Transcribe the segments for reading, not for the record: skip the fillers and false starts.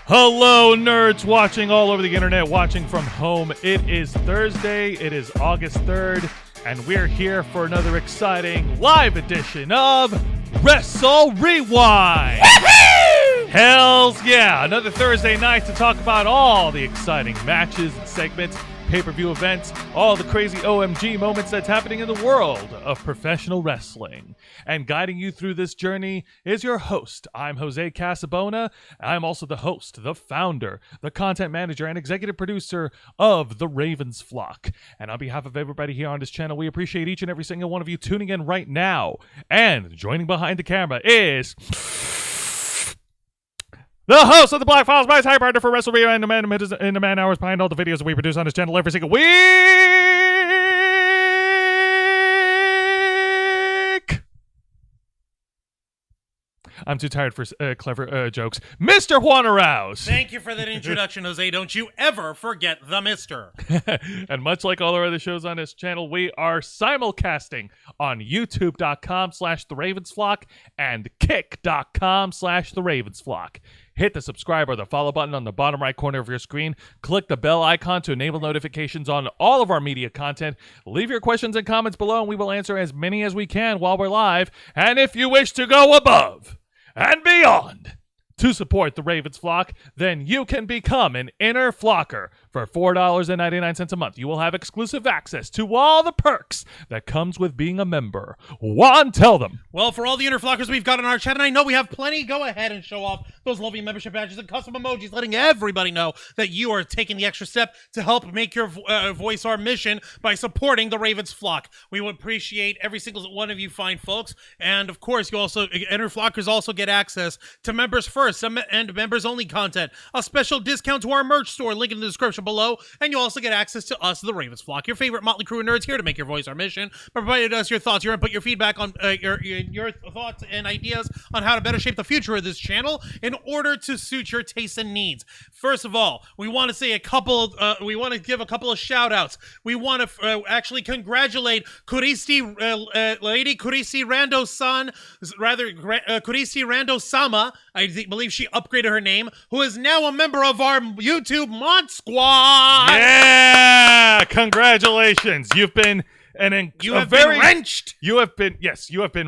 Hello, nerds watching all over the internet, watching from home. It is Thursday. It is August 3rd, and we're here for another exciting live edition of Wrestle Wrewind. Hells yeah, another Thursday night to talk about all the exciting matches and segments, pay-per-view events, all the crazy OMG moments that's happening in the world of professional wrestling. And guiding you through this journey is your host. I'm Jose Casabona. I'm also the host, the founder, the content manager, and executive producer of The Ravens Flock. And on behalf of everybody here on this channel, we appreciate each and every single one of you tuning in right now. And joining behind the camera is the host of the Black Files, my type partner for Wrestle Wrewind, and the man hours behind all the videos that we produce on this channel every single week. I'm too tired for clever jokes. Mr. Juan Arouse. Thank you for that introduction, Jose. Don't you ever forget the mister. And much like all our other shows on this channel, we are simulcasting on youtube.com/theravensflock and kick.com/theravensflock. Hit the subscribe or the follow button on the bottom right corner of your screen. Click the bell icon to enable notifications on all of our media content. Leave your questions and comments below, and we will answer as many as we can while we're live. And if you wish to go above and beyond to support the Ravens Flock, then you can become an inner flocker for $4.99 a month. You will have exclusive access to all the perks that comes with being a member. Juan, tell them. Well, for all the inner flockers we've got in our chat, and I know we have plenty, go ahead and show off those lovely membership badges and custom emojis, letting everybody know that you are taking the extra step to help make your voice our mission by supporting the Ravens Flock. We would appreciate every single one of you fine folks, and of course, you also inner flockers also get access to members first and members only content, a special discount to our merch store, link in the description below, and you also get access to us, the Ravens Flock, your favorite motley crew of nerds here to make your voice our mission, providing us your thoughts, your input, your feedback on your thoughts and ideas on how to better shape the future of this channel in order to suit your tastes and needs. First of all, we want to say we want to give a couple of shout outs. We want to actually congratulate Kuristi, Lady Kuristi Rando-san, Kuristi Rando-sama, I believe she upgraded her name, who is now a member of our YouTube Mod Squad. Yeah! Congratulations. You've been been wrenched. You have been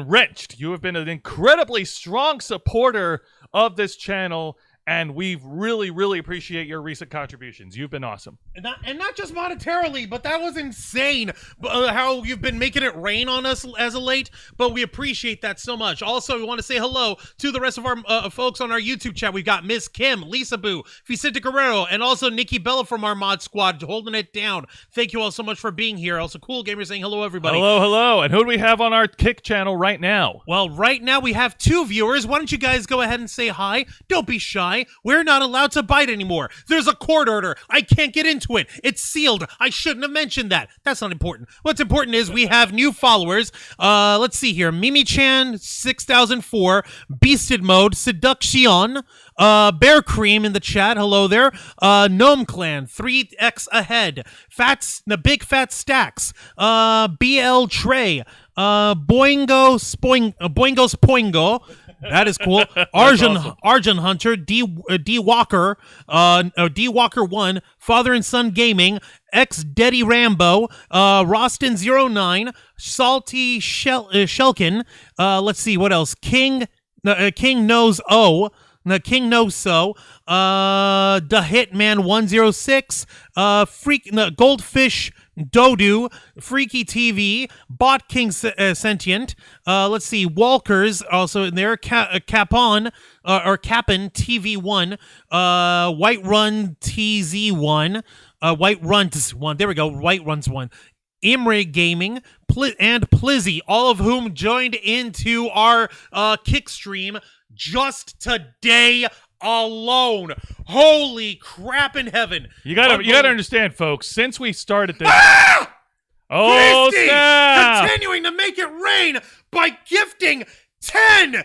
wrenched. You have been an incredibly strong supporter of this channel, and we really, really appreciate your recent contributions. You've been awesome. And not just monetarily, but that was insane how you've been making it rain on us as of late, but we appreciate that so much. Also, we want to say hello to the rest of our folks on our YouTube chat. We've got Miss Kim, Lisa Boo, Vicente Guerrero, and also Nikki Bella from our mod squad holding it down. Thank you all so much for being here. Also, Cool Gamer saying hello, everybody. Hello, hello. And who do we have on our Kick channel right now? Well, right now we have 2 viewers. Why don't you guys go ahead and say hi? Don't be shy. We're not allowed to bite anymore. There's a court order. I can't get into it. It's sealed. I shouldn't have mentioned that. That's not important. What's important is we have new followers. Let's see here. Mimi-chan 6004, Beasted Mode, Seduction, Bear Cream in the chat. Hello there. Gnome Clan 3x ahead. The Big Fat Stacks. BL Trey. Boingo Spoingo. That is cool. Arjun Hunter, D Walker, D Walker 1, Father and Son Gaming, X Deddy Rambo, Rostin09, Salty Shelkin. Let's see what else. King Knows O. King Knows So, The Hitman 106, Goldfish Dodu, Freaky TV, Bot King Sentient, let's see, Walkers also in there, Capon, or Capon TV1, White Run TZ1, White Runs 1, there we go, White Runs 1, Imre Gaming, and Plizzy, all of whom joined into our kick stream just today alone. Holy crap in heaven. You gotta understand, folks, since we started this Christy, continuing to make it rain by gifting 10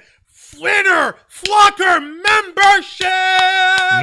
Winner Flocker membership.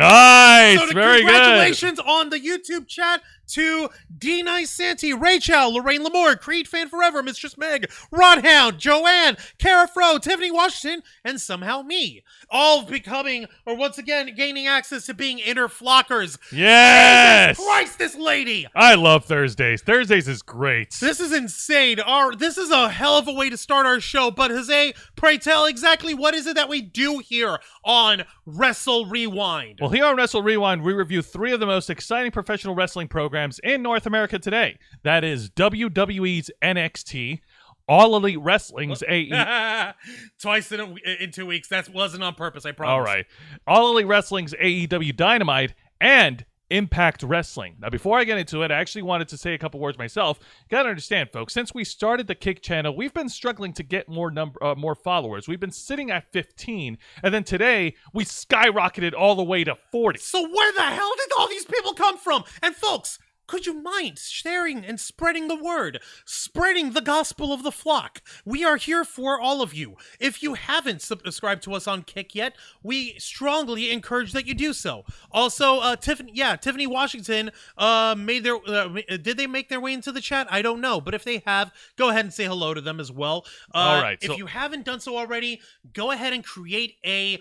Nice, so very good. Congratulations on the YouTube chat to D Nice Santy, Rachel, Lorraine Lamore, Creed Fan Forever, Mistress Meg, Rodhound, Joanne, Kara Fro, Tiffany Washington, and somehow me. All becoming, or once again, gaining access to being inner flockers. Yes! Jesus Christ, this lady! I love Thursdays. Thursdays is great. This is insane. This is a hell of a way to start our show, but Jose, pray tell exactly what is it that we do here on Wrestle Rewind? Well, here on Wrestle Rewind, we review 3 of the most exciting professional wrestling programs in North America today. That is WWE's NXT, All Elite Wrestling's AEW. Twice in 2 weeks. That wasn't on purpose, I promise. All right. All Elite Wrestling's AEW Dynamite and Impact Wrestling. Now, before I get into it, I actually wanted to say a couple words myself. You gotta understand, folks, since we started the Kick channel, we've been struggling to get more followers. We've been sitting at 15, and then today, we skyrocketed all the way to 40. So where the hell did all these people come from? And folks, could you mind sharing and spreading the word, spreading the gospel of the flock? We are here for all of you. If you haven't subscribed to us on Kick yet, we strongly encourage that you do so. Also, Tiffany Washington did they make their way into the chat? I don't know, but if they have, go ahead and say hello to them as well. All right. If you haven't done so already, go ahead and create a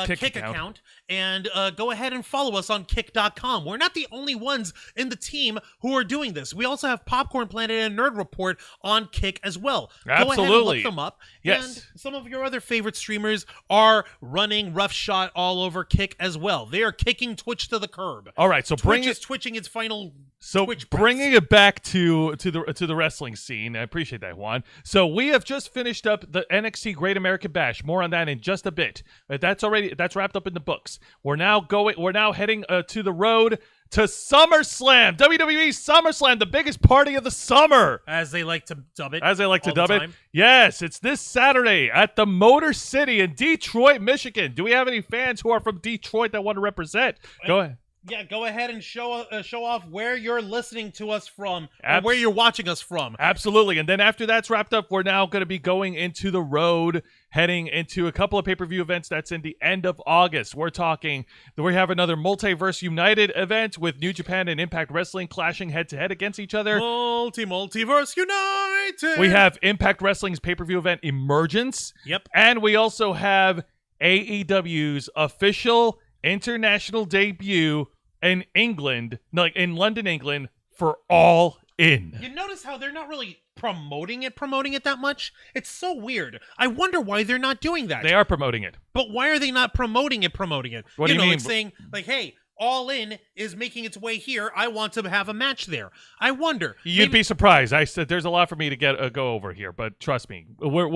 Kick account and go ahead and follow us on Kick.com. We're not the only ones in the team who are doing this. We also have Popcorn Planet and Nerd Report on Kick as well. Absolutely. Go ahead and look them up. Yes. And some of your other favorite streamers are running roughshod all over Kick as well. They are kicking Twitch to the curb. All right, so Twitch is twitching its final. So Twitch bringing it back to the wrestling scene, I appreciate that, Juan. So we have just finished up the NXT Great American Bash. More on that in just a bit. That's wrapped up in the books. We're now heading to the road to SummerSlam, WWE SummerSlam, the biggest party of the summer, As they like to dub it. Yes, it's this Saturday at the Motor City in Detroit, Michigan. Do we have any fans who are from Detroit that want to represent? Go ahead. Yeah, go ahead and show off where you're listening to us from, or where you're watching us from. Absolutely. And then after that's wrapped up, we're now going to be going into the road, heading into a couple of pay-per-view events that's in the end of August. We have another Multiverse United event with New Japan and Impact Wrestling clashing head-to-head against each other. Multiverse United! We have Impact Wrestling's pay-per-view event Emergence. Yep. And we also have AEW's official international debut in London, England, for All In. You notice how they're not really promoting it that much? It's so weird. I wonder why they're not doing that. They are promoting it. But why are they not promoting it? What do you mean? Like saying, like, hey, All In is making its way here. I want to have a match there. I wonder. You'd be surprised. I said there's a lot for me to go over here, but trust me, we're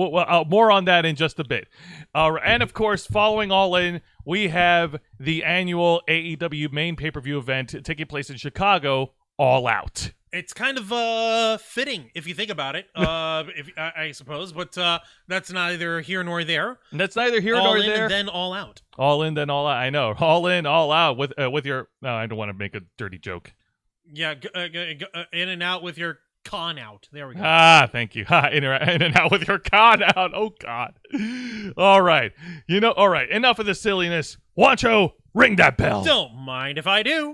more on that in just a bit. And of course, following All In, we have the annual AEW main pay-per-view event taking place in Chicago, All Out. It's kind of fitting if you think about it, I suppose, but that's neither here nor there. That's neither here all nor in there. And then all out. All in, then all out. I know. All in, all out with your. No, I don't want to make a dirty joke. Yeah, in and out with your con out. There we go. Thank you. In and out with your con out. Oh God. All right. All right. Enough of the silliness. Wancho, ring that bell. Don't mind if I do.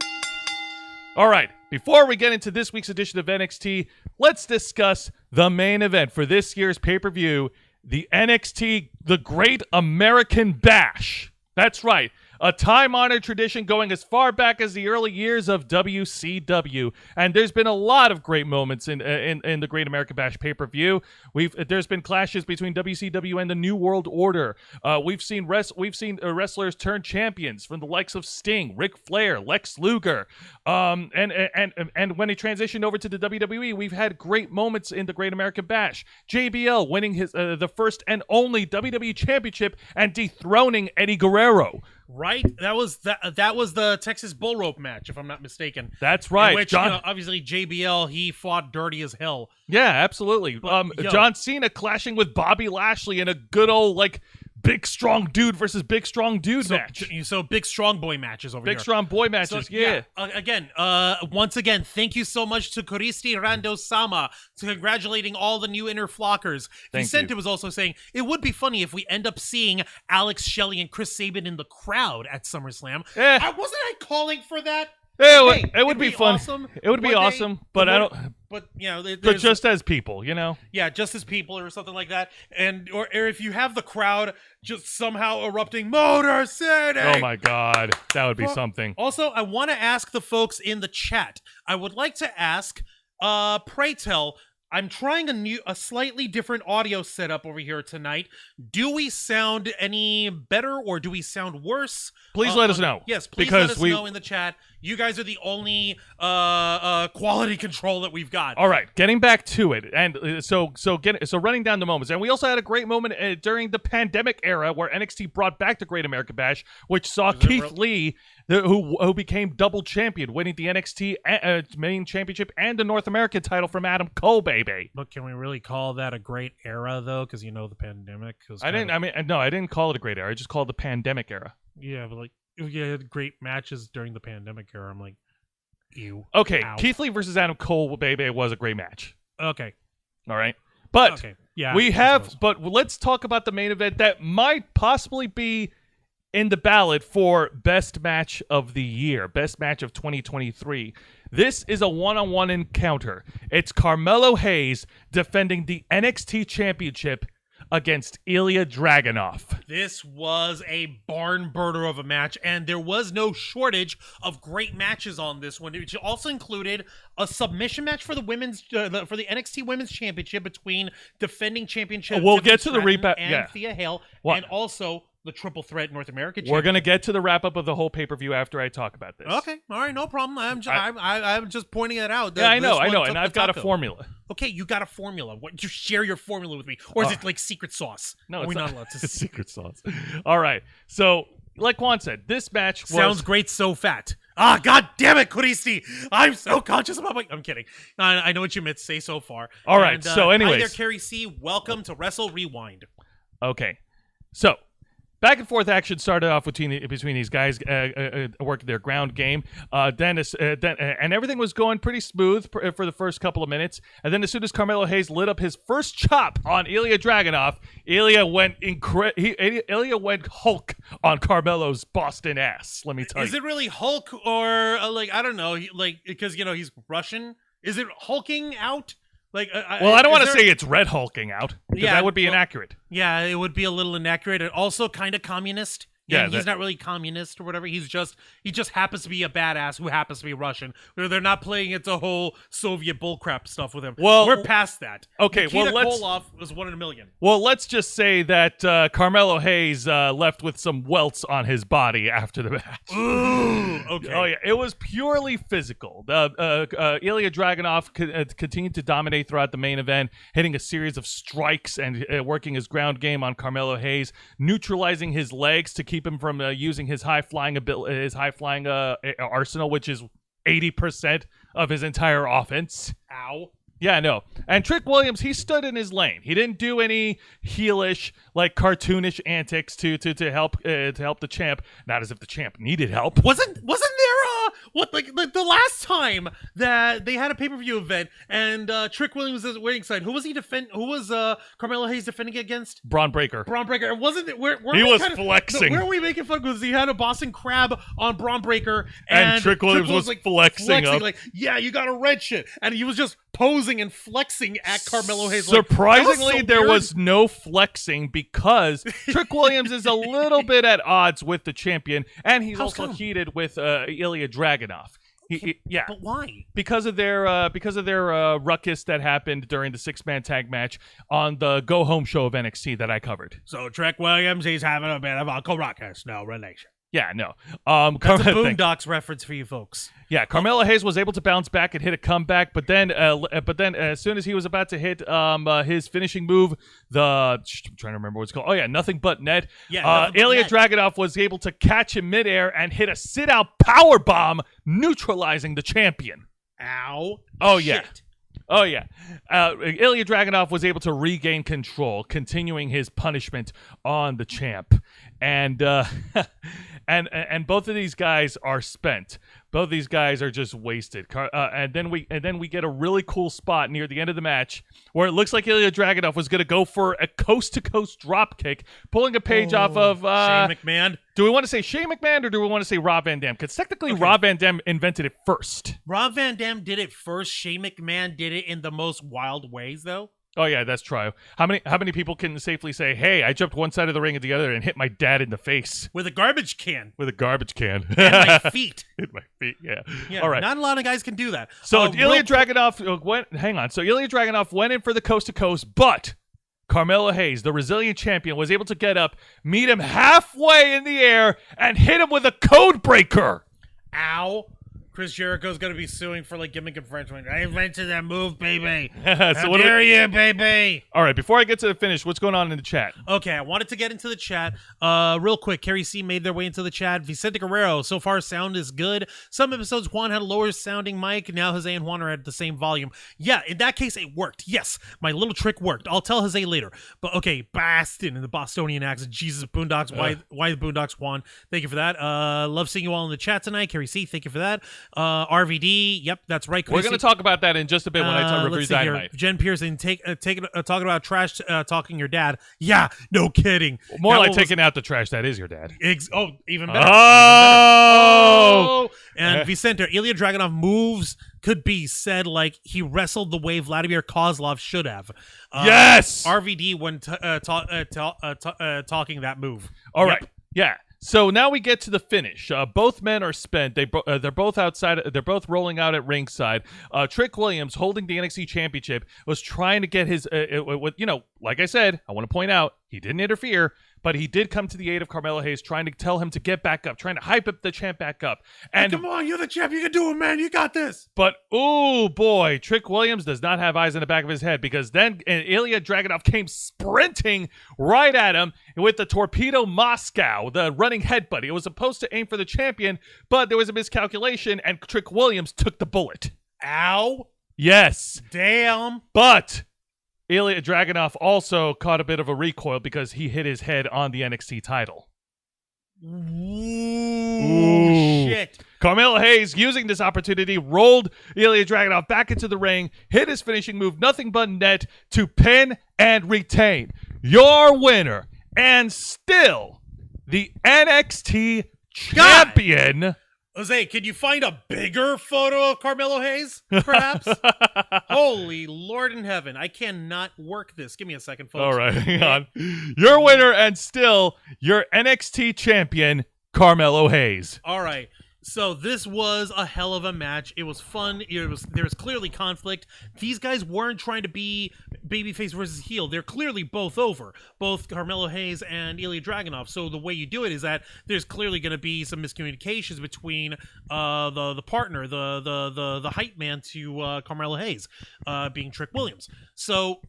All right. Before we get into this week's edition of NXT, let's discuss the main event for this year's pay-per-view, the NXT The Great American Bash. That's right. A time-honored tradition going as far back as the early years of WCW. And there's been a lot of great moments in the Great American Bash pay-per-view. There's been clashes between WCW and the New World Order. We've seen wrestlers turn champions from the likes of Sting, Ric Flair, Lex Luger. And when he transitioned over to the WWE, we've had great moments in the Great American Bash. JBL winning his the first and only WWE Championship and dethroning Eddie Guerrero. Right, that was the Texas Bull Rope match, if I'm not mistaken. That's right. In which, obviously JBL, he fought dirty as hell. Yeah, absolutely. John Cena clashing with Bobby Lashley in a good old big strong dude versus big strong dude match. So big strong boy matches over here. Big strong boy matches, yeah. Once again, thank you so much to Kuristi Rando-sama to congratulating all the new inner flockers. Vicente was also saying, it would be funny if we end up seeing Alex Shelley and Chris Sabin in the crowd at SummerSlam. Wasn't I calling for that? It would be fun. Awesome. It would be awesome, but I don't. But But just as people, Yeah, just as people or something like that, or if you have the crowd just somehow erupting Motor City. Oh my God, that would be something. Also, I want to ask the folks in the chat. I would like to ask, pray tell. I'm trying a slightly different audio setup over here tonight. Do we sound any better or do we sound worse? Please let us know. Yes, please let us know in the chat. You guys are the only quality control that we've got. All right, getting back to it, and so running down the moments, and we also had a great moment during the pandemic era where NXT brought back the Great American Bash, which saw Keith Lee, who became double champion, winning the NXT main championship and the North American title from Adam Cole, baby. But can we really call that a great era though? Because the pandemic. I didn't call it a great era. I just called it the pandemic era. Yeah, but you had great matches during the pandemic era. I'm like, ew. Okay, ow. Keith Lee versus Adam Cole, baby, was a great match. Okay. All right. But okay. Yeah, but let's talk about the main event that might possibly be in the ballot for best match of the year, best match of 2023. This is a one-on-one encounter. It's Carmelo Hayes defending the NXT Championship against Ilya Dragunov. This was a barn burner of a match, and there was no shortage of great matches on this one, which also included a submission match for the for the NXT Women's Championship between defending championship. We'll get to the replay and Thea Hale, and also the Triple Threat North American Championship. We're gonna get to the wrap up of the whole pay-per-view after I talk about this. Okay, all right, no problem. I'm just pointing it out. Yeah, I know, and I've got a formula. Okay, you got a formula. What? You share your formula with me, or is it like secret sauce? No, we're not allowed to. It's secret sauce. All right, so like Juan said, this match sounds great. So fat. Ah, God damn it, Christy! I'm so conscious about my. I'm kidding. I know what you meant to say so far. All right, so anyways, hi there, Carrie C. Welcome to Wrestle Rewind. Okay, so. Back and forth action started off between these guys working their ground game. Then everything was going pretty smooth for the first couple of minutes. And then as soon as Carmelo Hayes lit up his first chop on Ilya Dragunov, Ilya went Hulk on Carmelo's Boston ass. Let me tell you. Is it really Hulk or I don't know, because he's Russian? Is it hulking out? I don't want to say it's red hulking out, because that would be inaccurate. Yeah, it would be a little inaccurate, and also kind of communist. Yeah, he's not really communist or whatever. He just happens to be a badass who happens to be Russian. They're not playing into whole Soviet bullcrap stuff with him. Well, we're past that. Okay, Nikita Koloff was 1 in a million. Well, let's just say that Carmelo Hayes left with some welts on his body after the match. Ooh, okay. Oh yeah, it was purely physical. Ilya Dragunov continued to dominate throughout the main event, hitting a series of strikes and working his ground game on Carmelo Hayes, neutralizing his legs to keep him from using his high flying arsenal, which is 80% of his entire offense. Ow. Yeah, no. And Trick Williams, he stood in his lane. He didn't do any heelish, cartoonish antics to help the champ. Not as if the champ needed help. Wasn't there the last time that they had a pay-per-view event and Trick Williams was ringside? Who was Carmelo Hayes defending against? Braun Breaker. It wasn't it? He was flexing. Where were we making fun? Because he had a Boston Crab on Braun Breaker, and Trick Williams was flexing up. Yeah, you got a red shit, and he was just posing and flexing at Carmelo Hayes. Surprisingly, there was no flexing because Trick Williams is a little bit at odds with the champion, and he's also heated with Ilya Dragunov. Yeah, but why? Because of their ruckus that happened during the 6-man tag match on the Go Home show of NXT that I covered. So Trick Williams, he's having a bit of a ruckus, no relation. Yeah, no. That's a Boondocks reference for you folks. Yeah, Carmelo Hayes was able to bounce back and hit a comeback, but then as soon as he was about to hit his finishing move, I'm trying to remember what it's called. Oh yeah, nothing but net. Yeah, Ilya Dragunov was able to catch him midair and hit a sit-out power bomb, neutralizing the champion. Ow! Oh shit. yeah. Oh, yeah. Ilya Dragunov was able to regain control, continuing his punishment on the champ. And and both of these guys are spent. Both these guys are just wasted. And then we get a really cool spot near the end of the match where it looks like Ilya Dragunov was going to go for a coast-to-coast drop kick, pulling a page off of Shane McMahon. Do we want to say Shane McMahon or do we want to say Rob Van Dam? Because technically Rob Van Dam invented it first. Rob Van Dam did it first. Shane McMahon did it in the most wild ways, though. Oh yeah, that's true. How many people can safely say, "Hey, I jumped one side of the ring and the other and hit my dad in the face with a garbage can"? With a garbage can. And my feet. Hit my feet. Yeah. Yeah. All right. Not a lot of guys can do that. So Ilya Dragunov went. Hang on. So Ilya Dragunov went in for the coast to coast, but Carmelo Hayes, the resilient champion, was able to get up, meet him halfway in the air, and hit him with a code breaker. Ow. Chris Jericho's going to be suing for gimmick infringement. I invented that move, baby. So How dare you, baby? All right, before I get to the finish, what's going on in the chat? Okay, I wanted to get into the chat. Real quick, Kerry C made their way into the chat. Vicente Guerrero, so far sound is good. Some episodes, Juan had a lower sounding mic. Now Jose and Juan are at the same volume. Yeah, in that case, it worked. Yes, my little trick worked. I'll tell Jose later. But okay, Bastin in the Bostonian accent. Jesus, Boondocks. Why the Boondocks, Juan? Thank you for that. Love seeing you all in the chat tonight. Kerry C, thank you for that. RVD, yep, that's right. We're going to talk about that in just a bit when I review Dynamite. Jen Pearson, talking about trash talking your dad. Yeah, no kidding. More like taking out the trash. That is your dad. Even better. Oh! And Vicente, Ilya Dragunov moves could be said like he wrestled the way Vladimir Kozlov should have. Yes! RVD when talking that move. All right. Yeah. So now we get to the finish. Both men are spent. They're both outside. They're both rolling out at ringside. Trick Williams, holding the NXT Championship, was trying to get his. Like I said, I want to point out he didn't interfere, but he did come to the aid of Carmelo Hayes, trying to tell him to get back up, trying to hype up the champ back up. And come on, you're the champ. You can do it, man. You got this. But oh boy, Trick Williams does not have eyes in the back of his head, because then Ilya Dragunov came sprinting right at him with the Torpedo Moscow, the running headbutt. It was supposed to aim for the champion, but there was a miscalculation, and Trick Williams took the bullet. Ow. Yes. Damn. But Ilya Dragunov also caught a bit of a recoil because he hit his head on the NXT title. Ooh. Shit. Carmelo Hayes, using this opportunity, rolled Ilya Dragunov back into the ring, hit his finishing move, nothing but net, to pin and retain. Your winner, and still the NXT champion. Jose, can you find a bigger photo of Carmelo Hayes, perhaps? Holy Lord in heaven. I cannot work this. Give me a second, folks. All right, hang on. Your winner, and still your NXT champion, Carmelo Hayes. All right. So this was a hell of a match. It was fun. There was clearly conflict. These guys weren't trying to be babyface versus heel. They're clearly both over, both Carmelo Hayes and Ilya Dragunov. So the way you do it is that there's clearly going to be some miscommunications between the partner, the hype man to Carmelo Hayes, being Trick Williams. So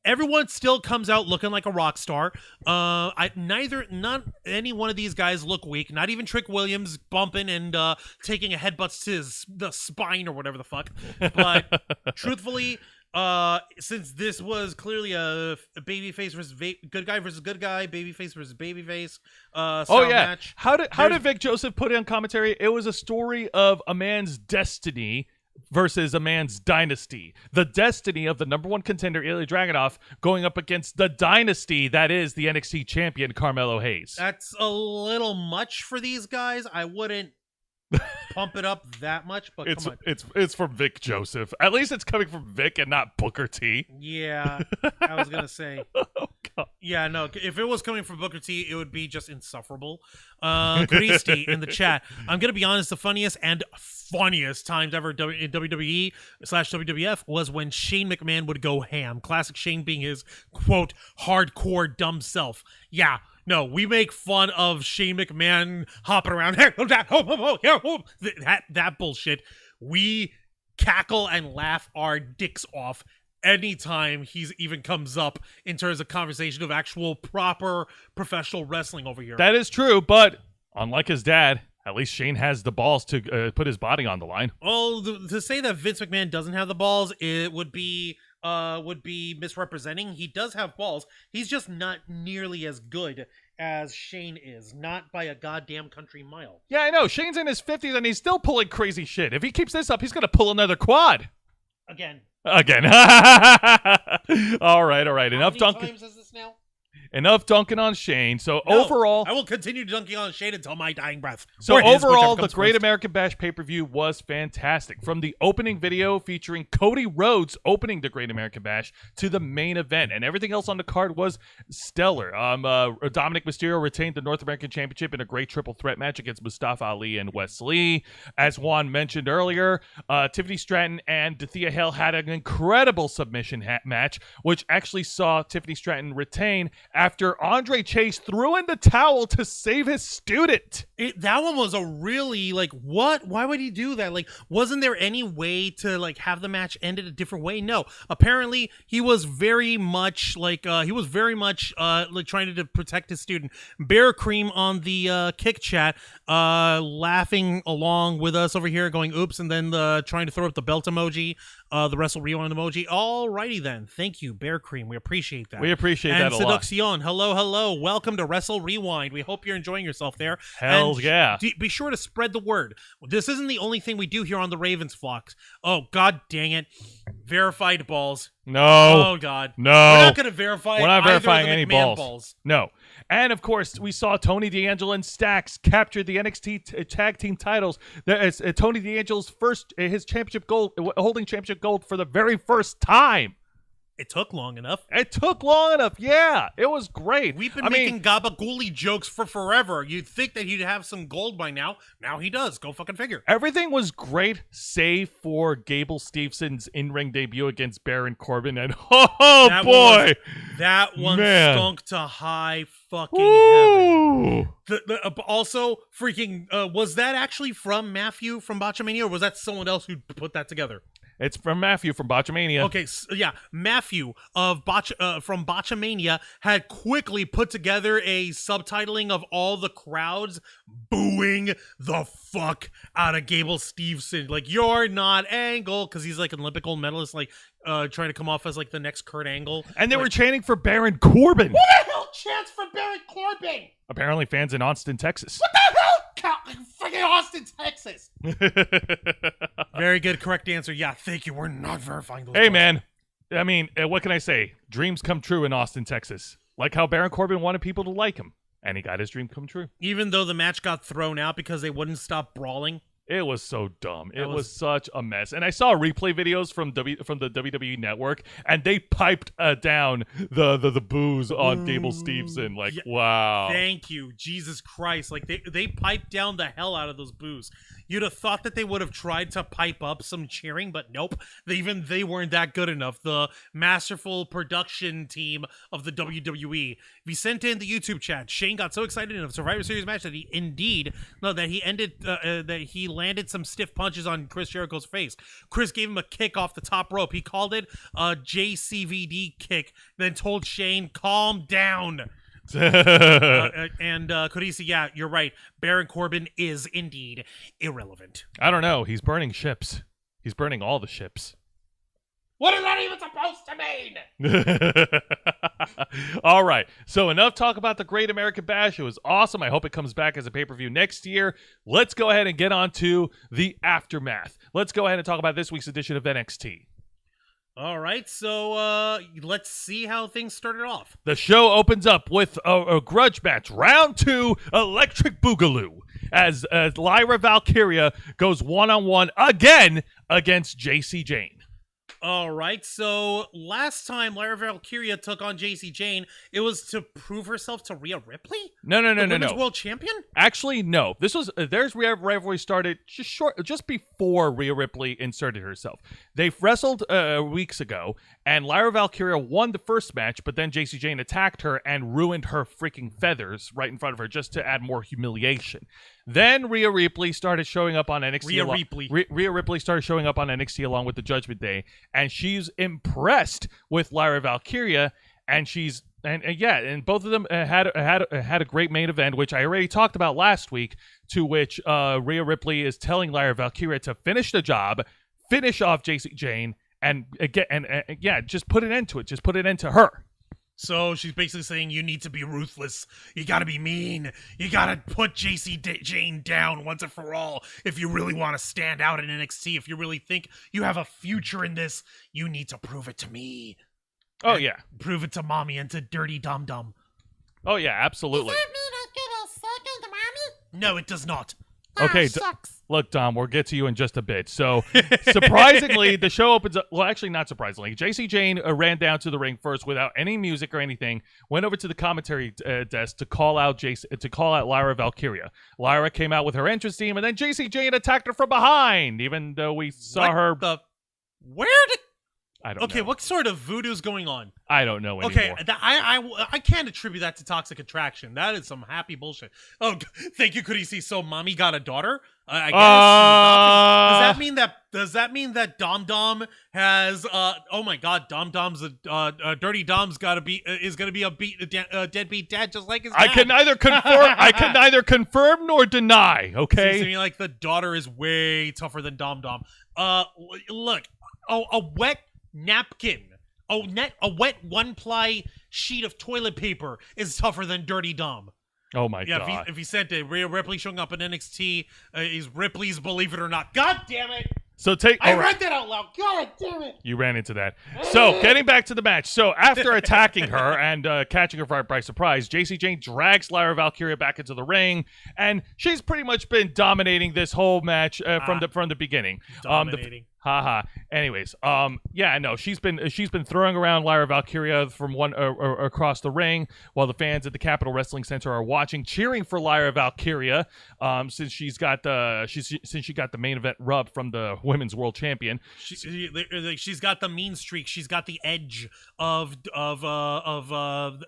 everyone still comes out looking like a rock star. Not any one of these guys look weak. Not even Trick Williams bumping and taking a headbutt to the spine or whatever the fuck. But truthfully, since this was clearly a babyface versus good guy versus good guy, babyface versus babyface match. How did Vic Joseph put it on commentary? It was a story of a man's destiny versus a man's dynasty. The destiny of the number one contender, Ilya Dragunov, going up against the dynasty that is the NXT champion, Carmelo Hayes. That's a little much for these guys. I wouldn't pump it up that much, but come on. It's from Vic Joseph. At least it's coming from Vic and not Booker T. Yeah, I was going to say. Oh, God. Yeah, no, if it was coming from Booker T, it would be just insufferable. Christy in the chat. I'm going to be honest, the funniest times ever in WWE/WWF was when Shane McMahon would go ham. Classic Shane being his, quote, hardcore dumb self. Yeah. No, we make fun of Shane McMahon hopping around. That bullshit. We cackle and laugh our dicks off anytime he's even comes up in terms of conversation of actual proper professional wrestling over here. That is true, but unlike his dad, at least Shane has the balls to put his body on the line. Well, to say that Vince McMahon doesn't have the balls, it would be misrepresenting. He does have balls. He's just not nearly as good as Shane is, not by a goddamn country mile. Yeah, I know. Shane's in his 50s and he's still pulling crazy shit. If he keeps this up, he's going to pull another quad. Again. All right. How Enough many dunking. times is this now? Enough dunking on Shane. So No, overall, I will continue dunking on Shane until my dying breath. So Or his, overall, whichever the comes Great first. American Bash pay-per-view was fantastic. From the opening video featuring Cody Rhodes opening the Great American Bash to the main event, and everything else on the card was stellar. Dominic Mysterio retained the North American Championship in a great triple threat match against Mustafa Ali and Wes Lee. As Juan mentioned earlier, Tiffany Stratton and Thea Hale had an incredible submission match, which actually saw Tiffany Stratton retain after Andre Chase threw in the towel to save his student. That one was a really, like, what? Why would he do that? Like, wasn't there any way to, like, have the match ended a different way? No. Apparently, he was very much, like, trying to protect his student. Bear Cream on the Kick Chat, laughing along with us over here, going, oops, and then trying to throw up the belt emoji, the Wrestle Wrewind emoji. Alrighty then. Thank you, Bear Cream. We appreciate that. We appreciate that a lot. Seduction, hello. Welcome to Wrestle Rewind. We hope you're enjoying yourself there. Hells yeah. Be sure to spread the word. This isn't the only thing we do here on the Ravens Flocks. Oh, god dang it. Verified balls. No. Oh, God. No. We're not going to verify We're not either verifying of the any McMahon balls. No. And, of course, we saw Tony D'Angelo and Stax capture the NXT tag team titles. It's Tony D'Angelo's his championship gold, holding championship gold for the very first time. It took long enough. Yeah. It was great. We've been making gabagooli jokes for forever. You'd think that he'd have some gold by now. Now he does. Go fucking figure. Everything was great, save for Gable Stevenson's in-ring debut against Baron Corbin. And, that one Man. stunk to high fucking Ooh. heaven. Also, freaking, was that actually from Matthew from Botchamania, or was that someone else who put that together? It's from Matthew from Botchamania. Okay, Matthew of from Botchamania had quickly put together a subtitling of all the crowds booing the fuck out of Gable Steveson. Like, you're not Angle, because he's like an Olympic gold medalist, like trying to come off as like the next Kurt Angle. And they were chanting for Baron Corbin. Who the hell chants for Baron Corbin? Apparently fans in Austin, Texas. What the hell? Freaking Austin, Texas. Very good, correct answer. Yeah, thank you. We're not verifying those. Hey, man. I mean, what can I say? Dreams come true in Austin, Texas. Like how Baron Corbin wanted people to like him. And he got his dream come true. Even though the match got thrown out because they wouldn't stop brawling. It was so dumb. It was such a mess. And I saw replay videos from the WWE Network, and they piped down the boos on Gable Steveson. Like, wow. Thank you. Jesus Christ. Like, they piped down the hell out of those boos. You'd have thought that they would have tried to pipe up some cheering, but nope. They weren't that good enough. The masterful production team of the WWE. We sent in the YouTube chat. Shane got so excited in a Survivor Series match that he landed some stiff punches on Chris Jericho's face. Chris gave him a kick off the top rope. He called it a JCVD kick, then told Shane, calm down. And Kodisi, yeah, you're right. Baron Corbin is indeed irrelevant. I don't know. He's burning ships. He's burning all the ships. What is that even supposed to mean? All right. So enough talk about the Great American Bash. It was awesome. I hope it comes back as a pay-per-view next year. Let's go ahead and get on to the aftermath. Let's go ahead and talk about this week's edition of NXT. All right, so let's see how things started off. The show opens up with a grudge match, round 2, Electric Boogaloo, as Lyra Valkyria goes one-on-one again against JC Jane. All right, so last time Lyra Valkyria took on JC Jane, it was to prove herself to Rhea Ripley? No. Women's World Champion? Actually, no. This was theirs rivalry started just before Rhea Ripley inserted herself. They wrestled weeks ago, and Lyra Valkyria won the first match, but then JC Jane attacked her and ruined her freaking feathers right in front of her just to add more humiliation. Then Rhea Ripley started showing up on NXT. Rhea Ripley started showing up on NXT along with the Judgment Day, and she's impressed with Lyra Valkyria, and and both of them had a great main event, which I already talked about last week. To which Rhea Ripley is telling Lyra Valkyria to finish the job, finish off JC Jane, and just put an end to it. Just put an end to her. So she's basically saying you need to be ruthless. You gotta be mean. You gotta put Jane down once and for all. If you really want to stand out in NXT, if you really think you have a future in this, you need to prove it to me. Oh, And yeah. prove it to mommy and to Dirty Dum Dum. Oh, yeah, absolutely. Does that mean I get a second, mommy? No, it does not. Okay, Sucks. look, Dom, we'll get to you in just a bit. So, surprisingly, the show opens up. Well, actually, not surprisingly. JC Jane ran down to the ring first without any music or anything. Went over to the commentary desk to call out Lyra Valkyria. Lyra came out with her entrance team, and then JC Jane attacked her from behind. Even though we saw her. Where did? I don't know. Okay, what sort of voodoo's going on? I don't know anymore. Okay, I can't attribute that to toxic attraction. That is some happy bullshit. Oh, thank you, Cookie. So mommy got a daughter? I guess. Does that mean that Dom Dom has? Oh my God, Dom Dom's Dirty Dom's is gonna be a deadbeat dad just like his dad. I can neither confirm nor deny. Okay. Seems to me like the daughter is way tougher than Dom Dom. Look, a wet napkin. A wet one-ply sheet of toilet paper is tougher than Dirty Dom. Oh my God! If he said that Rhea Ripley showing up in NXT is Ripley's Believe It or Not. God damn it! So I read that out loud. God damn it! You ran into that. So, getting back to the match. So, after attacking her and catching her by surprise, JC Jane drags Lyra Valkyria back into the ring, and she's pretty much been dominating this whole match from the beginning. Dominating. Haha. Anyways, yeah, no, she's been throwing around Lyra Valkyria from one across the ring while the fans at the Capitol Wrestling Center are watching, cheering for Lyra Valkyria. Since she got the main event rub from the Women's World Champion. She's got the mean streak. She's got the edge of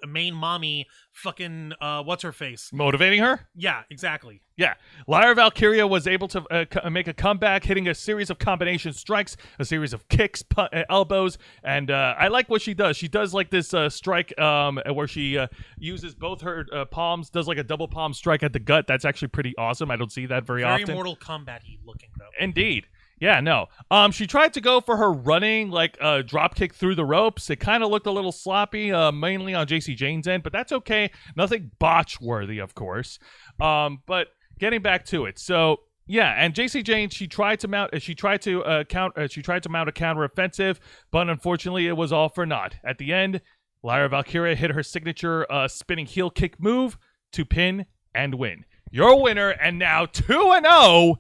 main mommy. Fucking what's her face? Motivating her? Yeah, exactly. Yeah. Lyra Valkyria was able to make a comeback, hitting a series of combination strikes, a series of kicks, elbows, and I like what she does. She does like this strike where she uses both her palms, does like a double palm strike at the gut. That's actually pretty awesome. I don't see that very often. Very Mortal Kombat-y looking, though. Indeed. Yeah, no. She tried to go for her running, like drop kick through the ropes. It kind of looked a little sloppy, mainly on JC Jane's end, but that's okay. Nothing botch worthy, of course. But getting back to it, so yeah, and JC Jane, she tried to mount a counter offensive, but unfortunately, it was all for naught. At the end, Lyra Valkyria hit her signature spinning heel kick move to pin and win. Your winner, and now 2-0.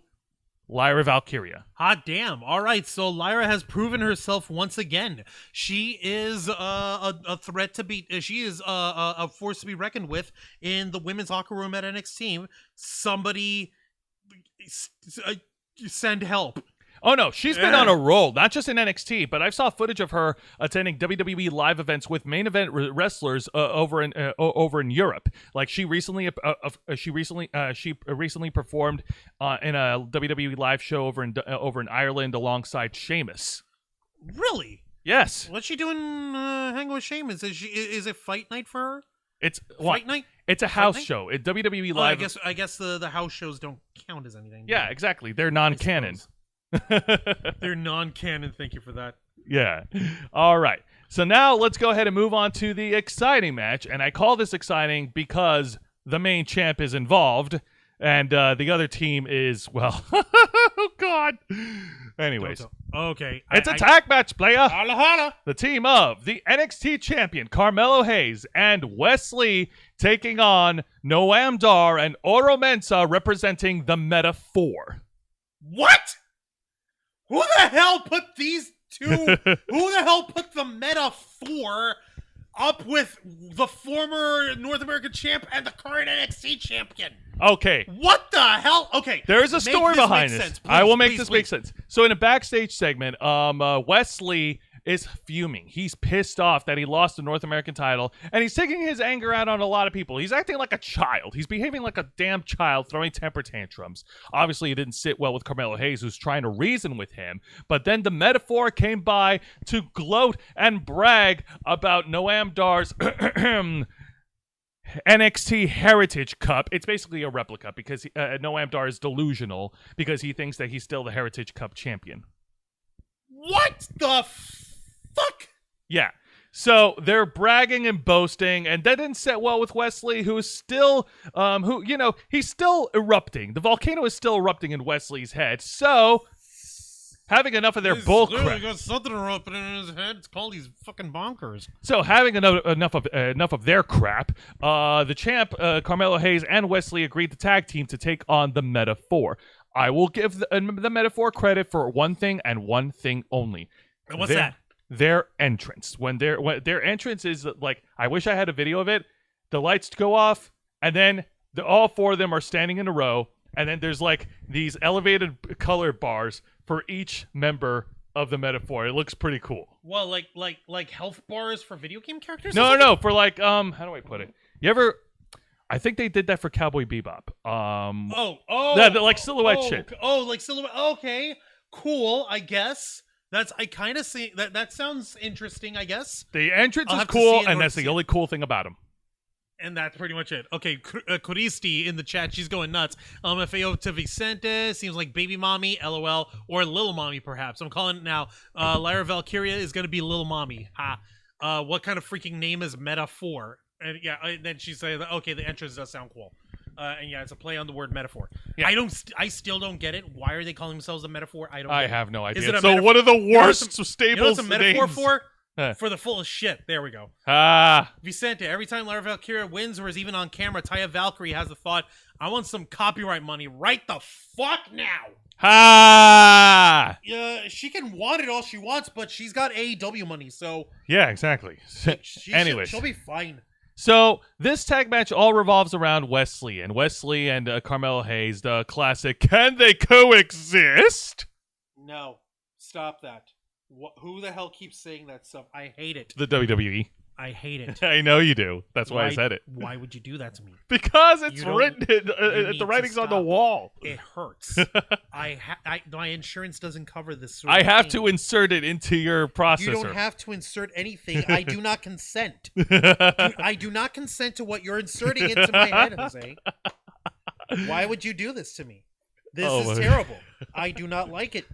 Lyra Valkyria. Hot damn. All right, so Lyra has proven herself once again. She is a threat to beat. She is a force to be reckoned with in the women's locker room at NXT. Somebody send help. Oh, no, she's been on a roll, not just in NXT, but I saw footage of her attending WWE live events with main event wrestlers over in Europe. Like she recently performed in a WWE live show over in Ireland alongside Sheamus. Really? Yes. What's she doing hanging with Sheamus? Is it fight night for her? It's fight night? It's a house show. It's WWE live. I guess the house shows don't count as anything. Yeah, exactly. They're non-canon. They're non-canon. Thank you for that. Yeah. All right. So now let's go ahead and move on to the exciting match. And I call this exciting because the main champ is involved. And the other team is, well, oh, God. Anyways. Okay. It's a tag match, player. Holla, holla. The team of the NXT champion, Carmelo Hayes, and Wesley taking on Noam Dar and Oro Mensah representing the Meta 4. What? Who the hell put these two? Who the hell put the Meta 4 up with the former North American champ and the current NXT champion? Okay. What the hell? Okay. There is a story behind this. Sense, please, I will make please, this please. make sense. So in a backstage segment, Wesley is fuming. He's pissed off that he lost the North American title, and he's taking his anger out on a lot of people. He's acting like a child. He's behaving like a damn child, throwing temper tantrums. Obviously, it didn't sit well with Carmelo Hayes, who's trying to reason with him. But then the Metaphor came by to gloat and brag about Noam Dar's NXT Heritage Cup. It's basically a replica because Noam Dar is delusional because he thinks that he's still the Heritage Cup champion. What the fuck? Yeah. So they're bragging and boasting, and that didn't set well with Wesley, who is still, he's still erupting. The volcano is still erupting in Wesley's head. So having enough of their bull crap. Got something erupting in his head. It's called these fucking bonkers. So having enough of their crap, the champ Carmelo Hayes and Wesley agreed to tag team to take on the Meta-Four. I will give the Meta-Four credit for one thing and one thing only. And what's that? Their entrance. When their entrance is like, I wish I had a video of it. The lights go off, and then all four of them are standing in a row, and then there's like these elevated color bars for each member of the Meta-Four. It looks pretty cool. Well, like health bars for video game characters? No, for like how do I put it? You ever? I think they did that for Cowboy Bebop. Like silhouette shit. Like silhouette. Okay, cool. I guess I kind of see that. Sounds interesting. I guess the entrance is cool, and that's the only cool thing about them. And that's pretty much it. Okay, Christy in the chat, she's going nuts. FAO to Vicente, seems like Baby Mommy, LOL, or Little Mommy, perhaps. I'm calling it now. Lyra Valkyrie is going to be Little Mommy. Ha. What kind of freaking name is Meta-Four? And yeah, then she said, okay, the entrance does sound cool. And yeah, it's a play on the word metaphor. Yeah. I still don't get it. Why are they calling themselves a Metaphor? I have no idea. So one of the worst stables you know what's a metaphor names? For? For the full of shit. There we go. Vicente, every time Lyra Valkyria wins or is even on camera, Taya Valkyrie has the thought, I want some copyright money right the fuck now. Yeah, she can want it all she wants, but she's got AEW money, so... Yeah, exactly. Anyways. She'll be fine. So this tag match all revolves around Wesley and Carmelo Hayes, the classic, can they coexist? No. Stop that. Who the hell keeps saying that stuff? I hate it. The WWE. I hate it. I know you do. That's why I said it. Why would you do that to me? Because it's written. The writing's on the wall. It hurts. My insurance doesn't cover this. I have to insert it into your processor. You don't have to insert anything. I do not consent. I do not consent to what you're inserting into my head, Jose. Why would you do this to me? This is terrible. I do not like it.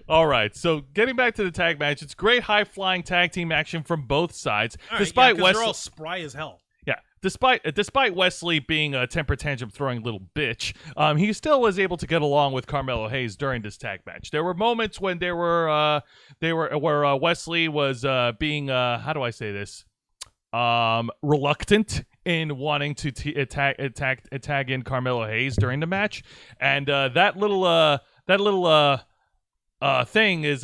All right, so getting back to the tag match, it's great high-flying tag team action from both sides. All right, despite Wesley, they're all spry as hell. Yeah, despite Wesley being a temper tantrum throwing little bitch, he still was able to get along with Carmelo Hayes during this tag match. There were moments when where Wesley was being how do I say this, reluctant in wanting to tag in Carmelo Hayes during the match, and that little thing is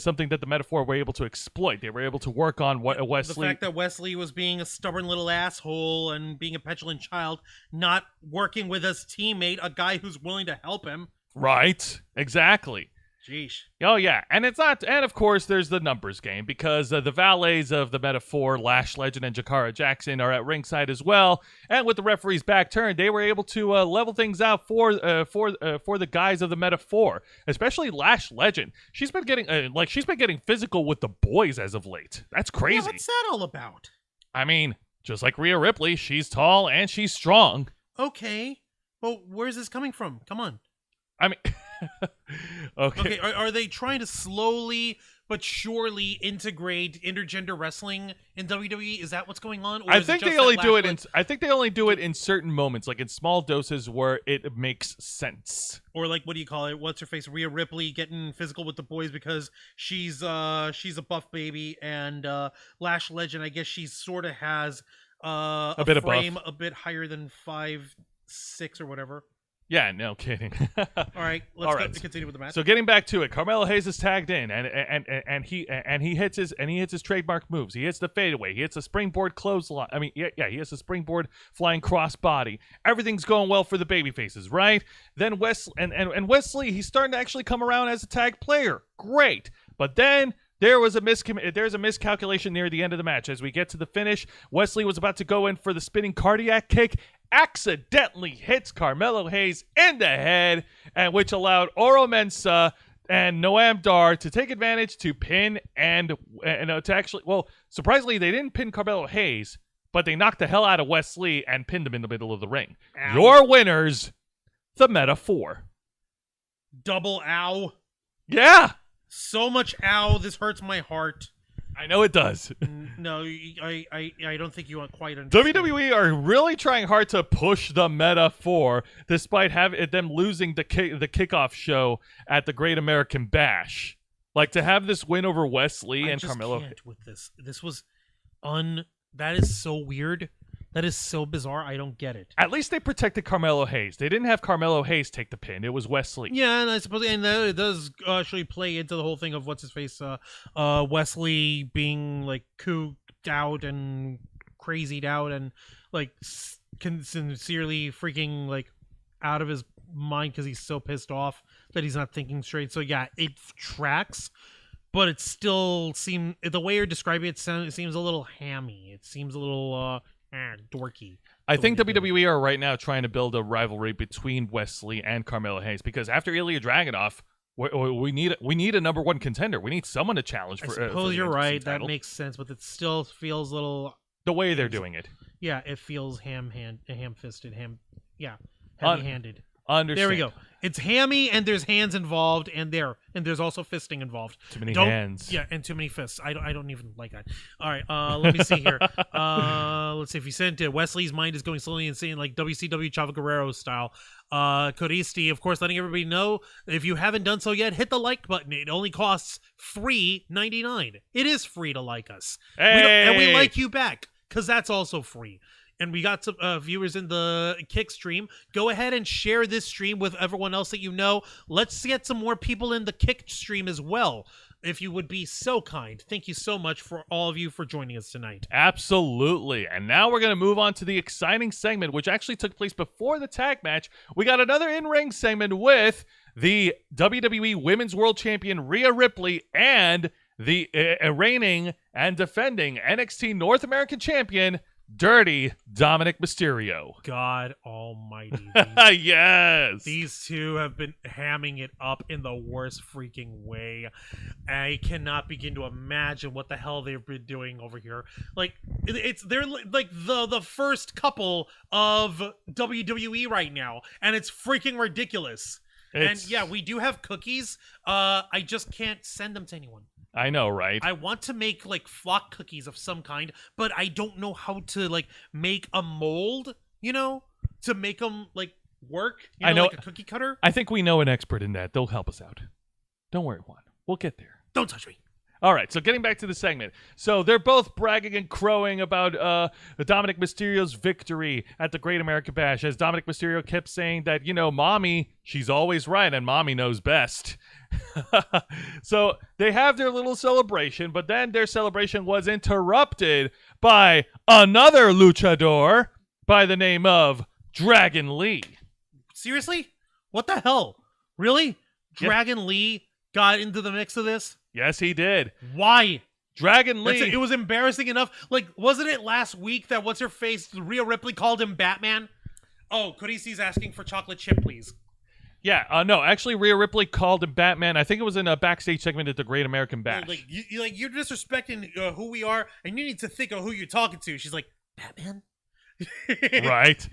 something that the Meta-Four were able to exploit. They were able to work on Wesley. The fact that Wesley was being a stubborn little asshole and being a petulant child, not working with his teammate, a guy who's willing to help him. Right. Exactly. Jeez. Oh, yeah. And it's not. And of course, there's the numbers game because the valets of the Meta-Four, Lash Legend and Jakara Jackson, are at ringside as well. And with the referee's back turned, they were able to level things out for the guys of the Meta-Four, especially Lash Legend. She's been getting physical with the boys as of late. That's crazy. Yeah, what's that all about? I mean, just like Rhea Ripley, she's tall and she's strong. Okay. Well, where's this coming from? Come on. I mean, okay. Are they trying to slowly but surely integrate intergender wrestling in WWE? Is that what's going on? Or I think they only do it. I think they only do it in certain moments, like in small doses where it makes sense. Or like, what do you call it? What's her face? Rhea Ripley getting physical with the boys because she's a buff baby, and Lash Legend, I guess she sort of has a bit frame a bit higher than 5'6" or whatever. Yeah, no kidding. All right, let's continue with the match. So getting back to it, Carmelo Hayes is tagged in, and he hits his trademark moves. He hits the fadeaway. He hits a springboard clothesline. I mean, he hits a springboard flying crossbody. Everything's going well for the baby faces, right? Then Wesley, he's starting to actually come around as a tag player. Great, but then there's a miscalculation near the end of the match. As we get to the finish, Wesley was about to go in for the spinning cardiac kick, accidentally hits Carmelo Hayes in the head, and which allowed Oro Mensah and Noam Dar to take advantage to pin and to actually, well, surprisingly, they didn't pin Carmelo Hayes, but they knocked the hell out of Wesley and pinned him in the middle of the ring. Ow. Your winners, the Meta-Four. Double ow. Yeah. So much ow. This hurts my heart. I know it does. No, I don't think you want quite understand. WWE are really trying hard to push the metaphor, despite them losing the kickoff show at the Great American Bash. Like, to have this win over Wesley and Carmelo. I just can't with this. This was that is so weird. That is so bizarre. I don't get it. At least they protected Carmelo Hayes. They didn't have Carmelo Hayes take the pin. It was Wesley. Yeah, and I suppose, and it does actually play into the whole thing of what's his face, Wesley being like cooped out and crazied out and like sincerely freaking like out of his mind because he's so pissed off that he's not thinking straight. So yeah, it tracks. But it still the way you're describing it seems a little hammy. It seems a little dorky. I think WWE are right now trying to build a rivalry between Wesley and Carmelo Hayes because after Ilya Dragunov, we need a number one contender. We need someone to challenge for. I suppose you're right. title. That makes sense, but it still feels a little. The way they're doing it. Yeah, it feels ham-fisted, heavy-handed. Understand. There we go. It's hammy, and there's hands involved, and there's also fisting involved. Too many hands. Yeah, and too many fists. I don't even like that. All right, let me see here. Let's see if he sent it. Wesley's mind is going slowly insane, like WCW Chavo Guerrero style. Codisti, of course, letting everybody know if you haven't done so yet, hit the like button. It only costs $3.99. It is free to like us, and we like you back because that's also free. And we got some viewers in the Kick stream. Go ahead and share this stream with everyone else that you know. Let's get some more people in the Kick stream as well, if you would be so kind. Thank you so much for all of you for joining us tonight. Absolutely. And now we're going to move on to the exciting segment, which actually took place before the tag match. We got another in-ring segment with the WWE Women's World Champion Rhea Ripley and the reigning and defending NXT North American Champion Dirty Dominic Mysterio. God almighty. Yes. These two have been hamming it up in the worst freaking way. I cannot begin to imagine what the hell they've been doing over here. Like, they're like the first couple of WWE right now, and it's freaking ridiculous. And yeah, we do have cookies. I just can't send them to anyone. I know, right? I want to make like flock cookies of some kind, but I don't know how to like make a mold, to make them like work. I know, like a cookie cutter. I think we know an expert in that. They'll help us out. Don't worry, Juan. We'll get there. Don't touch me. All right, so getting back to the segment. So they're both bragging and crowing about Dominic Mysterio's victory at the Great American Bash, as Dominic Mysterio kept saying that, Mommy, she's always right, and Mommy knows best. So they have their little celebration, but then their celebration was interrupted by another luchador by the name of Dragon Lee. Seriously? What the hell? Really? Dragon Lee got into the mix of this? Yes, he did. Why? Dragon Lee. It was embarrassing enough. Like, wasn't it last week that what's-her-face, Rhea Ripley, called him Batman? Oh, Codici's asking for chocolate chip, please. Yeah, no, actually, Rhea Ripley called him Batman. I think it was in a backstage segment at the Great American Bash. You're disrespecting who we are, and you need to think of who you're talking to. She's like, Batman? Right.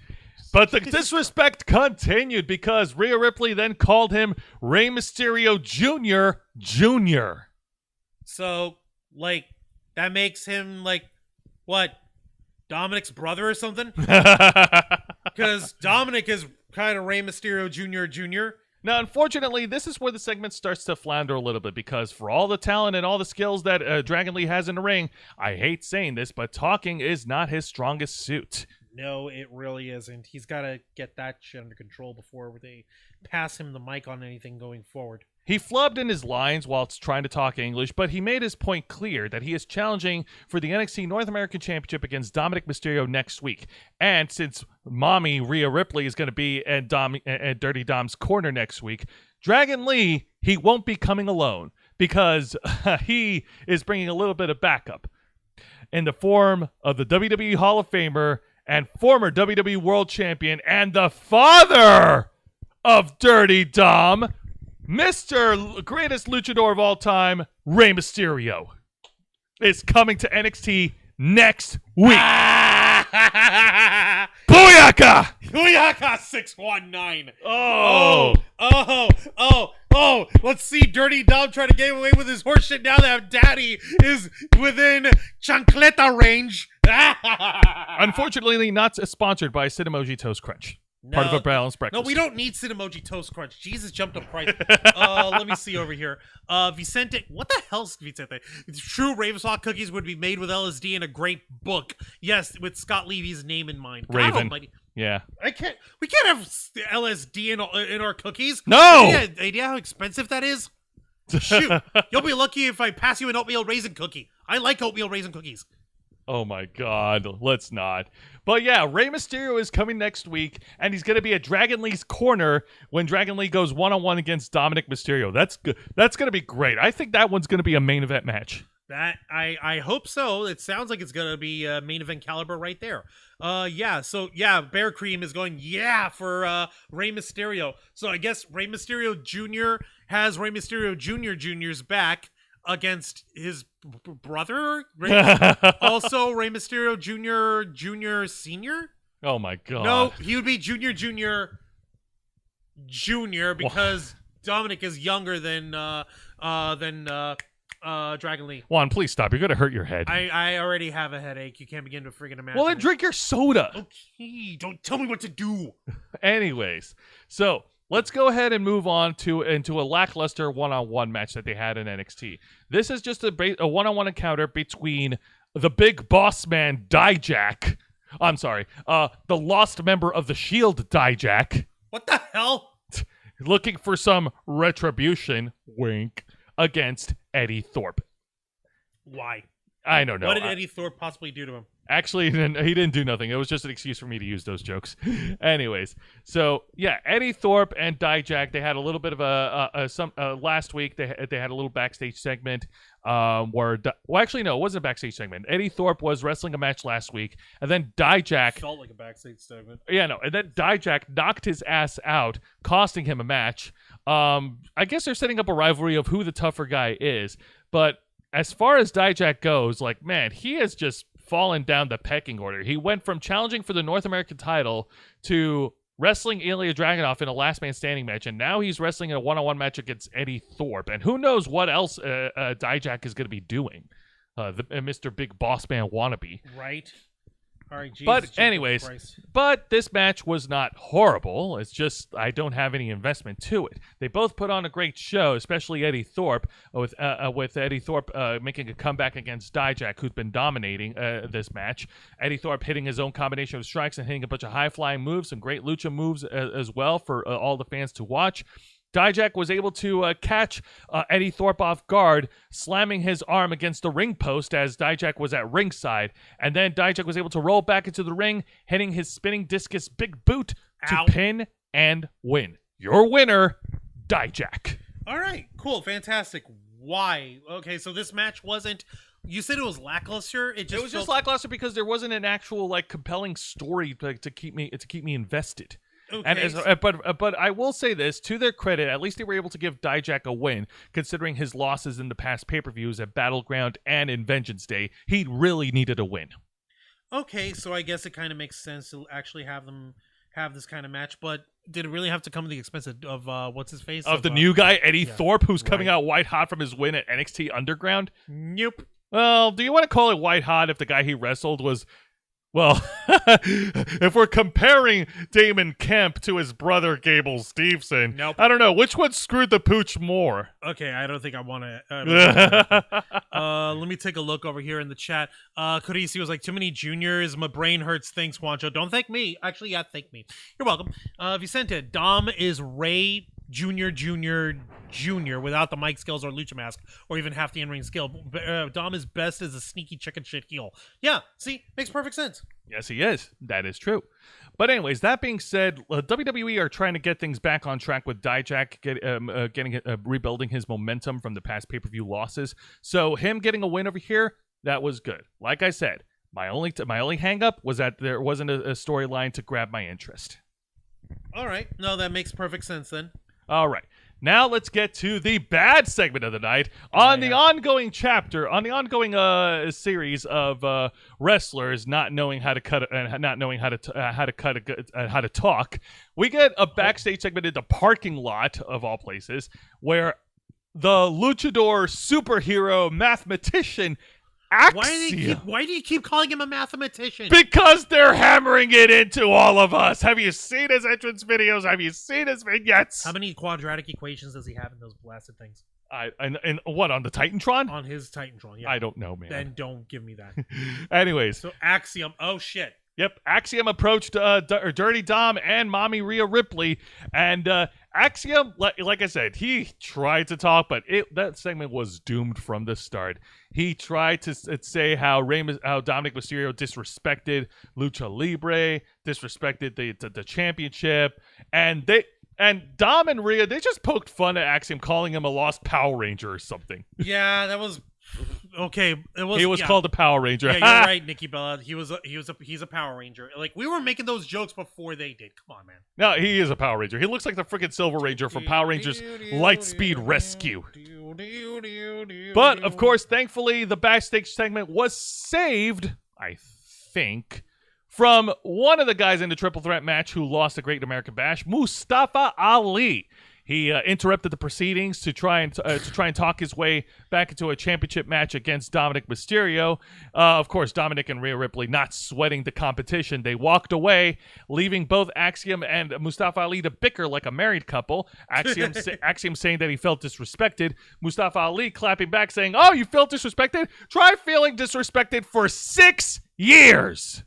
But the disrespect continued because Rhea Ripley then called him Rey Mysterio Jr. So, like, that makes him, like, what, Dominic's brother or something? Because Dominic is kind of Rey Mysterio Jr. Now, unfortunately, this is where the segment starts to flounder a little bit because for all the talent and all the skills that Dragon Lee has in the ring, I hate saying this, but talking is not his strongest suit. No, it really isn't. He's got to get that shit under control before they pass him the mic on anything going forward. He flubbed in his lines whilst trying to talk English, but he made his point clear that he is challenging for the NXT North American Championship against Dominic Mysterio next week. And since Mommy Rhea Ripley is going to be at Dirty Dom's corner next week, Dragon Lee, he won't be coming alone because he is bringing a little bit of backup in the form of the WWE Hall of Famer and former WWE World Champion and the father of Dirty Dom, Mr. Greatest Luchador of all time, Rey Mysterio, is coming to NXT next week. Booyaka! Booyaka 619. Oh. Let's see Dirty Dom try to get away with his horseshit now that Daddy is within chancleta range. Unfortunately, not sponsored by Cinemoji Toast Crunch. Part of a balanced breakfast. No, we don't need Cinemoji Toast Crunch. Jesus jumped up price. Let me see over here. Vicente, what the hell's Vicente? True Ravenswalk cookies would be made with LSD in a great book. Yes, with Scott Levy's name in mind. God Raven. almighty. Yeah. We can't have LSD in our cookies. No! Any idea how expensive that is? Shoot. You'll be lucky if I pass you an oatmeal raisin cookie. I like oatmeal raisin cookies. Oh my God, let's not. But yeah, Rey Mysterio is coming next week, and he's going to be at Dragon Lee's corner when Dragon Lee goes one-on-one against Dominic Mysterio. That's good. That's going to be great. I think that one's going to be a main event match. That I hope so. It sounds like it's gonna be main event caliber right there. Bear Cream is going for Rey Mysterio. So I guess Rey Mysterio Jr. has Rey Mysterio Jr.'s back against his brother. Also Rey Mysterio Jr. Senior. Oh my God. No, he would be Jr. because Dominic is younger than Dragon Lee. Juan, please stop. You're going to hurt your head. I already have a headache. You can't begin to friggin' imagine. Well, then drink your soda. Okay, don't tell me what to do. Anyways, so let's go ahead and move on into a lackluster one-on-one match that they had in NXT. This is just a one-on-one encounter between the big boss man, Dijak. I'm sorry, the lost member of the Shield, Dijak. What the hell? Looking for some retribution, wink, against Eddie Thorpe. Why? I don't know. What did Eddie Thorpe possibly do to him? Actually, he didn't do nothing. It was just an excuse for me to use those jokes. Anyways, so yeah, Eddie Thorpe and Dijak, they had a little bit of last week. They had a little backstage segment it wasn't a backstage segment. Eddie Thorpe was wrestling a match last week, and then Dijak felt like a backstage segment. Yeah, no, and then Dijak knocked his ass out, costing him a match. I guess they're setting up a rivalry of who the tougher guy is, but as far as Dijak goes, like, man, he has just fallen down the pecking order. He went from challenging for the North American title to wrestling Ilya Dragunov in a last man standing match, and now he's wrestling in a one-on-one match against Eddie Thorpe. And who knows what else Dijak is going to be doing, Mr. Big Boss Man wannabe. Right. All right, Jesus, but anyways, this match was not horrible. It's just I don't have any investment to it. They both put on a great show, especially Eddie Thorpe, with Eddie Thorpe making a comeback against Dijak, who's been dominating this match. Eddie Thorpe hitting his own combination of strikes and hitting a bunch of high-flying moves, some great lucha moves as well for all the fans to watch. Dijak was able to catch Eddie Thorpe off guard, slamming his arm against the ring post as Dijak was at ringside. And then Dijak was able to roll back into the ring, hitting his spinning discus big boot to pin and win. Your winner, Dijak. All right, was fantastic. Why? Okay, so this match wasn't... You said it was lackluster. It was just lackluster because there wasn't an actual compelling story to keep me invested. Okay. And but I will say this, to their credit, at least they were able to give Dijak a win, considering his losses in the past pay-per-views at Battleground and in Vengeance Day. He really needed a win. Okay, so I guess it kind of makes sense to actually have them have this kind of match, but did it really have to come at the expense of what's his face? Of the new guy, Eddie Thorpe, who's coming out white hot from his win at NXT Underground? Nope. Well, do you want to call it white hot if the guy he wrestled was... Well, if we're comparing Damon Kemp to his brother Gable Steveson, nope. I don't know. Which one screwed the pooch more? Okay, I don't think I want to... let me take a look over here in the chat. Carisi was like, too many juniors. My brain hurts. Thanks, Juancho. Don't thank me. Actually, yeah, thank me. You're welcome. Vicente, Dom is Ray Jr. without the mic skills or lucha mask or even half the in-ring skill. Dom is best as a sneaky chicken shit heel. Yeah, see? Makes perfect sense. Yes, he is. That is true. But anyways, that being said, WWE are trying to get things back on track with Dijak rebuilding his momentum from the past pay-per-view losses. So him getting a win over here, that was good. Like I said, my only hang-up was that there wasn't a storyline to grab my interest. All right. No, that makes perfect sense then. All right. Now let's get to the bad segment of the night on the ongoing chapter, on the ongoing series of wrestlers not knowing how to cut and not knowing how to talk. We get a backstage segment in the parking lot of all places where the luchador superhero mathematician Axiom. Why do you keep calling him a mathematician? Because they're hammering it into all of us. Have you seen his entrance videos? Have you seen his vignettes? How many quadratic equations does he have in those blasted things? And what, on the Titantron? On his Titantron, yeah. I don't know, man. Then don't give me that. Anyways. So Axiom, oh shit. Yep, Axiom approached Dirty Dom and Mommy Rhea Ripley, and Axiom, like I said, he tried to talk, but that segment was doomed from the start. He tried to say how Dominic Mysterio disrespected Lucha Libre, disrespected the championship, and Dom and Rhea, they just poked fun at Axiom, calling him a lost Power Ranger or something. Yeah, that was okay. He was called a Power Ranger. Yeah, you're right, Nikki Bella. He's a Power Ranger. Like, we were making those jokes before they did. Come on, man. No, he is a Power Ranger. He looks like the freaking Silver Ranger from Power Rangers Lightspeed Rescue. But of course, thankfully, the backstage segment was saved, I think, from one of the guys in the triple threat match who lost the Great American Bash, Mustafa Ali. He interrupted the proceedings to try and talk his way back into a championship match against Dominic Mysterio. Of course, Dominic and Rhea Ripley not sweating the competition. They walked away, leaving both Axiom and Mustafa Ali to bicker like a married couple. Axiom saying that he felt disrespected. Mustafa Ali clapping back, saying, "Oh, you felt disrespected? Try feeling disrespected for 6 years."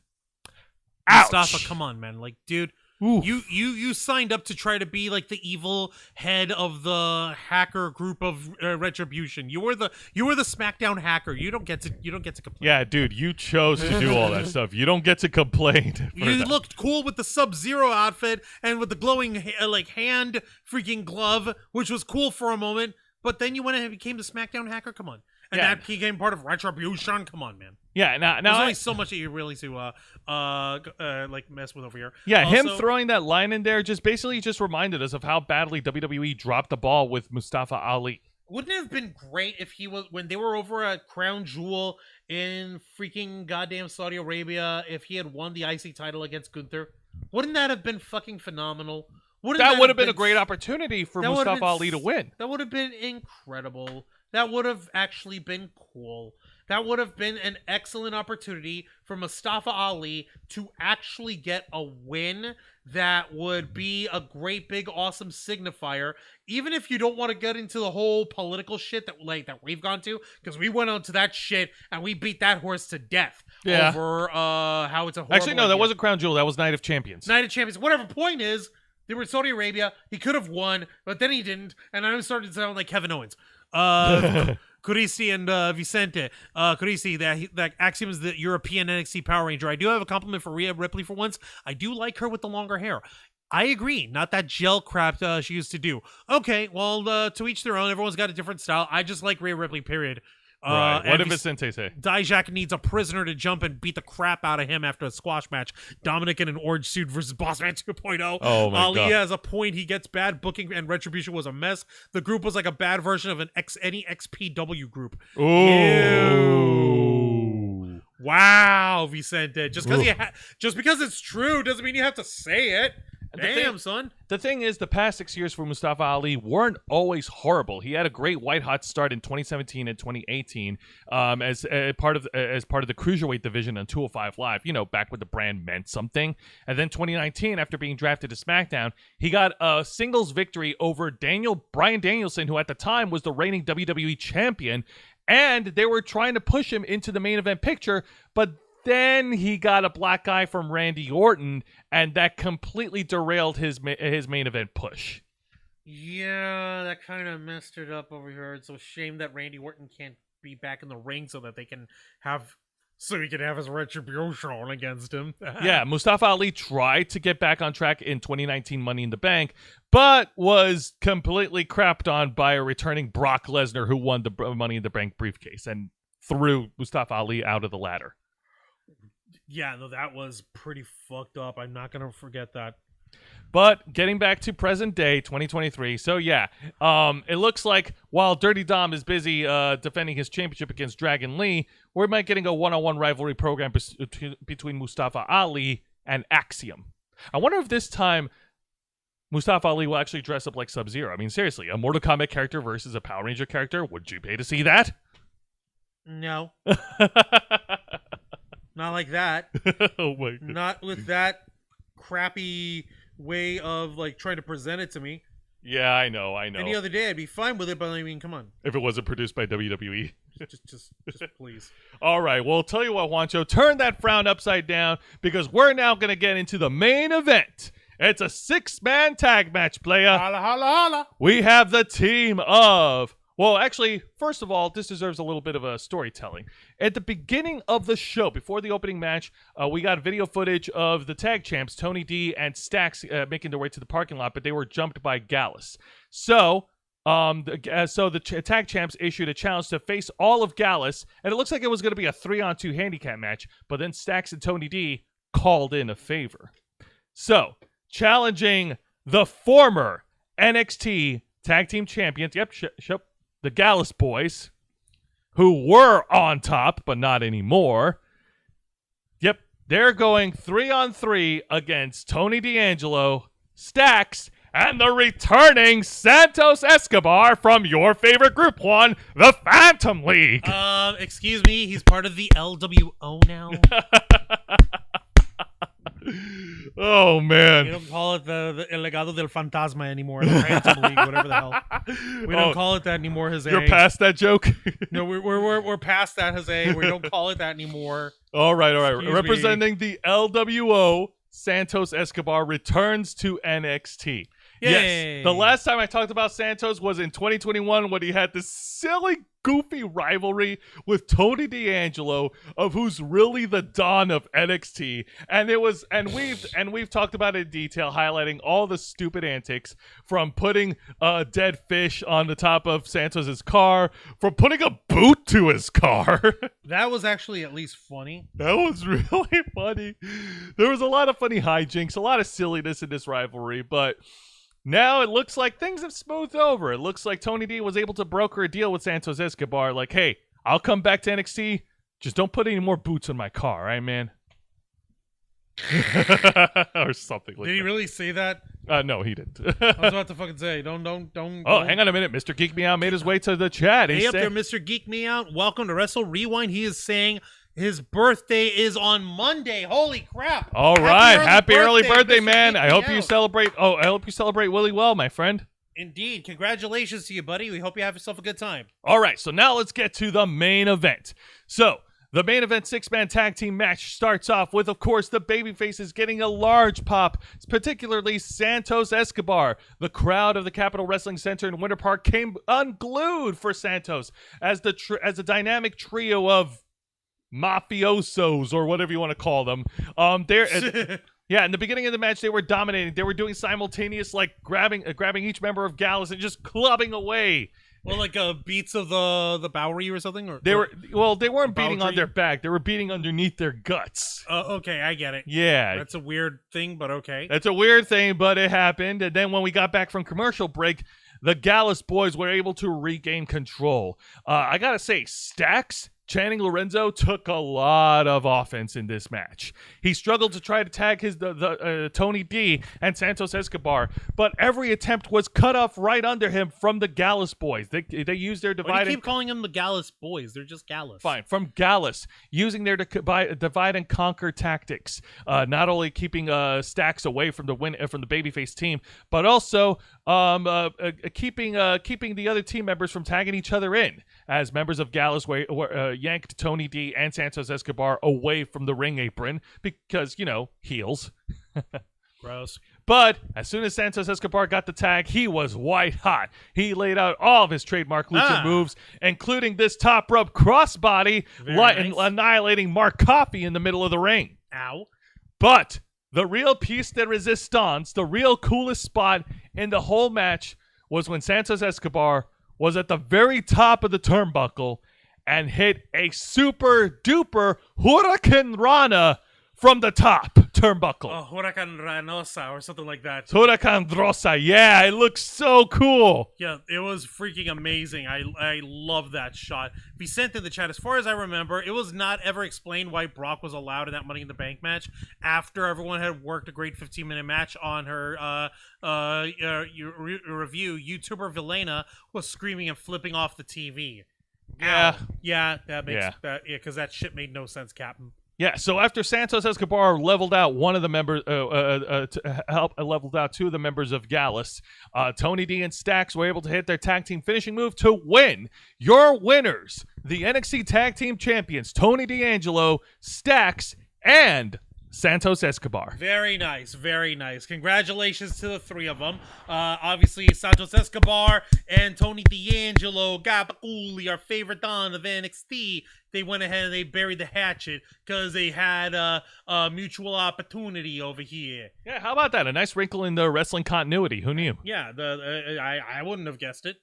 Ouch. Mustafa, come on, man. Like, dude. Oof. You signed up to try to be like the evil head of the hacker group of Retribution. You were the SmackDown hacker. You don't get to complain. Yeah, dude, you chose to do all that stuff. You don't get to complain. You looked cool with the Sub-Zero outfit and with the glowing hand freaking glove, which was cool for a moment. But then you went and became the SmackDown hacker. Come on. And that became part of Retribution. Come on, man. Yeah, now there's only so much that you really to like mess with over here. Yeah, also, him throwing that line in there just reminded us of how badly WWE dropped the ball with Mustafa Ali. Wouldn't it have been great if he was, when they were over at Crown Jewel in freaking goddamn Saudi Arabia, if he had won the IC title against Gunther? Wouldn't that have been fucking phenomenal? That would have been a great opportunity for Mustafa Ali to win. That would have been incredible. That would have actually been cool. That would have been an excellent opportunity for Mustafa Ali to actually get a win that would be a great, big, awesome signifier. Even if you don't want to get into the whole political shit that we've gone to, because we went on to that shit and we beat that horse to death over how it's a horrible Actually, no, that wasn't Crown Jewel. That was Night of Champions. Night of Champions. Whatever. Point is, they were in Saudi Arabia. He could have won, but then he didn't. And I'm starting to sound like Kevin Owens. Carisi and Vicente. Carisi, that Axiom is the European NXT Power Ranger. I do have a compliment for Rhea Ripley for once. I do like her with the longer hair. I agree. Not that gel crap she used to do. Okay, well, to each their own. Everyone's got a different style. I just like Rhea Ripley, period. Right. What did Vicente say? Dijak needs a prisoner to jump and beat the crap out of him after a squash match. Dominic in an orange suit versus Bossman 2.0. Oh my God. Ali has a point. He gets bad booking, and Retribution was a mess. The group was like a bad version of any XPW group. Ooh. Ew. Wow, Vicente. Just because it's true doesn't mean you have to say it. Damn, son. The thing is, the past 6 years for Mustafa Ali weren't always horrible. He had a great white-hot start in 2017 and 2018 as part of the cruiserweight division on 205 Live. You know, back when the brand meant something. And then 2019, after being drafted to SmackDown, he got a singles victory over Bryan Danielson, who at the time was the reigning WWE champion. And they were trying to push him into the main event picture, but then he got a black guy from Randy Orton, and that completely derailed his main event push. Yeah, that kind of messed it up over here. It's a shame that Randy Orton can't be back in the ring so he can have his retribution against him. Yeah, Mustafa Ali tried to get back on track in 2019 Money in the Bank, but was completely crapped on by a returning Brock Lesnar, who won the Money in the Bank briefcase and threw Mustafa Ali out of the ladder. Yeah, no, that was pretty fucked up. I'm not going to forget that. But getting back to present day, 2023. So yeah, it looks like while Dirty Dom is busy defending his championship against Dragon Lee, we might getting a one-on-one rivalry program between Mustafa Ali and Axiom. I wonder if this time Mustafa Ali will actually dress up like Sub-Zero. I mean, seriously, a Mortal Kombat character versus a Power Ranger character. Would you pay to see that? No. Not like that. Oh my God. Not with that crappy way of like trying to present it to me. Yeah, I know. Any other day I'd be fine with it, but I mean, come on. If it wasn't produced by WWE. Just please. All right, well, tell you what, Juancho, turn that frown upside down because we're now going to get into the main event. It's a 6-man tag match, playa. Holla, holla, holla. We have the team of... Well, actually, first of all, this deserves a little bit of a storytelling. At the beginning of the show, before the opening match, we got video footage of the tag champs, Tony D and Stax, making their way to the parking lot, but they were jumped by Gallus. So the tag champs issued a challenge to face all of Gallus, and it looks like it was going to be a 3-on-2 handicap match, but then Stax and Tony D called in a favor. So, challenging the former NXT Tag Team Champions, the Gallus Boys, who were on top, but not anymore. Yep, they're going 3-on-3 against Tony D'Angelo, Stax, and the returning Santos Escobar from your favorite group, Juan, the Phantom League. Excuse me, he's part of the LWO now. Oh, man. We don't call it the El Legado del Fantasma anymore, the Phantom League, whatever the hell. We don't call it that anymore, Jose. You're past that joke? No, we're past that, Jose. We don't call it that anymore. All right. Excuse Representing me. the LWO, Santos Escobar returns to NXT. Yay. Yes, the last time I talked about Santos was in 2021 when he had this silly, goofy rivalry with Tony D'Angelo, of who's really the Don of NXT, and we've talked about it in detail, highlighting all the stupid antics, from putting a dead fish on the top of Santos's car, from putting a boot to his car. That was actually at least funny. That was really funny. There was a lot of funny hijinks, a lot of silliness in this rivalry, but now it looks like things have smoothed over. It looks like Tony D was able to broker a deal with Santos Escobar. Like, hey, I'll come back to NXT. Just don't put any more boots on my car, right, man? Or something like that. Did he really say that? No, he didn't. I was about to fucking say, don't. Oh, hang on a minute. Mr. Geek Me Out made his way to the chat. Hey up there, Mr. Geek Me Out. Welcome to Wrestle Rewind. He is saying his birthday is on Monday. Holy crap. All right. Happy early birthday, Mr. man. Geek I Me hope you Out. celebrate. Oh, I hope you celebrate really well, my friend. Indeed. Congratulations to you, buddy. We hope you have yourself a good time. All right, so now let's get to the main event. So, the main event 6-man tag team match starts off with, of course, the babyfaces getting a large pop, particularly Santos Escobar. The crowd of the Capitol Wrestling Center in Winter Park came unglued for Santos as the dynamic trio of mafiosos, or whatever you want to call them. Yeah, in the beginning of the match, they were dominating. They were doing simultaneous, like, grabbing each member of Gallus and just clubbing away. Well, like beats of the Bowery or something? Or they weren't beating on Valkyrie? their back. They were beating underneath their guts. Okay, I get it. Yeah. That's a weird thing, but okay. That's a weird thing, but it happened. And then when we got back from commercial break, the Gallus boys were able to regain control. I gotta say, Stax, Channing Lorenzo, took a lot of offense in this match. He struggled to try to tag Tony D and Santos Escobar, but every attempt was cut off right under him from the Gallus boys. They used their Why do divide. you keep calling them the Gallus boys? They're just Gallus. Fine, from Gallus, using their divide and conquer tactics, not only keeping Stax away from the babyface team, but also keeping the other team members from tagging each other in, as members of Gallus yanked Tony D and Santos Escobar away from the ring apron because, heels. Gross. But as soon as Santos Escobar got the tag, he was white hot. He laid out all of his trademark lucha moves, including this top rope crossbody, Nice. annihilating Mark Coffey in the middle of the ring. Ow. But the real piece de resistance, the real coolest spot in the whole match, was when Santos Escobar was at the very top of the turnbuckle and hit a super duper Hurricane Rana from the top turnbuckle. Huracan Ranosa or something like that. Huracan Rosa. Yeah, it looks so cool. Yeah, it was freaking amazing. I love that shot. Vicente in the chat, as far as I remember, it was not ever explained why Brock was allowed in that Money in the Bank match after everyone had worked a great 15-minute match on her review. YouTuber Vilena was screaming and flipping off the TV. Yeah. Yeah, that makes because that shit made no sense, Captain. Yeah, so after Santos Escobar leveled out one of the members, leveled out two of the members of Gallus, Tony D and Stax were able to hit their tag team finishing move to win. Your winners, the NXT Tag Team Champions, Tony D'Angelo, Stax, and Santos Escobar. Very nice, very nice. Congratulations to the three of them. Obviously, Santos Escobar and Tony D'Angelo, Gabauli, our favorite Don of NXT. They went ahead and they buried the hatchet because they had a mutual opportunity over here. Yeah, how about that? A nice wrinkle in the wrestling continuity. Who knew? Yeah, I wouldn't have guessed it.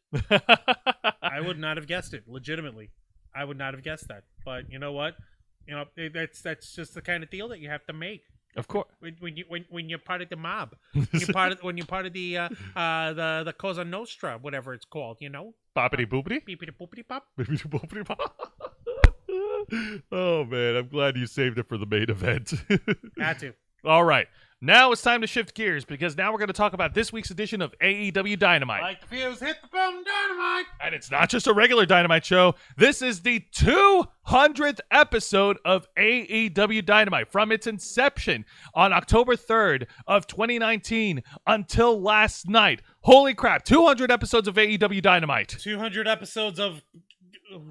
I would not have guessed it. Legitimately, I would not have guessed that. But you know what? You know, that's just the kind of deal that you have to make. Of course. When you're part of the mob, when you're part of the Cosa Nostra, whatever it's called, you know. Boppity boopity. Beepity boopity pop. Boopity boopity pop. Oh man, I'm glad you saved it for the main event. Had to. All right. Now it's time to shift gears because now we're going to talk about this week's edition of AEW Dynamite. Like the fuse, hit the button, Dynamite! And it's not just a regular Dynamite show. This is the 200th episode of AEW Dynamite from its inception on October 3rd of 2019 until last night. Holy crap, 200 episodes of AEW Dynamite. 200 episodes of...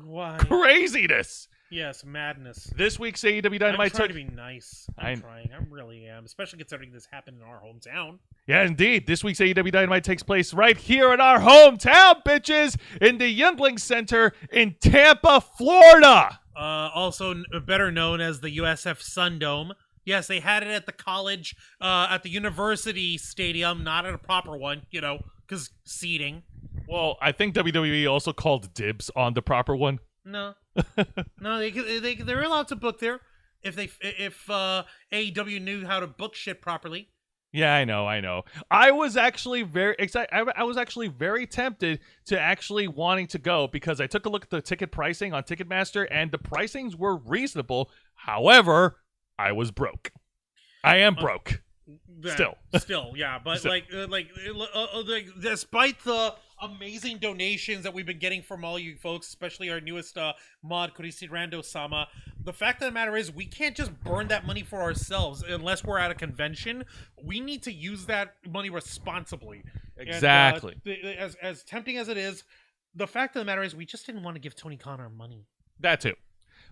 Why? Craziness. Yes, madness. This week's AEW Dynamite... I'm trying to be nice. I'm trying. I really am. Especially considering this happened in our hometown. Yeah, indeed. This week's AEW Dynamite takes place right here in our hometown, bitches, in the Youngling Center in Tampa, Florida. Also better known as the USF Sundome. Yes, they had it at the college, at the university stadium, not at a proper one, you know, because seating. Well, I think WWE also called dibs on the proper one. No, no, they're allowed to book there if AEW knew how to book shit properly. Yeah, I know. I was actually very excited. I was actually very tempted to actually wanting to go because I took a look at the ticket pricing on Ticketmaster and the pricings were reasonable. However, I was broke. I am broke. Still, yeah, but Still. like despite the amazing donations that we've been getting from all you folks, especially our newest mod, Kurisi Rando-sama, the fact of the matter is we can't just burn that money for ourselves unless we're at a convention. We need to use that money responsibly. Exactly. And, as tempting as it is, the fact of the matter is we just didn't want to give Tony Khan our money. That too.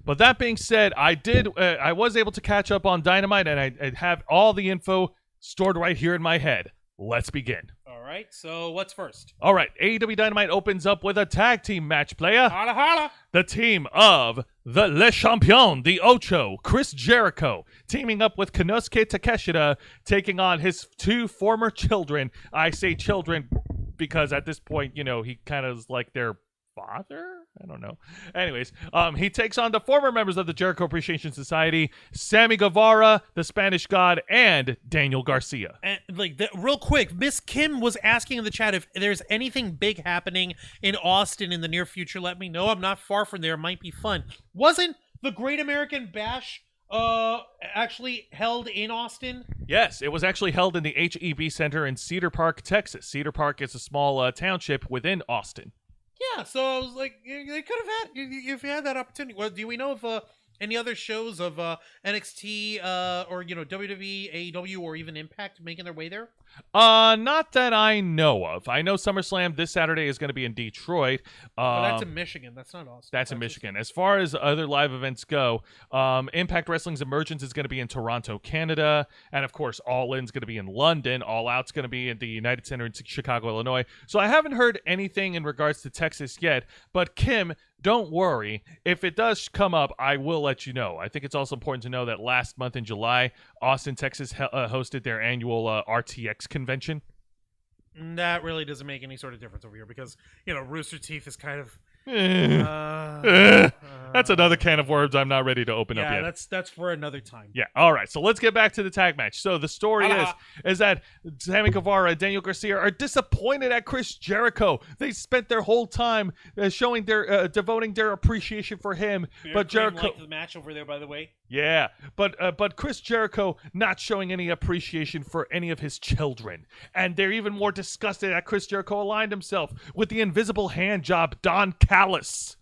But that being said, I was able to catch up on Dynamite, and I have all the info stored right here in my head. Let's begin. All right, so what's first? All right, AEW Dynamite opens up with a tag team match, player. Holla, holla. The team of the Le Champion, the Ocho, Chris Jericho, teaming up with Konosuke Takeshita, taking on his two former children. I say children because at this point, you know, he kind of is like their father? I don't know. Anyways, he takes on the former members of the Jericho Appreciation Society, Sammy Guevara, the Spanish God, and Daniel Garcia. And real quick, Miss Kim was asking in the chat if there's anything big happening in Austin in the near future. Let me know. I'm not far from there. It might be fun. Wasn't the Great American Bash actually held in Austin? Yes, it was actually held in the HEB Center in Cedar Park, Texas. Cedar Park is a small township within Austin. Yeah, so I was like, they could have had, if you had that opportunity. Well, do we know of any other shows of NXT or, you know, WWE, AEW, or even Impact making their way there? Not that I know of. I know SummerSlam this Saturday is going to be in Detroit. That's in Michigan. That's not Austin. That's in Michigan. As far as other live events go, Impact Wrestling's Emergence is going to be in Toronto, Canada. And, of course, All In's going to be in London. All Out's going to be in the United Center in Chicago, Illinois. So I haven't heard anything in regards to Texas yet. But, Kim, don't worry. If it does come up, I will let you know. I think it's also important to know that last month in July, Austin, Texas hosted their annual RTX convention. That really doesn't make any sort of difference over here because, you know, Rooster Teeth is kind of That's another can of worms I'm not ready to open up yet. Yeah, that's for another time. Yeah, all right, so let's get back to the tag match. So the story is that Sammy Guevara and Daniel Garcia are disappointed at Chris Jericho. They spent their whole time showing their devoting their appreciation for him, but Jericho liked the match over there, by the way. Yeah, but Chris Jericho not showing any appreciation for any of his children. And they're even more disgusted that Chris Jericho aligned himself with the invisible hand job Don Callis.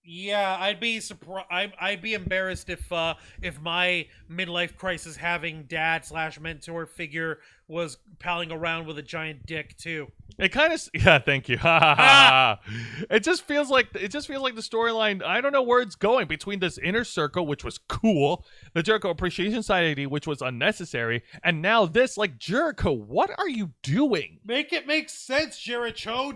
Yeah, I'd be surprised. I'd be embarrassed if my midlife crisis having dad/mentor figure was palling around with a giant dick too. It kind of thank you. It just feels like the storyline. I don't know where it's going between this inner circle, which was cool, the Jericho Appreciation Society, which was unnecessary, and now this. Like, Jericho, what are you doing? Make it make sense, Jericho.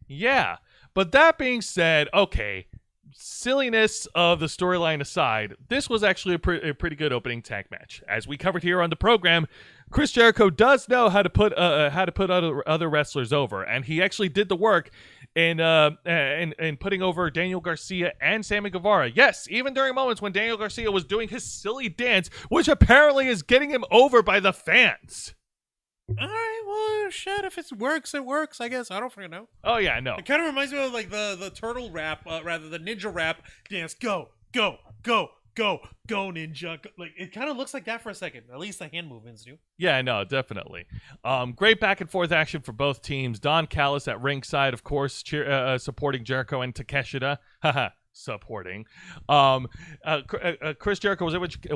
Yeah, but that being said, okay. Silliness of the storyline aside, this was actually a pretty good opening tag match. As we covered here on the program, Chris Jericho does know how to put other wrestlers over, and he actually did the work in putting over Daniel Garcia and Sammy Guevara. Yes, even during moments when Daniel Garcia was doing his silly dance, which apparently is getting him over by the fans. All right, well, shit. If it works, it works. I guess I don't freaking know. Oh yeah, no. It kind of reminds me of like the turtle rap, rather the ninja rap dance. Go, go, go, go, go, ninja. Like it kind of looks like that for a second. At least the hand movements do. Yeah, no, definitely. Great back and forth action for both teams. Don Callis at ringside, of course, supporting Jericho and Takeshita. Haha. Supporting. Chris Jericho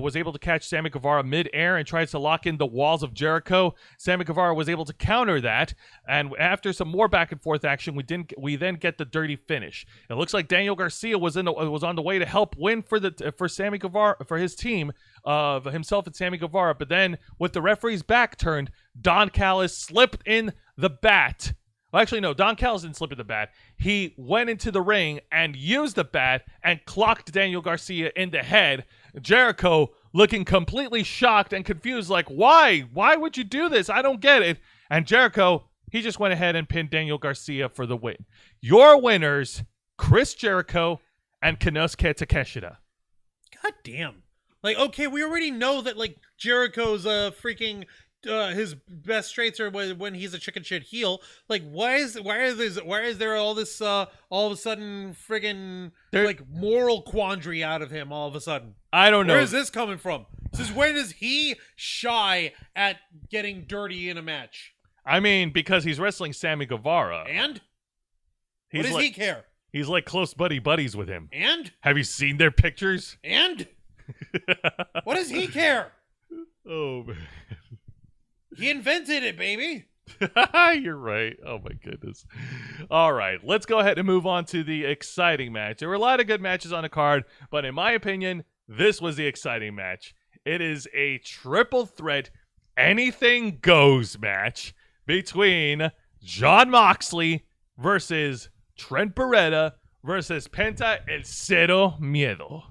was able to catch Sammy Guevara mid-air and tries to lock in the walls of Jericho. Sammy Guevara was able to counter that, and after some more back and forth action, we then get the dirty finish. It looks like Daniel Garcia was on the way to help win for Sammy Guevara, for his team of himself and Sammy Guevara, but then with the referee's back turned, Don Callis slipped in the bat. Well, actually, no, Don Callis didn't slip in the bat. He went into the ring and used the bat and clocked Daniel Garcia in the head. Jericho looking completely shocked and confused, like, why? Why would you do this? I don't get it. And Jericho, he just went ahead and pinned Daniel Garcia for the win. Your winners, Chris Jericho and Konosuke Takeshita. God damn. Like, okay, we already know that, like, Jericho's freaking... his best traits are when he's a chicken shit heel. Like, why is there all this all of a sudden friggin' like moral quandary out of him all of a sudden? I don't know. Where is this coming from? When is he shy at getting dirty in a match? I mean, because he's wrestling Sammy Guevara. And what does he care? He's like close buddies with him. And have you seen their pictures? And what does he care? Oh man. He invented it, baby. You're right. Oh, my goodness. All right. Let's go ahead and move on to the exciting match. There were a lot of good matches on the card, but in my opinion, this was the exciting match. It is a triple threat, anything goes match between Jon Moxley versus Trent Beretta versus Penta El Cero Miedo.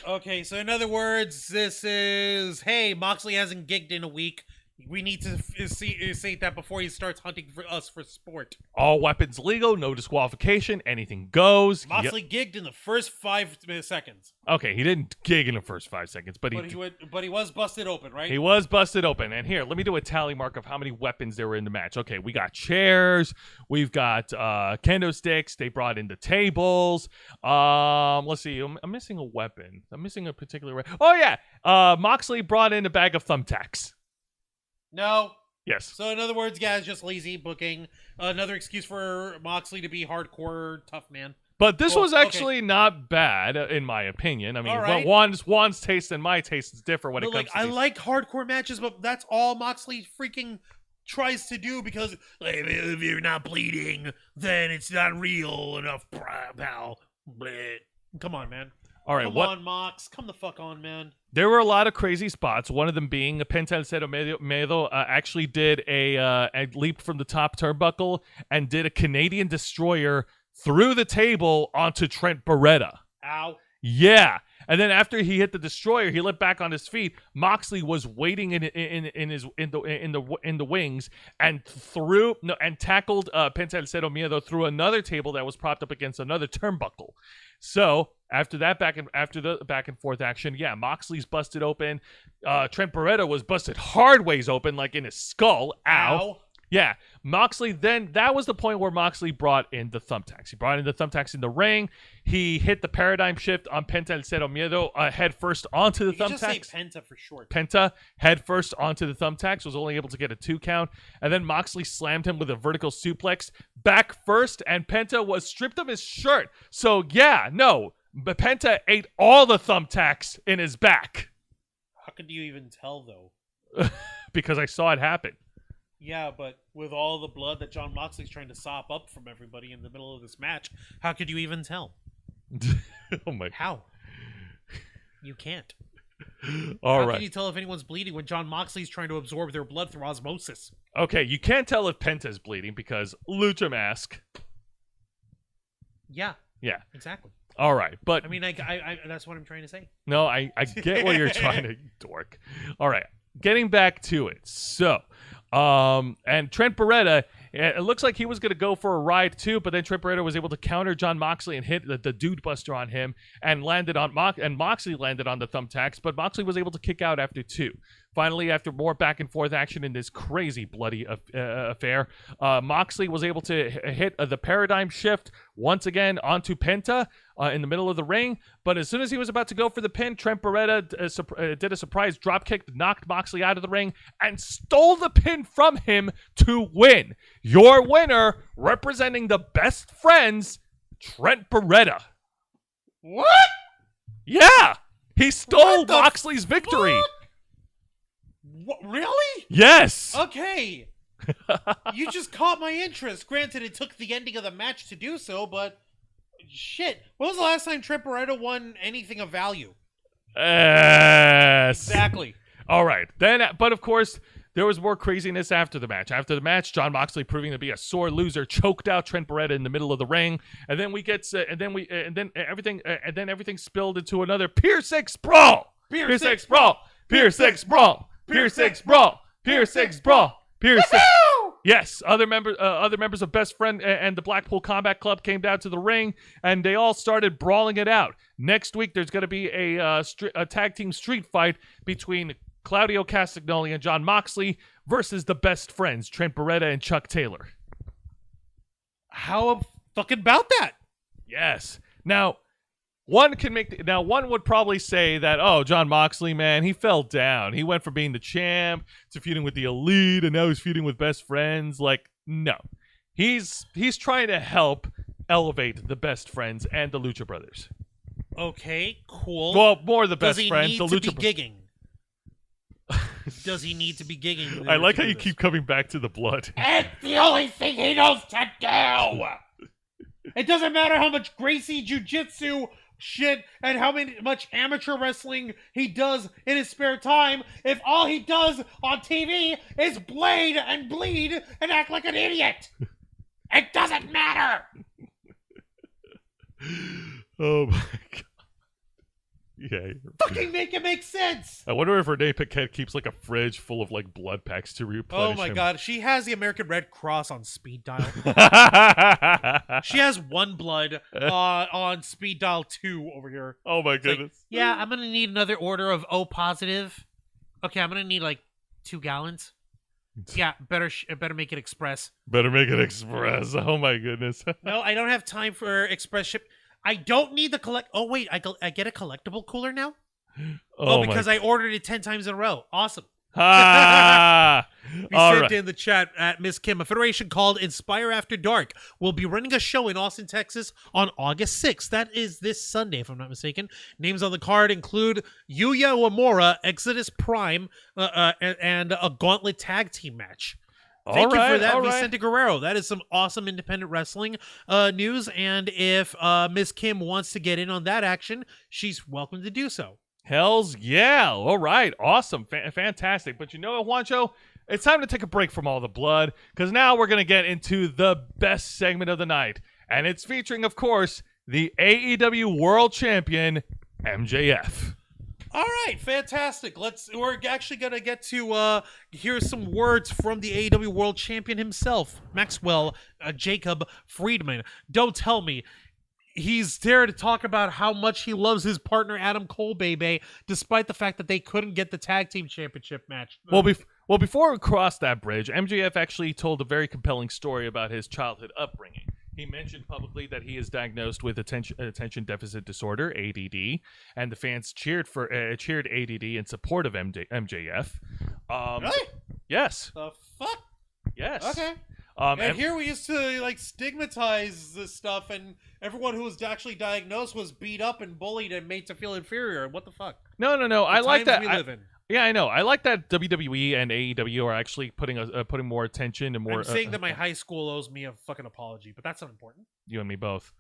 Okay, so in other words, this is, hey, Moxley hasn't gigged in a week. We need to say that before he starts hunting for us for sport. All weapons legal, no disqualification, anything goes. Moxley gigged in the first 5 seconds. Okay, he didn't gig in the first 5 seconds, but he was busted open, right? He was busted open. And here, let me do a tally mark of how many weapons there were in the match. Okay, we got chairs, we've got kendo sticks. They brought in the tables. Let's see. I'm missing a weapon. I'm missing a particular weapon. Oh yeah, Moxley brought in a bag of thumbtacks. No. Yes. So in other words, guys, just lazy booking. Another excuse for Moxley to be hardcore tough man. But this was actually not bad, in my opinion. I mean, right. Juan's taste and my taste is different when it comes to I like hardcore matches, but that's all Moxley freaking tries to do because if you're not bleeding, then it's not real enough, pal. Bleh. Come on, man. All right, Come on, Mox. Come the fuck on, man. There were a lot of crazy spots. One of them being Penta El Cero Miedo actually did a leap from the top turnbuckle and did a Canadian destroyer through the table onto Trent Beretta. Ow. Yeah. And then after he hit the destroyer, he lit back on his feet. Moxley was waiting in the wings and tackled Penta El Cero Miedo through another table that was propped up against another turnbuckle. So after the back and forth action, yeah, Moxley's busted open. Trent Beretta was busted hard ways open, like in his skull. Ow. Yeah, Moxley, then that was the point where Moxley brought in the thumbtacks. He brought in the thumbtacks in the ring. He hit the paradigm shift on Penta El Cero Miedo head first onto the thumbtacks. Just say Penta for short. Penta head first onto the thumbtacks, was only able to get a 2 count. And then Moxley slammed him with a vertical suplex back first, and Penta was stripped of his shirt. So yeah, no, but Penta ate all the thumbtacks in his back. How could you even tell, though? Because I saw it happen. Yeah, but with all the blood that Jon Moxley's trying to sop up from everybody in the middle of this match, how could you even tell? Oh my! How? You can't. How can you tell if anyone's bleeding when Jon Moxley's trying to absorb their blood through osmosis? Okay, you can't tell if Penta's bleeding because Lucha Mask. Yeah. Yeah. Exactly. All right, but I mean, I that's what I'm trying to say. No, I get what you're trying to, dork. All right, getting back to it. So, and Trent Beretta, it looks like he was going to go for a ride too, but then Trent Beretta was able to counter Jon Moxley and hit the Dude Buster on him and landed on Moxley landed on the thumbtacks, but Moxley was able to kick out after 2. Finally, after more back and forth action in this crazy bloody affair, Moxley was able to hit the paradigm shift once again onto Penta in the middle of the ring. But as soon as he was about to go for the pin, Trent Beretta did a surprise dropkick, knocked Moxley out of the ring, and stole the pin from him to win. Your winner, representing the Best Friends, Trent Beretta. What? Yeah, he stole Moxley's victory. What? What, really? Yes. Okay. You just caught my interest. Granted, it took the ending of the match to do so, but shit. When was the last time Trent Beretta won anything of value? Exactly. All right. Then, but of course, there was more craziness after the match. After the match, Jon Moxley, proving to be a sore loser, choked out Trent Beretta in the middle of the ring, and then everything spilled into another Pier 6 brawl. Pier 6 brawl. Pier 6 brawl. Pier 6 brawl. Pier 6 brawl. Pier 6. Yes, other members of Best Friend and the Blackpool Combat Club came down to the ring, and they all started brawling it out. Next week, there's going to be a tag team street fight between Claudio Castagnoli and Jon Moxley versus the Best Friends, Trent Beretta and Chuck Taylor. How fucking about that? Yes. Now, one would probably say that, oh, Jon Moxley, man, he fell down. He went from being the champ to feuding with the Elite, and now he's feuding with Best Friends. Like, no. He's trying to help elevate the Best Friends and the Lucha Brothers. Okay, cool. Well, more the Best Friends, the Lucha Brothers. Does he need to be gigging? I like how you keep coming back to the blood. It's the only thing he knows to do. It doesn't matter how much Gracie Jiu-Jitsu shit and how much amateur wrestling he does in his spare time if all he does on TV is blade and bleed and act like an idiot. It doesn't matter. Oh my god. Yeah. Fucking make it make sense. I wonder if Renee Paquette keeps like a fridge full of like blood packs to replenish Oh my him. god, she has the American Red Cross on speed dial. She has one blood on speed dial 2 over here. Oh my goodness. Like, yeah, I'm gonna need another order of O positive. Okay, I'm gonna need like 2 gallons. Yeah, better make it express. Better make it express. Oh my goodness. No, I don't have time for express ship. I don't need the collect. Oh wait, I get a collectible cooler now. Oh, because I ordered it 10 times in a row. Awesome. Ah, We all sent right. in the chat at Miss Kim. A federation called Inspire After Dark will be running a show in Austin, Texas on August 6th. That is this Sunday, if I'm not mistaken. Names on the card include Yuya Uemura, Exodus Prime, and a Gauntlet tag team match. Thank you for that, Vicente Guerrero. That is some awesome independent wrestling news. And if Miss Kim wants to get in on that action, she's welcome to do so. Hells yeah. All right. Awesome. Fantastic. But you know what, Juancho? It's time to take a break from all the blood, because now we're going to get into the best segment of the night. And it's featuring, of course, the AEW World Champion, MJF. All right, fantastic. We're actually gonna get to hear some words from the AEW World Champion himself, Maxwell Jacob Friedman. Don't tell me he's there to talk about how much he loves his partner Adam Cole, baby, despite the fact that they couldn't get the tag team championship match. Well, before we cross that bridge, MJF actually told a very compelling story about his childhood upbringing. He mentioned publicly that he is diagnosed with attention deficit disorder (ADD), and the fans cheered ADD in support of MJF. Really? Yes. The fuck? Yes. Okay. And here we used to like stigmatize this stuff, and everyone who was actually diagnosed was beat up and bullied and made to feel inferior. What the fuck? No. I like that. We live in. Yeah, I know. I like that WWE and AEW are actually putting more attention and more. I'm saying that my high school owes me a fucking apology, but that's not important. You and me both.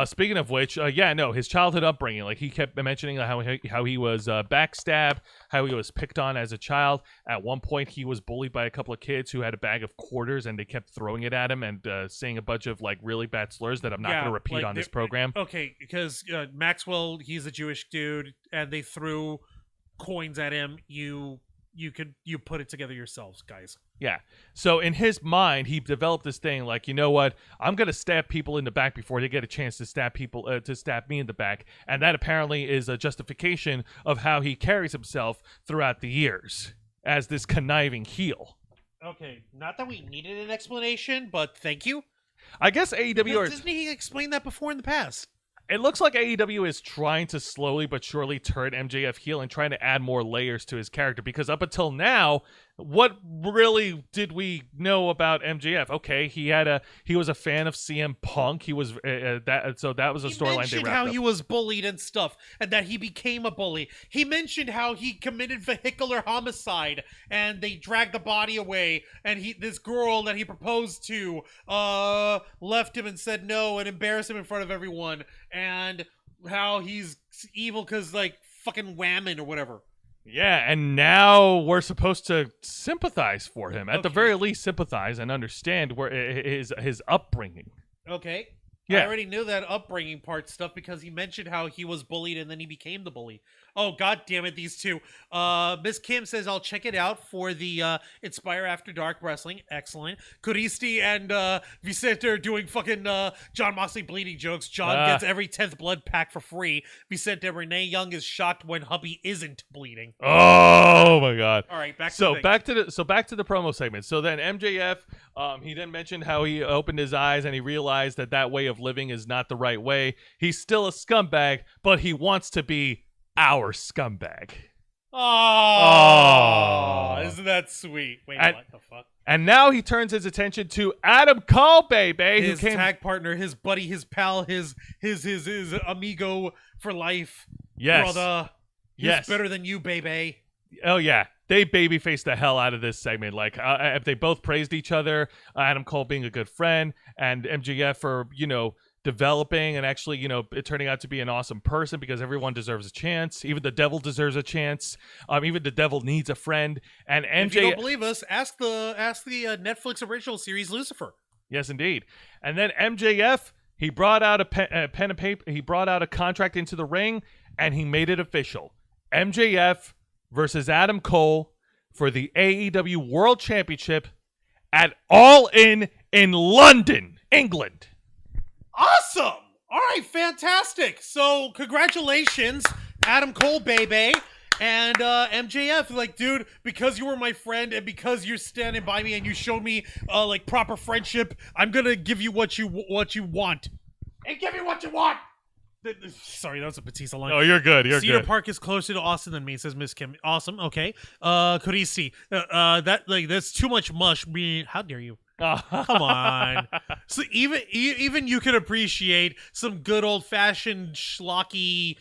Speaking of which, his childhood upbringing, like he kept mentioning how he was backstabbed, how he was picked on as a child. At one point, he was bullied by a couple of kids who had a bag of quarters, and they kept throwing it at him and saying a bunch of like really bad slurs that I'm not going to repeat on this program. Okay, because Maxwell, he's a Jewish dude, and they threw coins at him. You put it together yourselves, guys. Yeah. So in his mind, he developed this thing like, you know what? I'm gonna stab people in the back before they get a chance to stab me in the back, and that apparently is a justification of how he carries himself throughout the years as this conniving heel. Okay, not that we needed an explanation, but thank you. I guess AEW Doesn't he explain that before in the past? It looks like AEW is trying to slowly but surely turn MJF heel and trying to add more layers to his character, because up until now, what really did we know about MJF? Okay, he was a fan of CM Punk. He was that was a storyline they wrapped mentioned how he was bullied and stuff, and that he became a bully. He mentioned how he committed vehicular homicide, and they dragged the body away, and this girl that he proposed to left him and said no and embarrassed him in front of everyone, and how he's evil because like fucking whammon or whatever. Yeah, and now we're supposed to sympathize for him. At the very least, sympathize and understand where his upbringing. Okay. Yeah. I already knew that upbringing part stuff because he mentioned how he was bullied and then he became the bully. Oh, god damn it, these two. Miss Kim says, I'll check it out for the Inspire After Dark Wrestling. Excellent. Kuristi and Vicente are doing fucking John Moxley bleeding jokes. John gets every 10th blood pack for free. Vicente Renee Young is shocked when hubby isn't bleeding. Oh my god. All right, back to the promo segment. So then MJF, he then mentioned how he opened his eyes and he realized that way of living is not the right way. He's still a scumbag, but he wants to be our scumbag. Oh, isn't that sweet? Wait, what the fuck? And now he turns his attention to Adam Cole, baby, his tag partner, his buddy, his pal, his amigo for life. Yes, brother. He's better than you, baby. Oh yeah, they babyfaced the hell out of this segment. Like, they both praised each other. Adam Cole being a good friend, and MJF for developing and actually, it turning out to be an awesome person, because everyone deserves a chance. Even the devil deserves a chance. Even the devil needs a friend. And MJF, if you don't believe us, ask the Netflix original series Lucifer. Yes, indeed. And then MJF, he brought out a pen and paper. He brought out a contract into the ring, and he made it official. MJF versus Adam Cole for the AEW World Championship at All In London, England. Awesome! All right, fantastic. So, congratulations, Adam Cole, baby, and MJF. Like, dude, because you were my friend and because you're standing by me and you showed me like proper friendship, I'm gonna give you what you want. Hey, give me what you want. Sorry, that was a Batista line. Oh, you're good. You're Cedar good. Park is closer to Austin than me, says Miss Kim. Awesome. Okay. Kurisi. That's too much mush. How dare you? Come on. So even you can appreciate some good old fashioned schlocky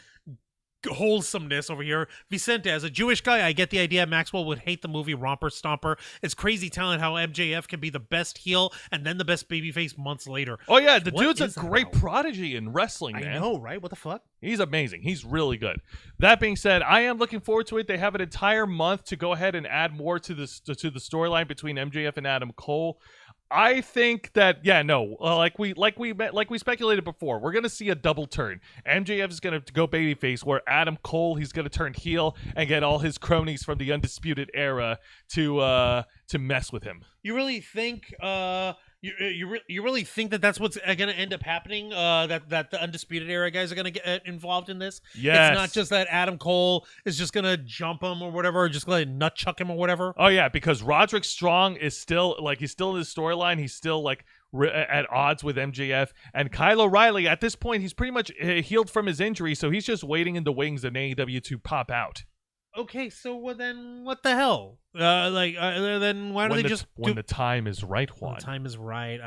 wholesomeness over here. Vicente, as a Jewish guy, I get the idea Maxwell would hate the movie Romper Stomper. It's crazy talent how MJF can be the best heel and then the best babyface months later. Oh yeah, the dude's a great prodigy in wrestling, man. I know, right? What the fuck? He's amazing. He's really good. That being said, I am looking forward to it. They have an entire month to go ahead and add more to the storyline between MJF and Adam Cole. I think that like we speculated before, we're gonna see a double turn. MJF is gonna go babyface, where Adam Cole, he's gonna turn heel and get all his cronies from the Undisputed Era to mess with him. You really think you really think that that's what's going to end up happening? That the Undisputed Era guys are going to get involved in this? Yes. It's not just that Adam Cole is just going to jump him or whatever, or just going to nut chuck him or whatever. Oh yeah, because Roderick Strong is still he's still in his storyline. He's still at odds with MJF, and Kyle O'Reilly at this point, he's pretty much healed from his injury, so he's just waiting in the wings of AEW to pop out. Okay, so then what the hell? Then why don't they just when the time is right, Juan? When the time is right.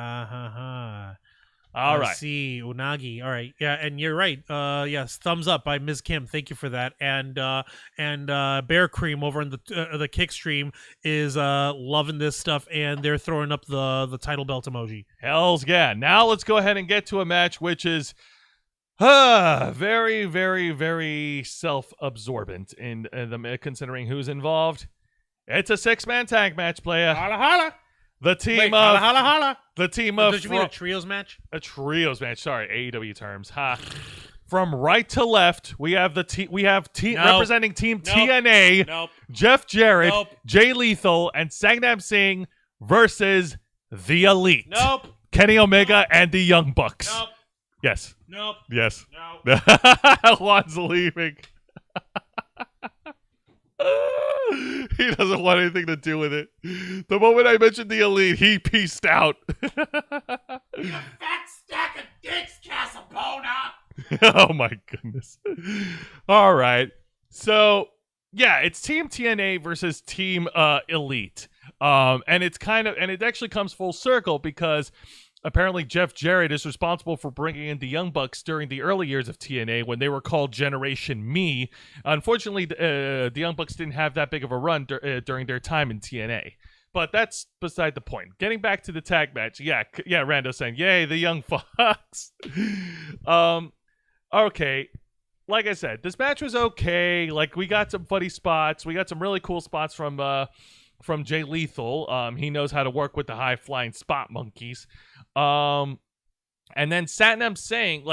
All right. See, Unagi. All right. Yeah, and you're right. Yes, thumbs up by Ms. Kim. Thank you for that. And Bear Cream over in the kick stream is loving this stuff, and they're throwing up the title belt emoji. Hells yeah. Now let's go ahead and get to a match which is very, very, very self-absorbent in the considering who's involved. It's a 6-man tag match, player. Holla holla. The team Wait, of holla holla holla. The team of Did you mean a trios match? A trios match. Sorry, AEW terms. Ha. From right to left, we have representing Team TNA. Nope. Jeff Jarrett, Nope. Jay Lethal, and Sangnam Singh versus the Elite. Nope. Kenny Omega and the Young Bucks. Nope. Yes. Nope. Yes. No. Juan's leaving. He doesn't want anything to do with it. The moment I mentioned the Elite, he peaced out. You fat stack of dicks, Casabona! Oh my goodness. All right. So, yeah, it's Team TNA versus Team Elite. And it actually comes full circle because apparently Jeff Jarrett is responsible for bringing in the Young Bucks during the early years of TNA when they were called Generation Me. Unfortunately, the Young Bucks didn't have that big of a run during their time in TNA. But that's beside the point. Getting back to the tag match. Yeah, Rando saying, yay, the Young Bucks. Okay. Like I said, this match was okay. Like, we got some funny spots. We got some really cool spots from Jay Lethal. He knows how to work with the high-flying spot monkeys. And then Satnam saying,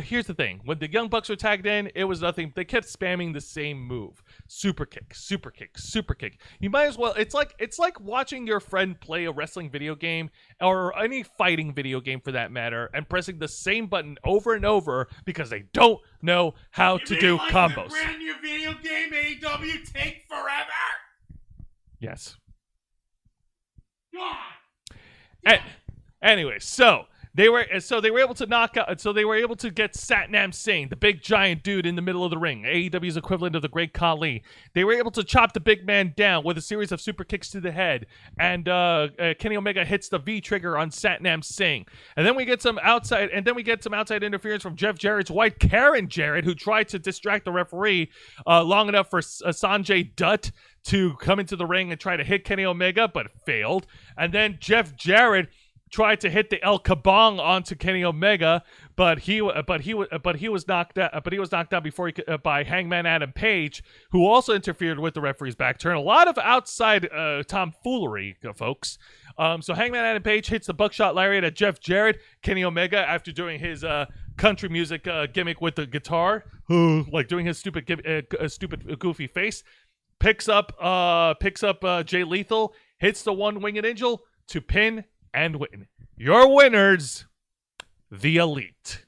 here's the thing. When the Young Bucks were tagged in, it was nothing. They kept spamming the same move. Super kick, super kick, super kick. You might as well, it's like watching your friend play a wrestling video game or any fighting video game for that matter and pressing the same button over and over because they don't know how to do combos. The brand new video game AEW Take Forever? Yes. God. Anyway, so they were able to knock out. So they were able to get Satnam Singh, the big giant dude in the middle of the ring, AEW's equivalent of the Great Khali. They were able to chop the big man down with a series of super kicks to the head, and Kenny Omega hits the V trigger on Satnam Singh. And then we get some outside interference from Jeff Jarrett's wife, Karen Jarrett, who tried to distract the referee long enough for Sanjay Dutt to come into the ring and try to hit Kenny Omega, but failed. And then Jeff Jarrett tried to hit the El Kabong onto Kenny Omega, but he was knocked out before he could, by Hangman Adam Page, who also interfered with the referee's back turn. A lot of outside tomfoolery, folks. So Hangman Adam Page hits the buckshot lariat at Jeff Jarrett. Kenny Omega, after doing his country music gimmick with the guitar, like doing his stupid goofy face, picks up Jay Lethal, hits the one-winged angel to pin and win. Your winners, the Elite.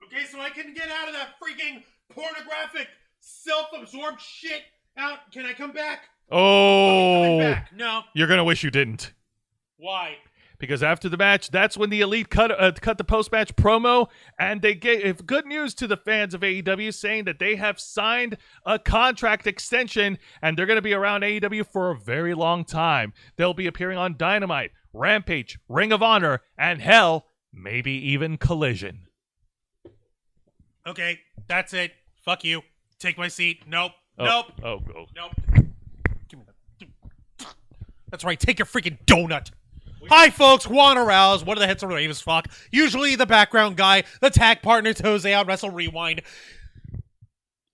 Okay, so I can get out of that freaking pornographic, self-absorbed shit out. Can I come back? Oh, I'm coming back. No. You're gonna wish you didn't. Why? Because after the match, that's when the Elite cut the post-match promo, and they gave good news to the fans of AEW, saying that they have signed a contract extension, and they're going to be around AEW for a very long time. They'll be appearing on Dynamite, Rampage, Ring of Honor, and hell, maybe even Collision. Okay, that's it. Fuck you. Take my seat. Nope. Oh, Nope. Oh. Nope. Give me that. That's right. Take your freaking donut. Hi, folks. Juan Arouse. One of the hits of Rave as fuck. Usually the background guy. The tag partner to Jose on Wrestle Rewind.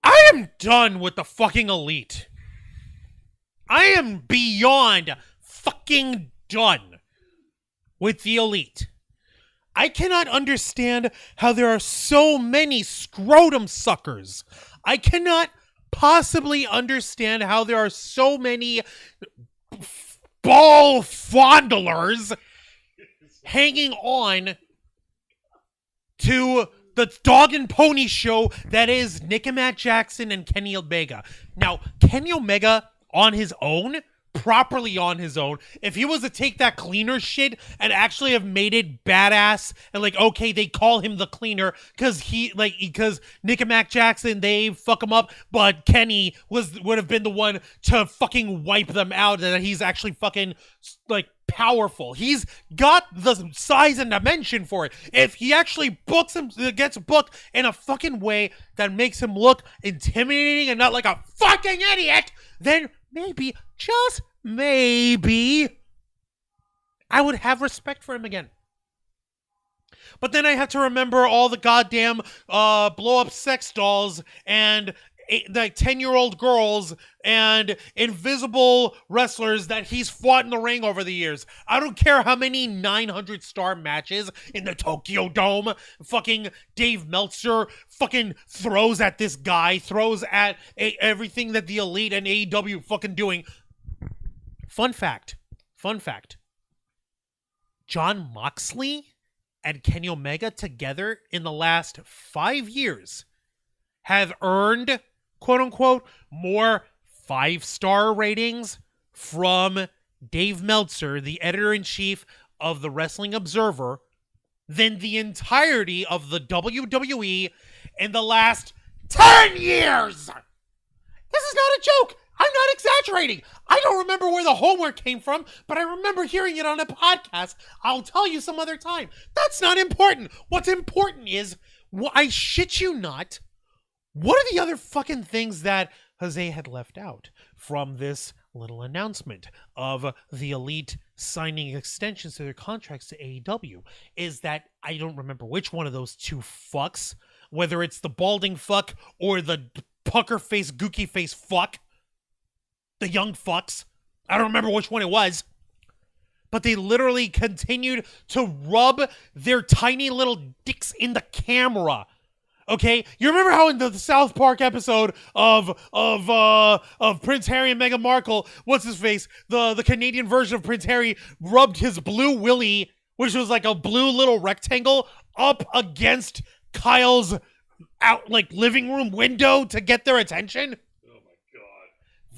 I am done with the fucking Elite. I am beyond fucking done with the Elite. I cannot understand how there are so many scrotum suckers. I cannot possibly understand how there are so many ball fondlers hanging on to the dog and pony show that is Nick and Matt Jackson and Kenny Omega. Now, Kenny Omega on his own, properly on his own, if he was to take that cleaner shit and actually have made it badass and like, okay, they call him the cleaner because Nick and Matt Jackson, they fuck him up, but Kenny would have been the one to fucking wipe them out, and that he's actually fucking like powerful. He's got the size and dimension for it. If he actually gets booked in a fucking way that makes him look intimidating and not like a fucking idiot, then maybe, just maybe, I would have respect for him again. But then I have to remember all the goddamn blow-up sex dolls and the 10-year-old girls and invisible wrestlers that he's fought in the ring over the years. I don't care how many 900-star matches in the Tokyo Dome fucking Dave Meltzer fucking throws at this guy, throws at everything that the Elite and AEW fucking doing. Fun fact. Jon Moxley and Kenny Omega together in the last 5 years have earned, quote-unquote, more 5-star ratings from Dave Meltzer, the editor-in-chief of the Wrestling Observer, than the entirety of the WWE in the last 10 years! This is not a joke! I'm not exaggerating! I don't remember where the homework came from, but I remember hearing it on a podcast. I'll tell you some other time. That's not important! What's important is, I shit you not, what are the other fucking things that Jose had left out from this little announcement of the Elite signing extensions to their contracts to AEW? Is that I don't remember which one of those two fucks, whether it's the balding fuck or the pucker face, gooky face fuck, the young fucks. I don't remember which one it was. But they literally continued to rub their tiny little dicks in the camera. Okay, you remember how in the South Park episode of Prince Harry and Meghan Markle, what's his face, the Canadian version of Prince Harry rubbed his blue willy, which was like a blue little rectangle, up against Kyle's living room window to get their attention? Oh my god.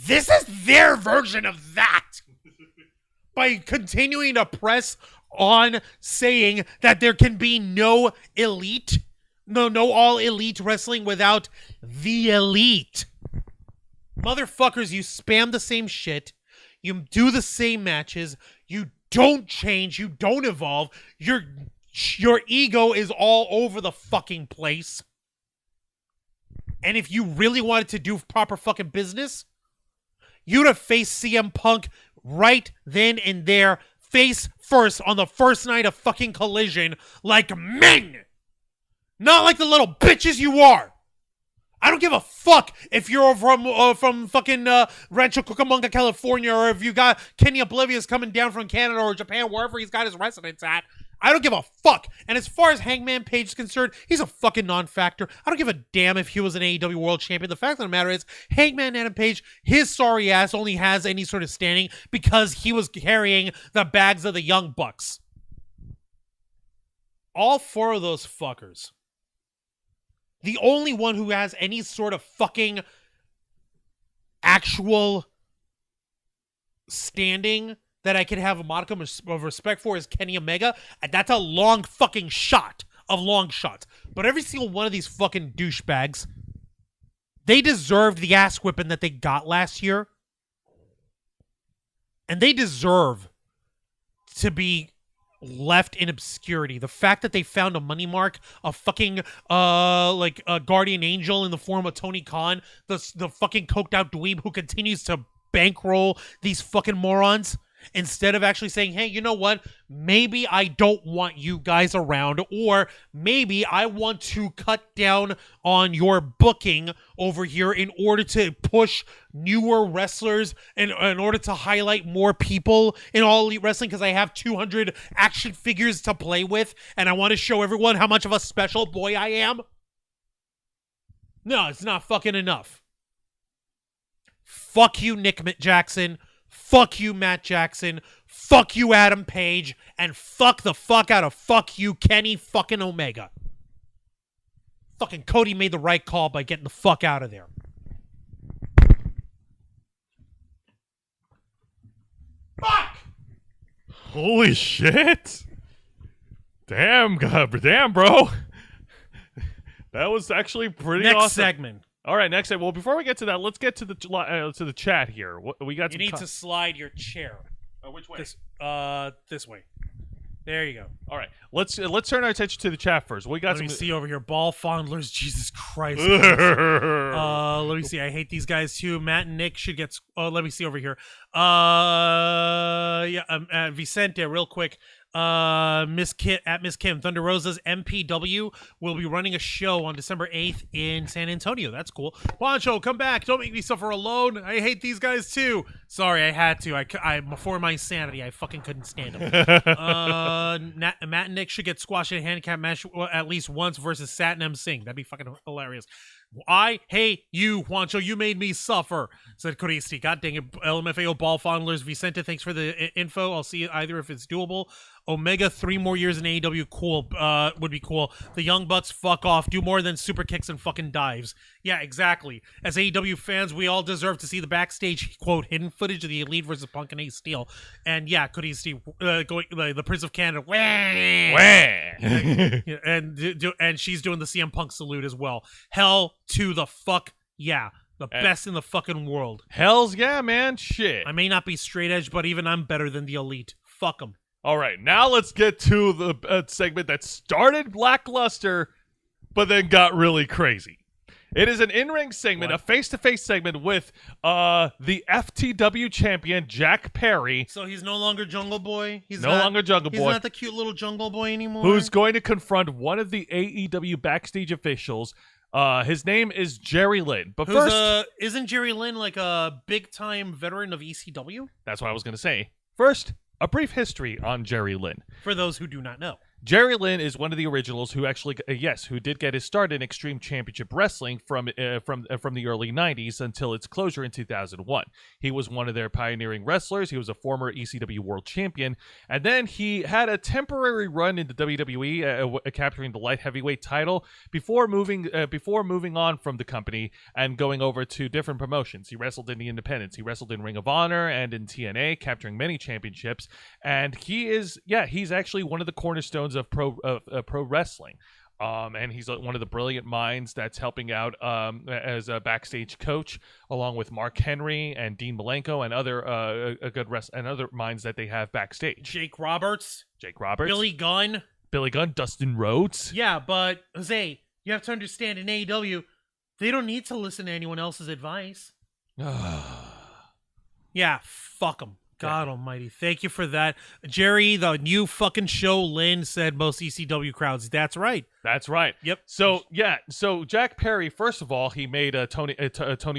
This is their version of that. By continuing to press on saying that there can be no elite. No all elite wrestling without the Elite. Motherfuckers, you spam the same shit. You do the same matches. You don't change. You don't evolve. Your ego is all over the fucking place. And if you really wanted to do proper fucking business, you'd have faced CM Punk right then and there, face first on the first night of fucking Collision like men. Not like the little bitches you are. I don't give a fuck if you're from fucking Rancho Cucamonga, California, or if you got Kenny Oblivious coming down from Canada or Japan, wherever he's got his residence at. I don't give a fuck. And as far as Hangman Page is concerned, he's a fucking non-factor. I don't give a damn if he was an AEW World Champion. The fact of the matter is, Hangman Adam Page, his sorry ass only has any sort of standing because he was carrying the bags of the Young Bucks. All 4 of those fuckers. The only one who has any sort of fucking actual standing that I could have a modicum of respect for is Kenny Omega, and that's a long fucking shot of long shots. But every single one of these fucking douchebags, they deserved the ass whipping that they got last year, and they deserve to be left in obscurity. The fact that they found a money mark, a fucking a guardian angel in the form of Tony Khan, the fucking coked out dweeb who continues to bankroll these fucking morons, instead of actually saying, hey, you know what? Maybe I don't want you guys around, or maybe I want to cut down on your booking over here in order to push newer wrestlers and in order to highlight more people in All Elite Wrestling because I have 200 action figures to play with and I want to show everyone how much of a special boy I am. No, it's not fucking enough. Fuck you, Nick Jackson. Fuck you, Matt Jackson. Fuck you, Adam Page. And fuck the fuck out of fuck you, Kenny fucking Omega. Fucking Cody made the right call by getting the fuck out of there. Fuck! Holy shit! Damn, bro. That was actually pretty Next awesome. segment. All right, next segment. Well, before we get to that, let's get to the chat here. We got. You need to slide your chair. Which way? This way. There you go. All right, let's turn our attention to the chat first. We got Let me some. see over here. Ball fondlers. Jesus Christ. Let me see. I hate these guys too. Matt and Nick should get. Oh, let me see over here. Vicente, real quick. Miss Kim Thunder Rosa's MPW will be running a show on December 8th in San Antonio. That's cool. Poncho, come back. Don't make me suffer alone. I hate these guys too. Sorry, I had to. I before my sanity, I fucking couldn't stand them. Matt and Nick should get squashed in a handicap match at least once versus Satnam Singh. That'd be fucking hilarious. I hate you, Juancho. You made me suffer, said Coristi. God dang it. LMFAO ball fondlers. Vicente, thanks for the info. I'll see either if it's doable. Omega, 3 more years in AEW. Cool. Would be cool. The Young Bucks, fuck off. Do more than super kicks and fucking dives. Yeah, exactly. As AEW fans, we all deserve to see the backstage, quote, hidden footage of the Elite versus Punk and Ace Steel. And yeah, Coristi, going the Prince of Canada. Wah! and she's doing the CM Punk salute as well. Hell to the fuck yeah. The best in the fucking world. Hells yeah, man. Shit. I may not be straight edge, but even I'm better than the Elite. Fuck them. All right, now let's get to the segment that started lackluster, but then got really crazy. It is an in-ring segment, a face-to-face segment with the FTW champion, Jack Perry. So he's no longer Jungle Boy? He's not the cute little Jungle Boy anymore? Who's going to confront one of the AEW backstage officials. His name is Jerry Lynn. But first, isn't Jerry Lynn like a big-time veteran of ECW? That's what I was going to say. First, a brief history on Jerry Lynn. For those who do not know. Jerry Lynn is one of the originals who actually, who did get his start in Extreme Championship Wrestling from the early 90s until its closure in 2001. He was one of their pioneering wrestlers. He was a former ECW World Champion, and then he had a temporary run into WWE, capturing the light heavyweight title before moving on from the company and going over to different promotions. He wrestled in the Independents. He wrestled in Ring of Honor and in TNA, capturing many championships. And he's actually one of the cornerstones of pro wrestling, and he's one of the brilliant minds that's helping out as a backstage coach, along with Mark Henry and Dean Malenko and other other minds that they have backstage. Jake Roberts, Billy Gunn, Dustin Rhodes. Yeah, but Jose, you have to understand, in AEW, they don't need to listen to anyone else's advice. Yeah, fuck them. God almighty. Thank you for that. Jerry, the new fucking show, Lynn said most ECW crowds. That's right. That's right. Yep. So Jack Perry, first of all, he made Tony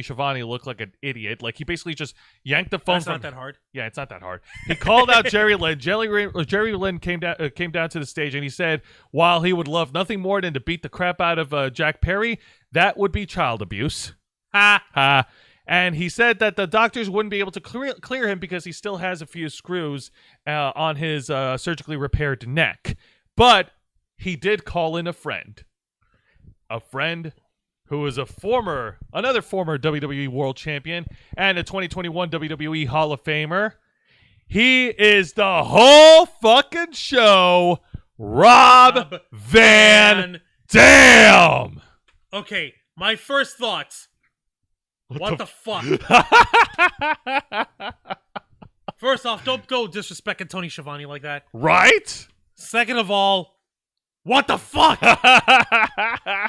Schiavone look like an idiot. Like, he basically just yanked the phone. That's not that hard. Yeah, it's not that hard. He called out Jerry Lynn. Jerry Lynn came down to the stage and he said, while he would love nothing more than to beat the crap out of Jack Perry, that would be child abuse. Ha ha. And he said that the doctors wouldn't be able to clear him because he still has a few screws on his surgically repaired neck. But he did call in a friend who is another former WWE World Champion and a 2021 WWE Hall of Famer. He is the whole fucking show, Rob Van Dam. Okay, my first thoughts. What the fuck? First off, don't go disrespecting Tony Schiavone like that. Right? Second of all, what the fuck?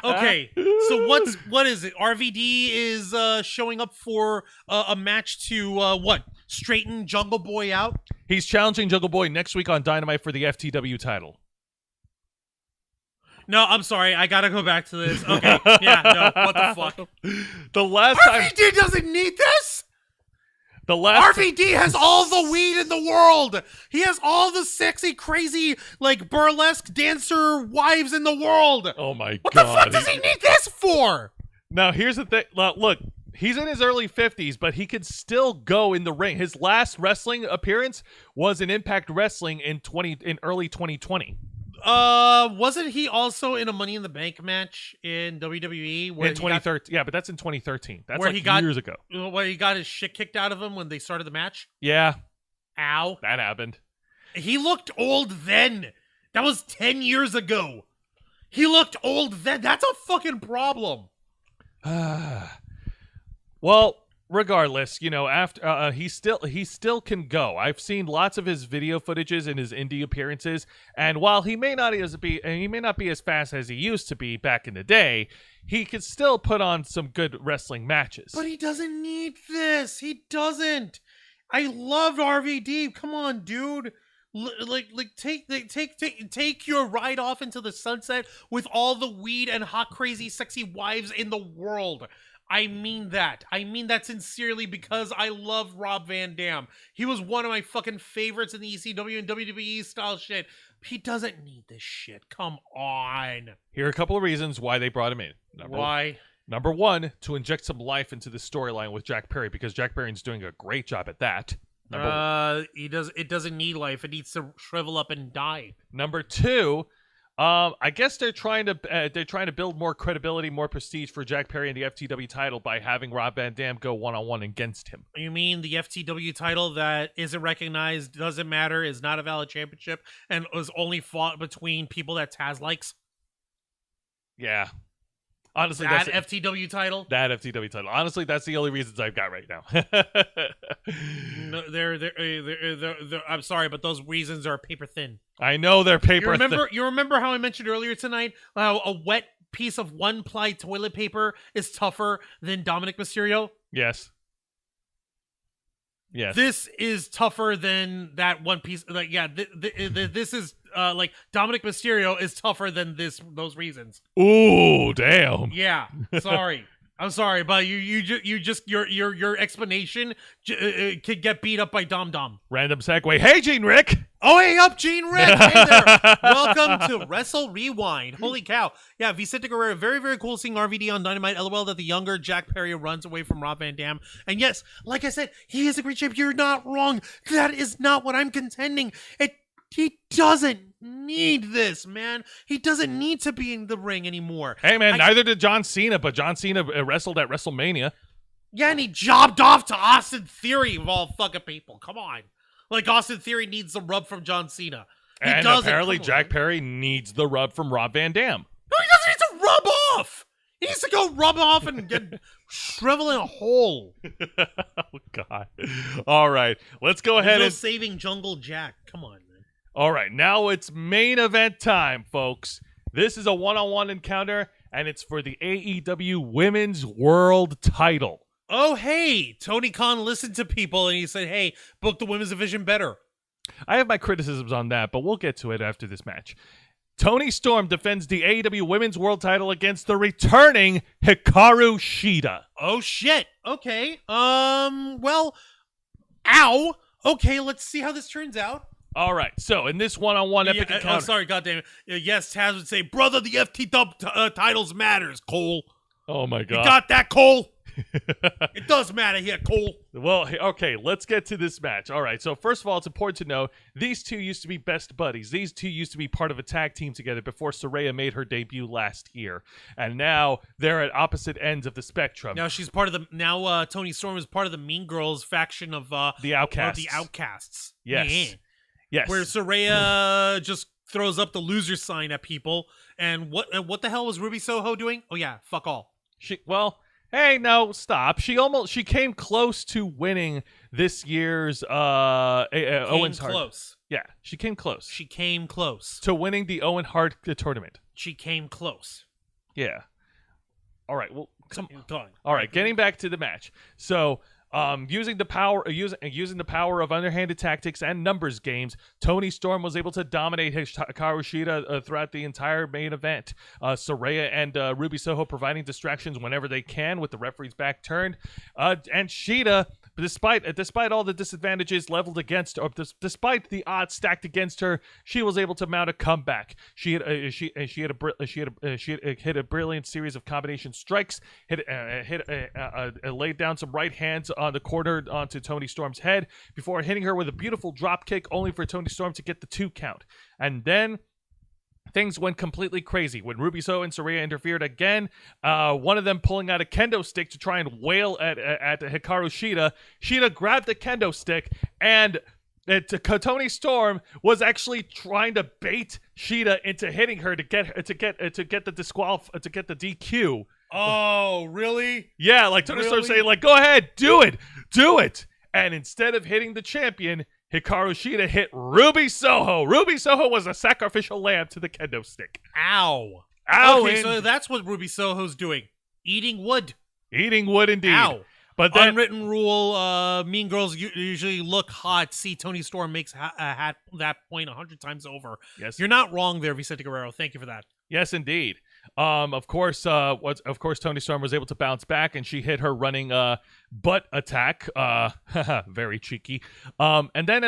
Okay, so what is it? RVD is showing up for a match to straighten Jungle Boy out? He's challenging Jungle Boy next week on Dynamite for the FTW title. No, I'm sorry. I gotta go back to this. Okay. Yeah, no. What the fuck? The last time... RVD doesn't need this! The last... RVD has all the weed in the world! He has all the sexy, crazy, like, burlesque dancer wives in the world! Oh my What God. the fuck does he need this for? Now, here's the thing. Look, he's in his early 50s, but he could still go in the ring. His last wrestling appearance was in Impact Wrestling in early 2020. Wasn't he also in a Money in the Bank match in WWE? Where In 2013. Yeah, but that's in 2013. That's where like he got, years ago. Where he got his shit kicked out of him when they started the match? Yeah, Ow. that happened. He looked old then. That was 10 years ago. He looked old then. That's a fucking problem. Well, regardless, you know, after he still can go. I've seen lots of his video footages and his indie appearances, and while he may not be as fast as he used to be back in the day, he can still put on some good wrestling matches. But he doesn't need this. He doesn't. I loved RVD. Come on, dude. Take your ride off into the sunset with all the weed and hot, crazy, sexy wives in the world. I mean that. I mean that sincerely because I love Rob Van Dam. He was one of my fucking favorites in the ECW and WWE style shit. He doesn't need this shit. Come on. Here are a couple of reasons why they brought him in. Why? Number one, to inject some life into the storyline with Jack Perry, because Jack Perry's doing a great job at that. It doesn't need life. It needs to shrivel up and die. Number two, I guess they're trying to build more credibility, more prestige for Jack Perry in the FTW title by having Rob Van Dam go one-on-one against him. You mean the FTW title that isn't recognized, doesn't matter, is not a valid championship, and was only fought between people that Taz likes? Yeah. Honestly, that FTW title? That FTW title. Honestly, that's the only reasons I've got right now. No, I'm sorry, but those reasons are paper thin. I know they're paper thin. You remember how I mentioned earlier tonight how a wet piece of one-ply toilet paper is tougher than Dominic Mysterio? Yes. Yes. This is tougher than that one piece. Like, yeah, this is like Dominic Mysterio is tougher than those reasons. Ooh, damn. Yeah, sorry. I'm sorry, but your explanation could get beat up by Dom Dom. Random segue. Hey, Gene Rick. Oh, hey up, Gene Rick. Hey there. Welcome to Wrestle Rewind. Holy cow. Yeah, Vicente Guerrero. Very, very cool seeing RVD on Dynamite. LOL that the younger Jack Perry runs away from Rob Van Dam. And yes, like I said, he is a great champ. You're not wrong. That is not what I'm contending. He doesn't need this, man. He doesn't need to be in the ring anymore. Hey, man, neither did John Cena, but John Cena wrestled at WrestleMania. Yeah, and he jobbed off to Austin Theory of all fucking people. Come on. Like, Austin Theory needs the rub from John Cena. And apparently Jack Perry needs the rub from Rob Van Dam. No, he doesn't need to rub off. He needs to go rub off and get shrivel in a hole. Oh, God. All right, let's go ahead and... saving Jungle Jack. Come on, man. All right, now it's main event time, folks. This is a one-on-one encounter, and it's for the AEW Women's World Title. Oh, hey, Tony Khan listened to people, and he said, hey, book the women's division better. I have my criticisms on that, but we'll get to it after this match. Tony Storm defends the AEW Women's World Title against the returning Hikaru Shida. Oh, shit. Okay. Well, ow. Okay, let's see how this turns out. All right, so in this one-on-one epic encounter... Oh, sorry, goddamn it. Yes, Taz would say, brother, the FT titles matters, Cole. Oh, my God. You got that, Cole? It does matter here, Cole. Well, okay, let's get to this match. All right, so first of all, it's important to know these two used to be best buddies. These two used to be part of a tag team together before Saraya made her debut last year. And now they're at opposite ends of the spectrum. Now she's part of the... Now Tony Storm is part of the Mean Girls faction of... the Outcasts. The Outcasts. Yes. Yeah. Yes. Where Saraya just throws up the loser sign at people. And what the hell was Ruby Soho doing? Oh, yeah, fuck all. Hey, no, stop. She came close to winning this year's Owens Hart. Close. Yeah, she came close. She came close. To winning the Owen Hart tournament. She came close. Yeah. All right, well, Go on. All right, getting back to the match. So, Using the power of underhanded tactics and numbers games, Toni Storm was able to dominate Hikaru Shida throughout the entire main event. Saraya and Ruby Soho providing distractions whenever they can with the referee's back turned. And Shida, despite all the disadvantages leveled against, or despite the odds stacked against her, she was able to mount a comeback. She hit a brilliant series of combination strikes. Laid down some right hands on the corner onto Toni Storm's head before hitting her with a beautiful drop kick, only for Toni Storm to get the 2 count. And then things went completely crazy when Ruby Soho and Saraya interfered again. One of them pulling out a kendo stick to try and wail at Hikaru Shida. Shida grabbed the kendo stick, and Toni Storm was actually trying to bait Shida into hitting her to get the DQ. Oh, really? Yeah, like Toni Storm saying, like, go ahead, do it. And instead of hitting the champion, Hikaru Shida hit Ruby Soho. Ruby Soho was a sacrificial lamb to the kendo stick. Ow. Ow. Okay, so that's what Ruby Soho's doing. Eating wood. Eating wood indeed. Ow. But then, unwritten rule, mean girls usually look hot. See, Toni Storm makes that point 100 times over. Yes. You're not wrong there, Vicente Guerrero. Thank you for that. Yes, indeed. Of course, Toni Storm was able to bounce back, and she hit her running butt attack. Very cheeky. And then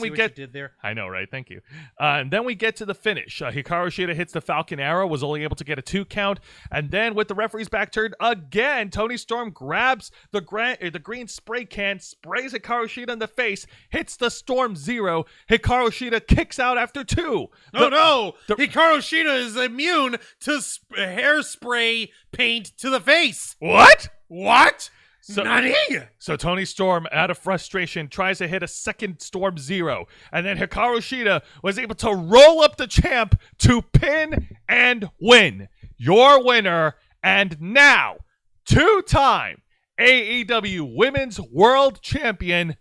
we get did there. I know, right? Thank you. And then we get to the finish. Hikaru Shida hits the Falcon Arrow, was only able to get a 2 count, and then with the referee's back turned again, Toni Storm grabs the green spray can, sprays Hikaru Shida in the face, hits the Storm Zero. Hikaru Shida kicks out after 2. No! Hikaru Shida is immune to hairspray paint to the face. What? Nani? So Toni Storm, out of frustration, tries to hit a second Storm Zero, and then Hikaru Shida was able to roll up the champ to pin and win. Your winner, and now 2-time AEW Women's World Champion,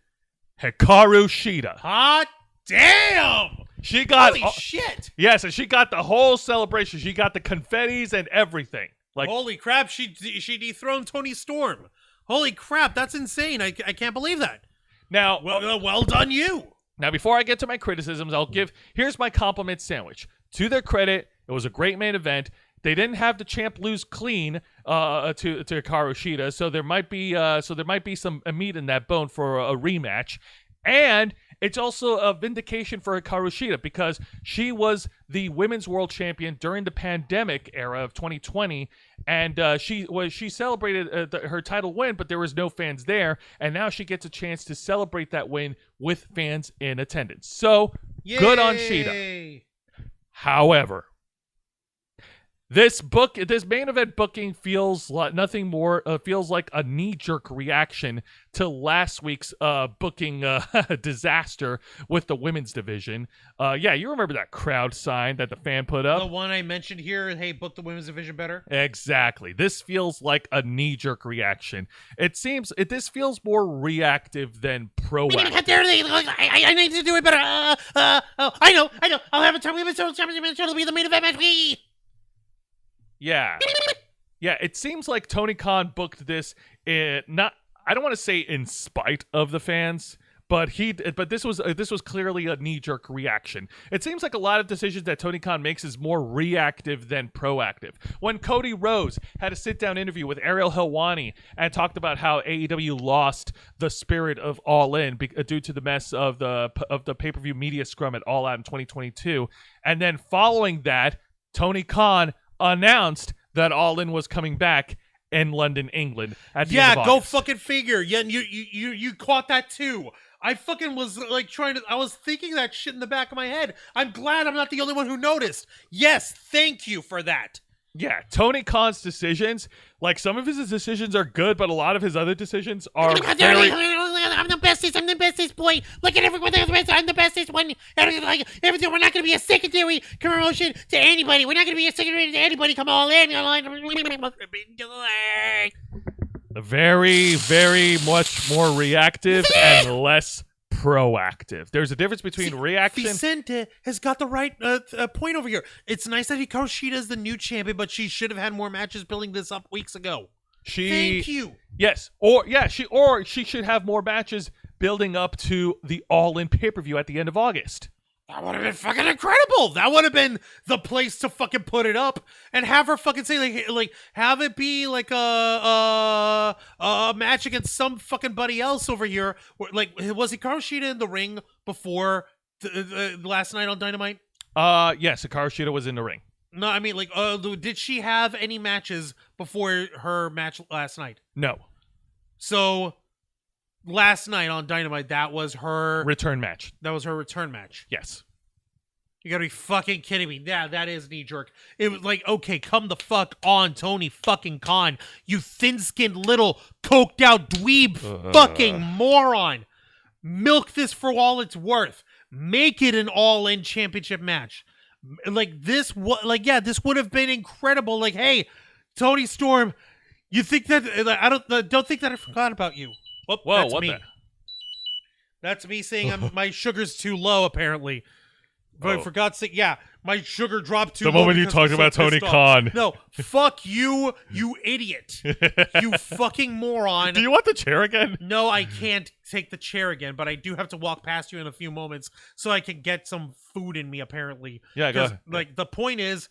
Hikaru Shida. Hot damn! She got holy shit! Yes, and she got the whole celebration. She got the confettis and everything. Like, holy crap! She dethroned Toni Storm. Holy crap! That's insane. I can't believe that. Now, well done, you. Now, before I get to my criticisms, here's my compliment sandwich. To their credit, it was a great main event. They didn't have the champ lose clean to Hikaru Shida, so there might be some meat in that bone for a rematch. And it's also a vindication for Hikaru Shida because she was the Women's World Champion during the pandemic era of 2020, and she celebrated her title win, but there was no fans there, and now she gets a chance to celebrate that win with fans in attendance. So, yay! Good on Shida. However, this main event booking feels like nothing more. Feels like a knee-jerk reaction to last week's booking disaster with the women's division. Yeah, you remember that crowd sign that the fan put up? The one I mentioned here. Hey, book the women's division better. Exactly. This feels like a knee-jerk reaction. This feels more reactive than proactive. I need to do it better. I know. I'll have a time. Women's championship match. It'll be the main event match. Yeah. Yeah, it seems like Tony Khan booked this I don't want to say in spite of the fans, but this was clearly a knee-jerk reaction. It seems like a lot of decisions that Tony Khan makes is more reactive than proactive. When Cody Rhodes had a sit-down interview with Ariel Helwani and talked about how AEW lost the spirit of All In due to the mess of the pay-per-view media scrum at All Out in 2022, and then following that, Tony Khan announced that All In was coming back in London, England at the end of go August. fucking figure. Yeah, you caught that too. I fucking was like I was thinking that shit in the back of my head. I'm glad I'm not the only one who noticed. Yes, thank you for that. Yeah, Tony Khan's decisions, like some of his decisions are good, but a lot of his other decisions are very... I'm the bestest, boy. Look at everyone else. I'm the bestest one. Like, everything. We're not going to be a secondary promotion to anybody. We're not going to be a secondary to anybody. Come all in. Very, very much more reactive and less proactive. There's a difference between reaction. Vicente has got the right point over here. It's nice that Hikaru Shida is the new champion, but she should have had more matches building this up weeks ago. Thank you. Yes, she should have more matches building up to the All In pay-per-view at the end of August. That would have been fucking incredible. That would have been the place to fucking put it up and have her fucking say like have it be like a match against some fucking buddy else over here. Like, was Hikaru Shida in the ring before the last night on Dynamite? Yes, Hikaru Shida was in the ring. No, I mean, like, did she have any matches before her match last night? No. So last night on Dynamite, that was her return match. That was her return match. Yes. You gotta be fucking kidding me. Yeah, that is knee jerk. It was like, okay, come the fuck on, Tony fucking Khan. You thin-skinned little coked out dweeb fucking moron. Milk this for all it's worth. Make it an all-in championship match. Like this this would have been incredible. Like, hey, Tony Storm, you think that I don't think that I forgot about you. Whoa, that's what me. That's me saying my sugar's too low, apparently. But for God's sake, yeah, my sugar dropped too low. The moment you because talked I'm about so Tony pissed off. Khan. No, fuck you, you idiot. You fucking moron. Do you want the chair again? No, I can't take the chair again, but I do have to walk past you in a few moments so I can get some food in me, apparently. Yeah, go ahead. Like, the point is,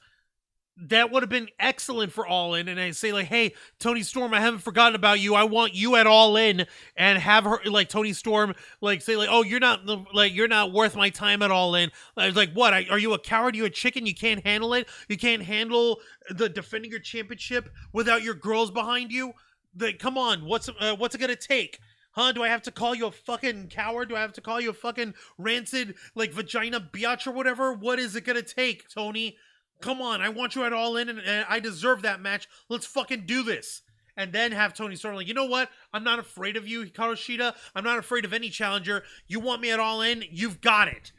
that would have been excellent for All In, and I say like, hey, Tony Storm, I haven't forgotten about you. I want you at All In, and have her like Tony Storm like say like, oh, you're not worth my time at All In. I was like, what? Are you a coward? You a chicken? You can't handle it? You can't handle the defending your championship without your girls behind you? Like, come on, what's it gonna take? Huh? Do I have to call you a fucking coward? Do I have to call you a fucking rancid like vagina biatch or whatever? What is it gonna take, Tony? Come on, I want you at All In, and I deserve that match. Let's fucking do this. And then have Tony Storm like, you know what? I'm not afraid of you, Hikaru Shida. I'm not afraid of any challenger. You want me at All In? You've got it.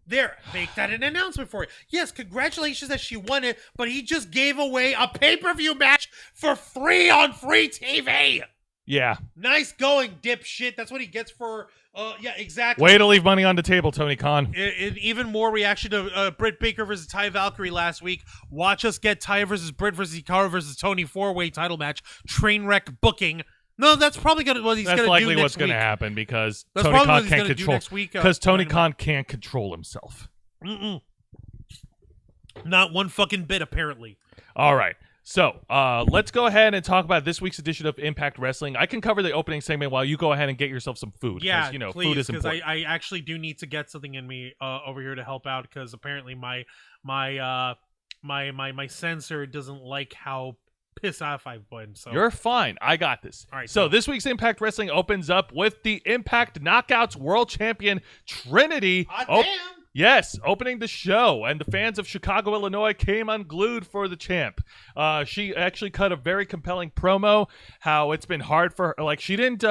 There, make that an announcement for you. Yes, congratulations that she won it, but he just gave away a pay-per-view match for free on free TV. Yeah. Nice going, dipshit. That's what he gets for... yeah, exactly. Way to leave money on the table, Tony Khan. Even more reaction to Britt Baker versus Ty Valkyrie last week. Watch us get Ty versus Britt versus Hikaru versus Tony 4-way title match. Train wreck booking. No, that's probably what he's going to do next week. That's likely what's going to happen because that's Tony Khan can't can't control. Because Tony Khan can't control himself. Not one fucking bit, apparently. All right. So, let's go ahead and talk about this week's edition of Impact Wrestling. I can cover the opening segment while you go ahead and get yourself some food. Yeah, please, food is important. Because I actually do need to get something in me over here to help out because apparently my sensor doesn't like how pissed off I've been. So you're fine. I got this. All right. So this week's Impact Wrestling opens up with the Impact Knockouts World Champion Trinity. Damn. Yes, opening the show, and the fans of Chicago, Illinois came unglued for the champ. She actually cut a very compelling promo, how it's been hard for her. Like, she didn't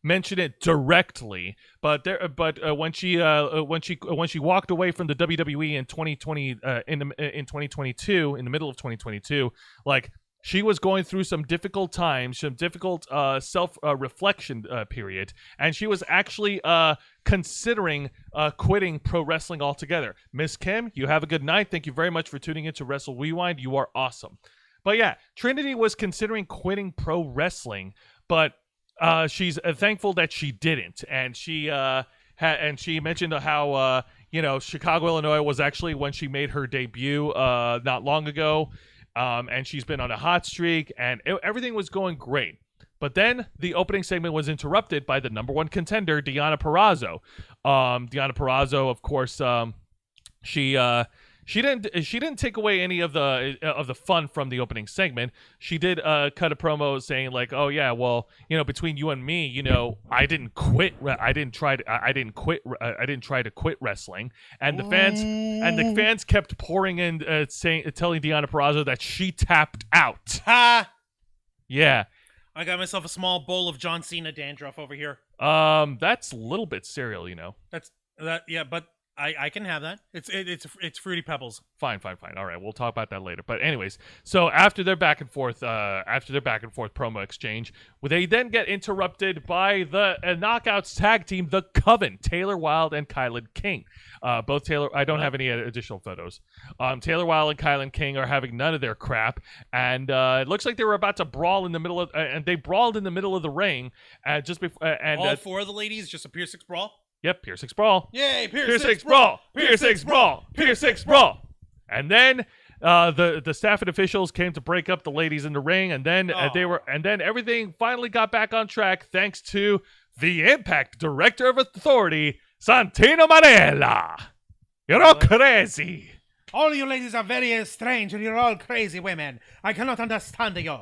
mention it directly, but when she walked away from the WWE in 2020 in 2022, in the middle of 2022, like, she was going through some difficult times, some difficult self-reflection period, and she was actually considering quitting pro wrestling altogether. Miss Kim, you have a good night. Thank you very much for tuning in to Wrestle Wrewind. You are awesome. But yeah, Trinity was considering quitting pro wrestling, but she's thankful that she didn't, and she mentioned how Chicago, Illinois was actually when she made her debut not long ago. And she's been on a hot streak, and everything was going great. But then the opening segment was interrupted by the number one contender, Deonna Purrazzo. Deonna Purrazzo, of course, she didn't take away any of the fun from the opening segment. She did cut a promo saying like, "Oh yeah, well, between you and me, I didn't quit. I didn't try to quit wrestling." And the fans kept pouring in, telling Deonna Purrazzo that she tapped out. Ha! Yeah. I got myself a small bowl of John Cena dandruff over here. That's a little bit cereal, Yeah, but I can have that. It's Fruity Pebbles. Fine. All right, we'll talk about that later. But anyways, so after their back and forth promo exchange, they then get interrupted by the Knockouts tag team, the Coven, Taylor Wilde and Kylan King. Both Taylor. I don't have any additional photos. Taylor Wilde and Kylan King are having none of their crap, and it looks like they were about to brawl in the middle of, and they brawled in the middle of the ring, just before. And all four of the ladies, just a Pier 6 brawl. Yep, Pier 6 brawl. Yay, Pier 6 brawl. Pier 6 brawl. Pier 6 brawl. And then the staff and officials came to break up the ladies in the ring, and then then everything finally got back on track thanks to the Impact Director of Authority, Santino Marella. You're all crazy. All you ladies are very strange, and you're all crazy women. I cannot understand you.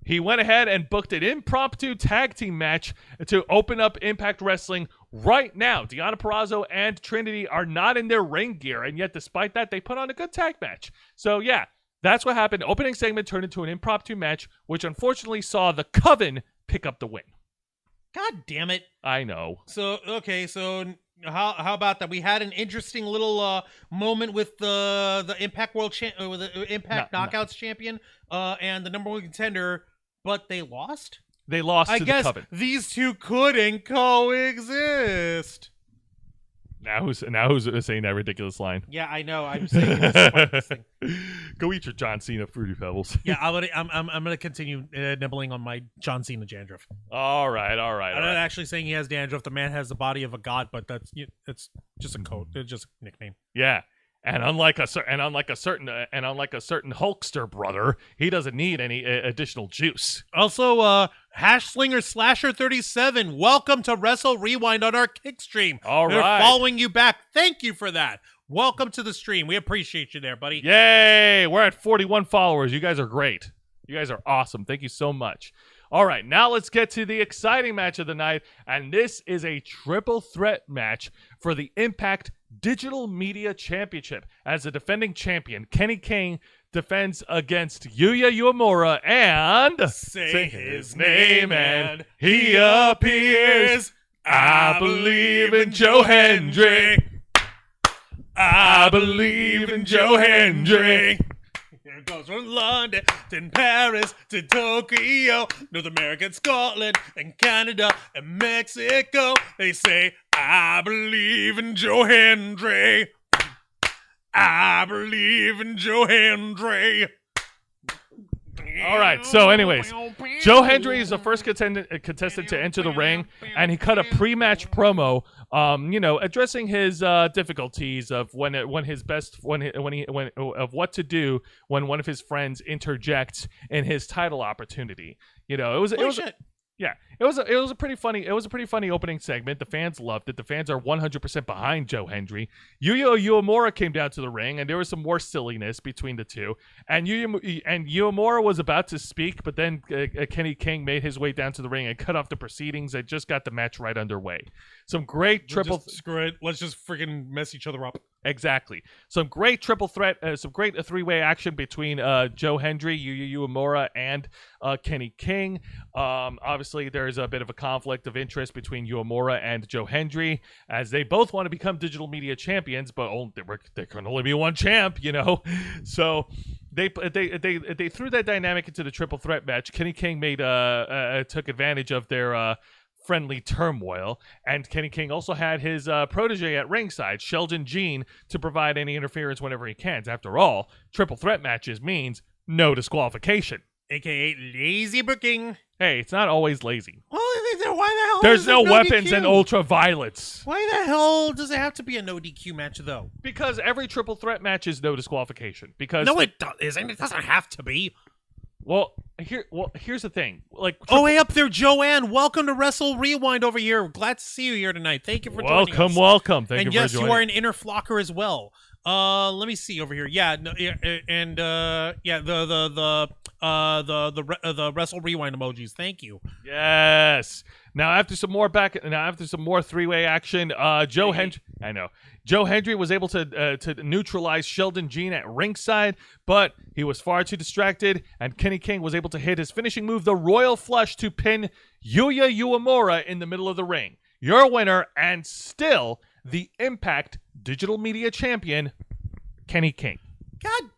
He went ahead and booked an impromptu tag team match to open up Impact Wrestling right now. Deonna Purrazzo and Trinity are not in their ring gear, and yet despite that, they put on a good tag match. So yeah, that's what happened. Opening segment turned into an impromptu match, which unfortunately saw the Coven pick up the win. God damn it. I know. So how about that? We had an interesting little moment with the Impact with the Impact Knockouts champion and the number one contender, but they lost. They lost to the Coven. These two couldn't coexist. Now who's saying that ridiculous line? Yeah, I know. I'm saying it's thing. Go eat your John Cena Fruity Pebbles. Yeah, I'm gonna continue nibbling on my John Cena dandruff. All right. I'm not actually saying he has dandruff. The man has the body of a god, but it's just a code. It's just a nickname. Yeah. And unlike a certain Hulkster brother, he doesn't need any additional juice. Also, Hashslinger Slasher 37, welcome to Wrestle Rewind on our Kick stream. All We're right, following you back. Thank you for that. Welcome to the stream. We appreciate you there, buddy. Yay! We're at 41 followers. You guys are great. You guys are awesome. Thank you so much. All right, now let's get to the exciting match of the night, and this is a triple threat match for the Impact Digital Media Championship. As the defending champion, Kenny King defends against Yuya Uemura and say his name and he appears. I believe in Joe Hendry. I believe in Joe Hendry. Here it goes from London to Paris to Tokyo, North America, Scotland, and Canada, and Mexico. They say, I believe in Joe Hendry. I believe in Joe Hendry. All right, so anyways, Joe Hendry is the first contestant to enter the ring, and he cut a pre-match promo, addressing his difficulties of of what to do when one of his friends interjects in his title opportunity. It was a pretty funny opening segment. The fans loved it. The fans are 100% behind Joe Hendry. Yuya Uemura came down to the ring, and there was some more silliness between the two. And Uemura was about to speak, but then Kenny King made his way down to the ring and cut off the proceedings. They just got the match right underway. Some great triple. Screw it. Let's just freaking mess each other up. Exactly. Some great triple threat, some great three-way action between Joe Hendry, Yuya Uemura, and Kenny King. Obviously, there's a bit of a conflict of interest between Uemura and Joe Hendry, as they both want to become digital media champions, but there can only be one champ, So they threw that dynamic into the triple threat match. Kenny King took advantage of their friendly turmoil, and Kenny King also had his protege at ringside, Sheldon Jean, to provide any interference whenever he can. After all, triple threat matches means no disqualification, aka lazy booking. Hey, it's not always lazy. Well, why the hell? There's no weapons and ultraviolets. Why the hell does it have to be a no DQ match though? Because every triple threat match is no disqualification. Because no, it isn't. It doesn't have to be. Here's the thing. Hey up there, Joanne. Welcome to Wrestle Rewind over here. Glad to see you here tonight. Thank you for joining us. Welcome. Thank you for joining. And yes, you are an inner flocker as well. Let me see over here. Yeah, no, and the Wrestle Rewind emojis. Thank you. Yes. Now after some more three-way action, Joe Hendry was able to neutralize Sheldon Jean at ringside, but he was far too distracted, and Kenny King was able to hit his finishing move, the Royal Flush, to pin Yuya Uemura in the middle of the ring. Your winner, and still the Impact Digital Media Champion, Kenny King. God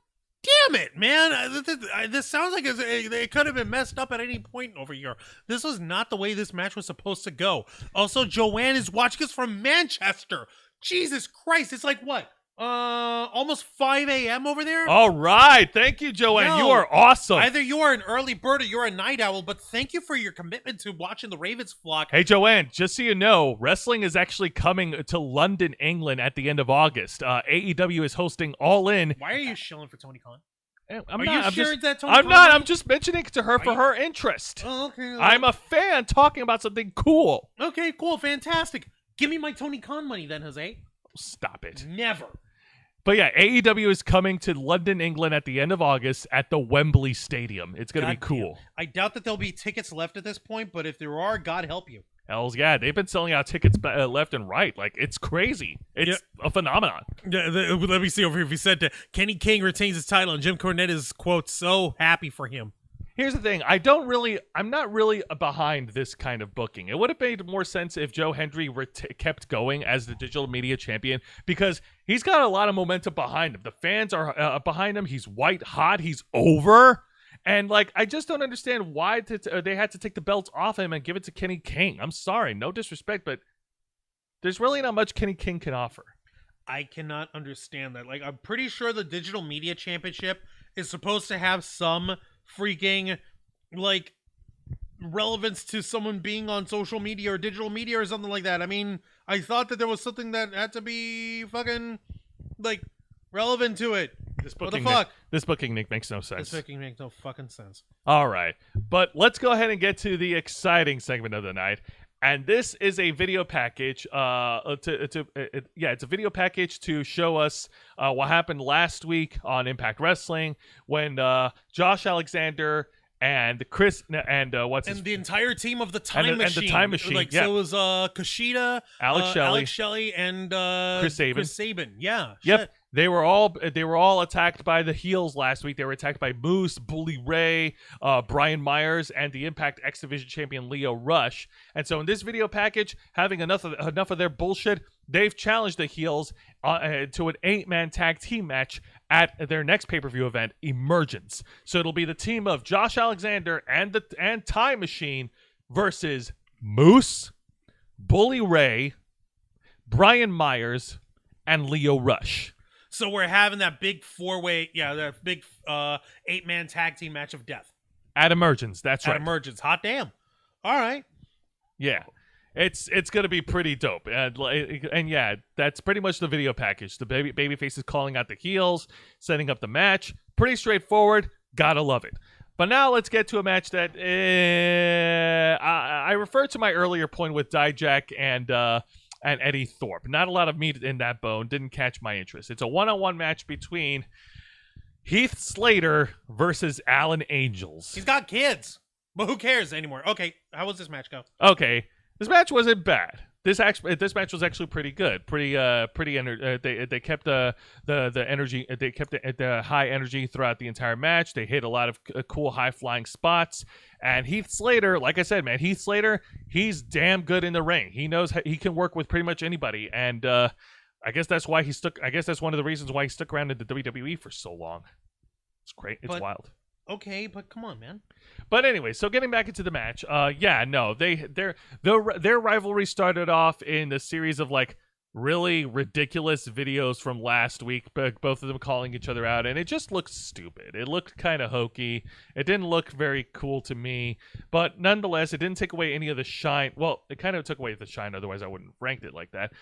damn it, man. This sounds like it could have been messed up at any point over here. This was not the way this match was supposed to go. Also, Joanne is watching us from Manchester. Jesus Christ. It's like what? Almost 5 a.m. over there? All right. Thank you, Joanne. You are awesome. Either you are an early bird or you're a night owl, but thank you for your commitment to watching the Ravens flock. Hey, Joanne, just so you know, wrestling is actually coming to London, England at the end of August. AEW is hosting All In. Why are you shilling for Tony Khan? I'm just mentioning it to her for her interest. Oh, okay. I'm a fan talking about something cool. Okay, cool. Fantastic. Give me my Tony Khan money then, Jose. Stop it. Never. But yeah, AEW is coming to London, England at the end of August at the Wembley Stadium. It's going to be cool. I doubt that there'll be tickets left at this point, but if there are, God help you. Hells yeah, they've been selling out tickets left and right. Like, it's crazy. It's a phenomenon. Yeah, let me see over here. If he said that Kenny King retains his title, and Jim Cornette is, quote, so happy for him. Here's the thing. I'm not really behind this kind of booking. It would have made more sense if Joe Hendry kept going as the digital media champion, because he's got a lot of momentum behind him. The fans are behind him. He's white hot. He's over. And, like, I just don't understand why they had to take the belts off him and give it to Kenny King. I'm sorry. No disrespect, but there's really not much Kenny King can offer. I cannot understand that. Like, I'm pretty sure the digital media championship is supposed to have some freaking like relevance to someone being on social media or digital media or something like that. I mean, I thought that there was something that had to be fucking like relevant to it. What the fuck? This booking, Nick, makes no sense. This booking makes no fucking sense. All right, but let's go ahead and get to the exciting segment of the night. And this is a video package. It's a video package to show us what happened last week on Impact Wrestling when Josh Alexander and Chris and the entire team of the Time Machine. And the Time Machine. Like, so it was Kushida, Alex Shelley, and Chris Sabin. Yeah. Yep. Shit. They were all attacked by the heels last week. They were attacked by Moose, Bully Ray, Brian Myers, and the Impact X Division champion Lio Rush. And so in this video package, having enough of their bullshit, they've challenged the heels to an 8-man tag team match at their next pay-per-view event, Emergence. So it'll be the team of Josh Alexander and Time Machine versus Moose, Bully Ray, Brian Myers, and Lio Rush. So we're having that big 4-way, that big 8-man tag team match of death. At Emergence, that's right. At Emergence. Hot damn. All right. Yeah. It's going to be pretty dope. And yeah, that's pretty much the video package. The babyface is calling out the heels, setting up the match. Pretty straightforward. Gotta love it. But now let's get to a match that I referred to my earlier point with Dijak and Eddie Thorpe. Not a lot of meat in that bone. Didn't catch my interest. It's a one-on-one match between Heath Slater versus Alan Angels. He's got kids, but who cares anymore? Okay, how was this match go? Okay, this match wasn't bad. This match was actually pretty good. They kept the energy. They kept the high energy throughout the entire match. They hit a lot of cool high flying spots. And Heath Slater, like I said, man, Heath Slater, he's damn good in the ring. He knows he can work with pretty much anybody. And I guess that's why he stuck. I guess that's one of the reasons why he stuck around in the WWE for so long. It's great. It's wild. Okay, but come on, man. But anyway, so getting back into the match, their rivalry started off in a series of like really ridiculous videos from last week, both of them calling each other out, and it just looked stupid. It looked kind of hokey. It didn't look very cool to me, but nonetheless, it didn't take away any of the shine. Well, it kind of took away the shine, otherwise I wouldn't have ranked it like that.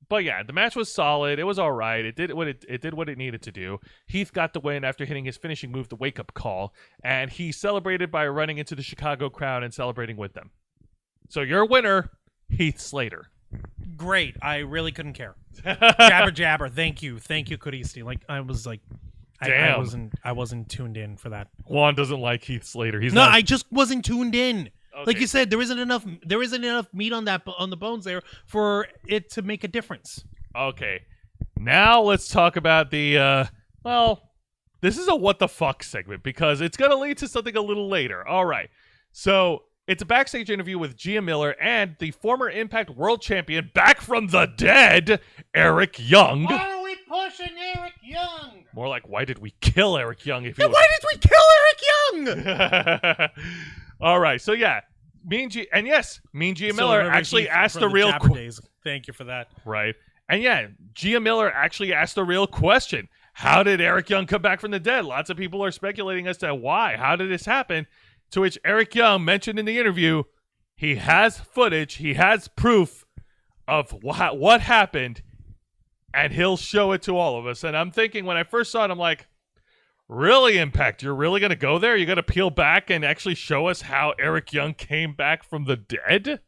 But yeah, the match was solid. It was all right. It did what it needed to do. Heath got the win after hitting his finishing move, the wake up call, and he celebrated by running into the Chicago crowd and celebrating with them. So your winner, Heath Slater. Great. I really couldn't care. Jabber. Thank you, Kuristi. Like I was like, damn. I wasn't tuned in for that. Juan doesn't like Heath Slater. I just wasn't tuned in. Okay. Like you said, there isn't enough meat on the bones there for it to make a difference. Okay. Now let's talk about the this is a what the fuck segment because it's going to lead to something a little later. All right. So It's a backstage interview with Gia Miller and the former Impact World Champion back from the dead, Eric Young. Why are we pushing Eric Young? More like, why did we kill Eric Young? If you Why did we kill Eric Young? All right, so yeah, Mean Gia Miller actually asked a real question. Thank you for that. Right, and yeah, Gia Miller actually asked a real question. How did Eric Young come back from the dead? Lots of people are speculating as to why. How did this happen? To which Eric Young mentioned in the interview, he has footage, he has proof of what happened, and he'll show it to all of us. And I'm thinking, when I first saw it, I'm like, really, Impact? You're really going to go there? You're going to peel back and actually show us how Eric Young came back from the dead?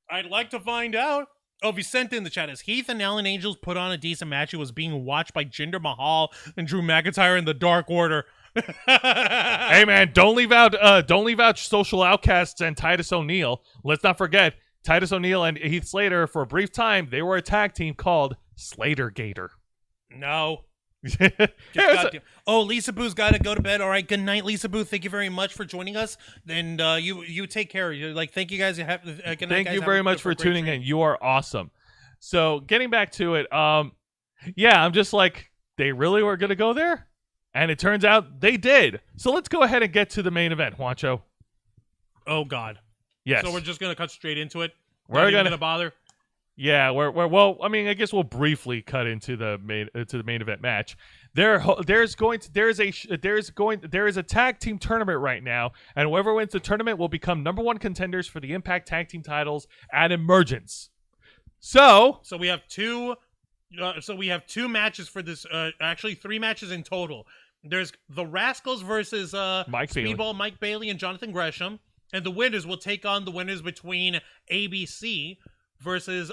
I'd like to find out. Oh, Vicente in the chat is Heath and Alan Angels put on a decent match. It was being watched by Jinder Mahal and Drew McIntyre in the Dark Order. Hey man, don't leave out Social Outcasts and Titus O'Neil. Let's not forget Titus O'Neil and Heath Slater, for a brief time, they were a tag team called Slater Gator. No. Yeah, Lisa Boo's got to go to bed. All right, good night, Lisa Boo. Thank you very much for joining us. And you take care. Thank you guys. Good night, thank guys. you very much for tuning in. You are awesome. So getting back to it, yeah, I'm just like, they really were gonna go there, and it turns out they did. So let's go ahead and get to the main event, Juancho. Oh God. Yes. So we're just gonna cut straight into it. We're Not even gonna gonna bother. Yeah, well, I mean, I guess we'll briefly cut into the main event match. There is a tag team tournament right now, and whoever wins the tournament will become #1 contenders for the Impact Tag Team titles at Emergence. So we have two. We have two matches for this. Actually, 3 matches in total. There's the Rascals versus Speedball Mike Bailey and Jonathan Gresham, and the winners will take on the winners between ABC versus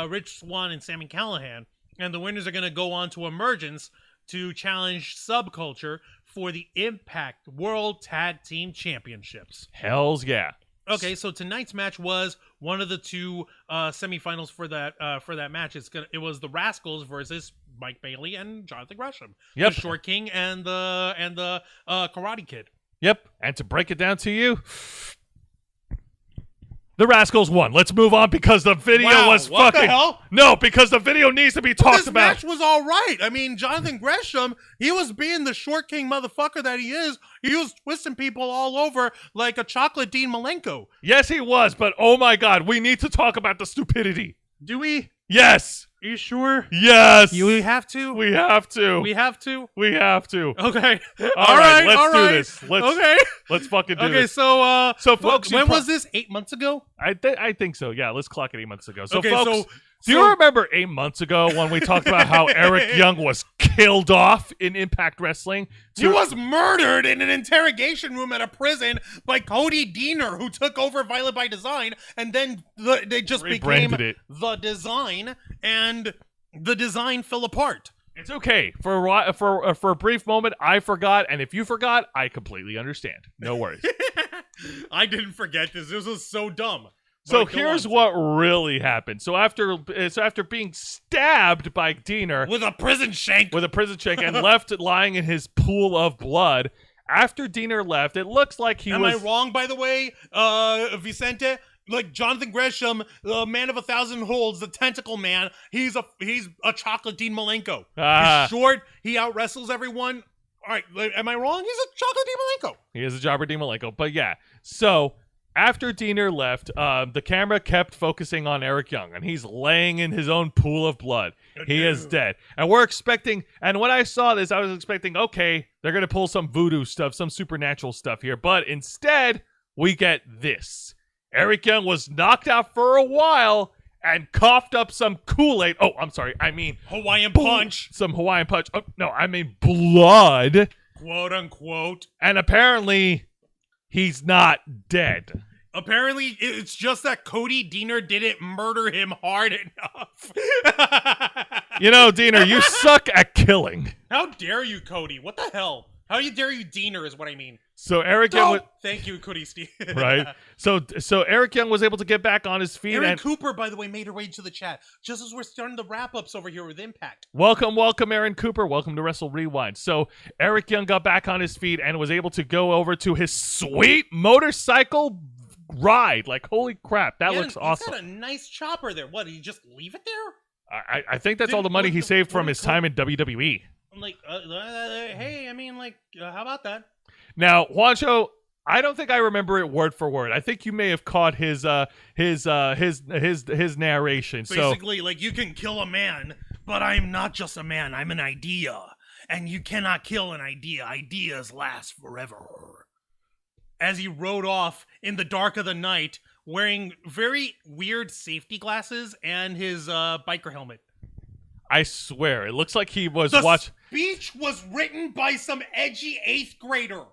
Rich Swann and Sami Callihan. And the winners are going to go on to Emergence to challenge Subculture for the Impact World Tag Team Championships. Hells yeah. Okay, so tonight's match was one of the 2 semifinals for that match. It was the Rascals versus Mike Bailey and Jonathan Gresham. Yep. The Short King and the Karate Kid. Yep. And to break it down to you, the Rascals won. Let's move on because the video was what fucking... the hell? No, because the video needs to be talked about. This match was all right. I mean, Jonathan Gresham, he was being the Short King motherfucker that he is. He was twisting people all over like a chocolate Dean Malenko. Yes, he was, but oh my God, we need to talk about the stupidity. Do we? Yes. Are you sure? Yes. We have to? We have to. We have to? We have to. Okay. All right, let's do this. Let's fucking do this. Okay, so folks, when was this? 8 months ago? I think so. Yeah, let's clock it 8 months ago. So okay, folks, do you remember 8 months ago when we talked about how Eric Young was killed off in Impact Wrestling? He was murdered in an interrogation room at a prison by Cody Deaner, who took over Violent by Design, and then they just became The Design, and The Design fell apart. It's okay. For a brief moment, I forgot, and if you forgot, I completely understand. No worries. I didn't forget this. This was so dumb. So here's what really happened. So after being stabbed by Deaner with a prison shank and left lying in his pool of blood, after Deaner left, it looks like he was... Am I wrong, by the way, Vicente? Like Jonathan Gresham, the man of 1,000 holds, the tentacle man, he's a chocolate Dean Malenko. He's short, he out wrestles everyone. All right, am I wrong? He's a chocolate Dean Malenko. He is a jobber Dean Malenko. But yeah, so after Deaner left, the camera kept focusing on Eric Young, and he's laying in his own pool of blood. He is dead. And we're expecting, and when I saw this, I was expecting, okay, they're going to pull some voodoo stuff, some supernatural stuff here. But instead, we get this. Eric Young was knocked out for a while and coughed up some Kool-Aid. Oh, I'm sorry. I mean Hawaiian Punch. Some Hawaiian Punch. Oh, no, I mean blood. Quote unquote. And apparently, he's not dead. Apparently, it's just that Cody Deaner didn't murder him hard enough. You know, Deaner, you suck at killing. How dare you, Cody? What the hell? How dare you, Deaner, is what I mean. So Eric Young... Thank you, Cody Steve. Right? So Eric Young was able to get back on his feet. Aaron Cooper, by the way, made her way to the chat. Just as we're starting the wrap-ups over here with Impact. Welcome, Aaron Cooper. Welcome to Wrestle Rewind. So Eric Young got back on his feet and was able to go over to his sweet motorcycle ride. Like, holy crap, that looks awesome. He's got a nice chopper there. What, did you just leave it there? I think that's all the money he saved from his time in WWE. I'm like, hey, I mean, like, how about that? Now, Juancho, I don't think I remember it word for word. I think you may have caught his narration. Basically, like, you can kill a man, but I'm not just a man. I'm an idea, and you cannot kill an idea. Ideas last forever. As he rode off in the dark of the night, wearing very weird safety glasses and his biker helmet. I swear, it looks like he was The watching. speech was written by some edgy 8th grader.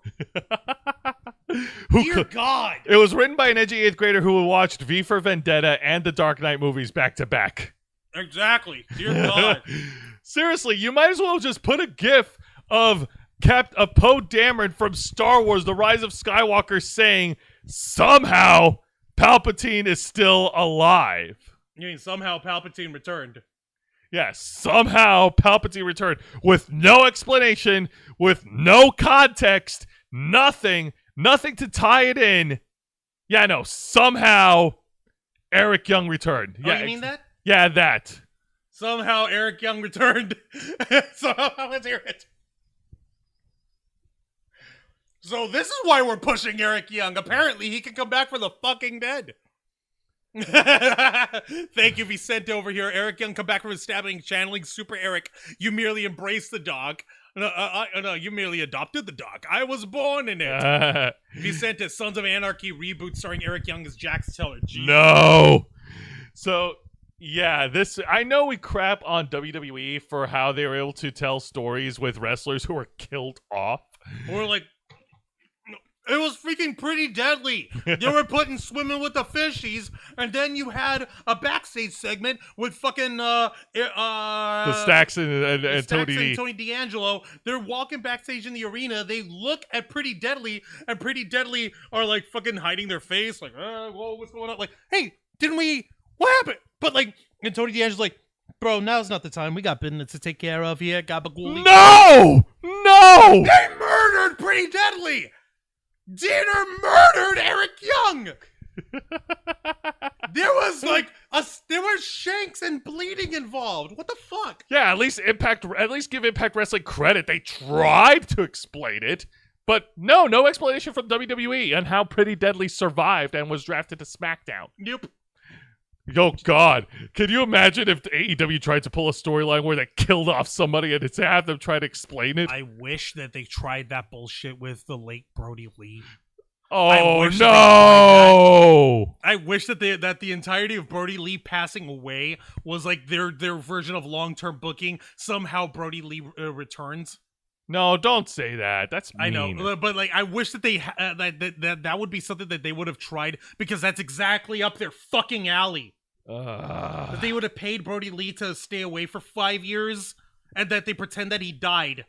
Dear God. It was written by an edgy 8th grader who watched V for Vendetta and the Dark Knight movies back to back. Exactly. Dear God. Seriously, you might as well just put a gif of Poe Dameron from Star Wars: The Rise of Skywalker saying, somehow Palpatine is still alive. You mean somehow Palpatine returned? Yes, somehow Palpatine returned with no explanation, with no context, nothing to tie it in. Yeah, no, somehow Eric Young returned. Oh, Yeah, you mean that? Yeah, that. Somehow Eric Young returned. Somehow, let's hear it. So this is why we're pushing Eric Young. Apparently, he can come back from the fucking dead. Thank you, Vicente over here. Eric Young, come back from his stabbing, channeling Super Eric. You merely embraced the dog. No, you merely adopted the dog. I was born in it. Vicente, Sons of Anarchy reboot starring Eric Young as Jax Teller. Jesus. No. So, yeah, I know we crap on WWE for how they were able to tell stories with wrestlers who were killed off. Or like, it was freaking Pretty Deadly. They were putting Swimming with the Fishies, and then you had a backstage segment with fucking The Stacks and Stacks Tony D. and Tony D'Angelo. They're walking backstage in the arena. They look at Pretty Deadly, and Pretty Deadly are like fucking hiding their face, like, whoa, what's going on? Like, hey, what happened? But like, and Tony D'Angelo's like, bro, now's not the time. We got business to take care of here. Gabagool. No! They murdered Pretty Deadly. Dinner murdered Eric Young. There was shanks and bleeding involved. What the fuck? Yeah, at least give Impact Wrestling credit. They tried to explain it, but no explanation from WWE on how Pretty Deadly survived and was drafted to SmackDown. Nope. Oh God, can you imagine if AEW tried to pull a storyline where they killed off somebody and to have them try to explain it? I wish that they tried that bullshit with the late Brody Lee. Oh no! I wish that the entirety of Brody Lee passing away was like their version of long-term booking. Somehow Brody Lee returns. No, don't say that. That's mean. I know, but like I wish that they that would be something that they would have tried, because that's exactly up their fucking alley. That they would have paid Brody Lee to stay away for 5 years, and that they pretend that he died.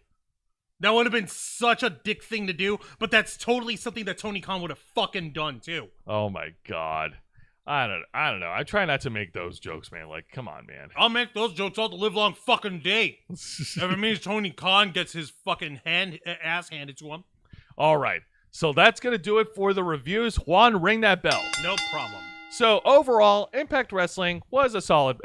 That would have been such a dick thing to do, but that's totally something that Tony Khan would have fucking done too. Oh my God. I don't know. I try not to make those jokes, man. Like, come on, man. I'll make those jokes all the live long fucking day. If it means Tony Khan gets his fucking ass handed to him. All right. So that's going to do it for the reviews. Juan, ring that bell. No problem. So overall, Impact Wrestling was a solid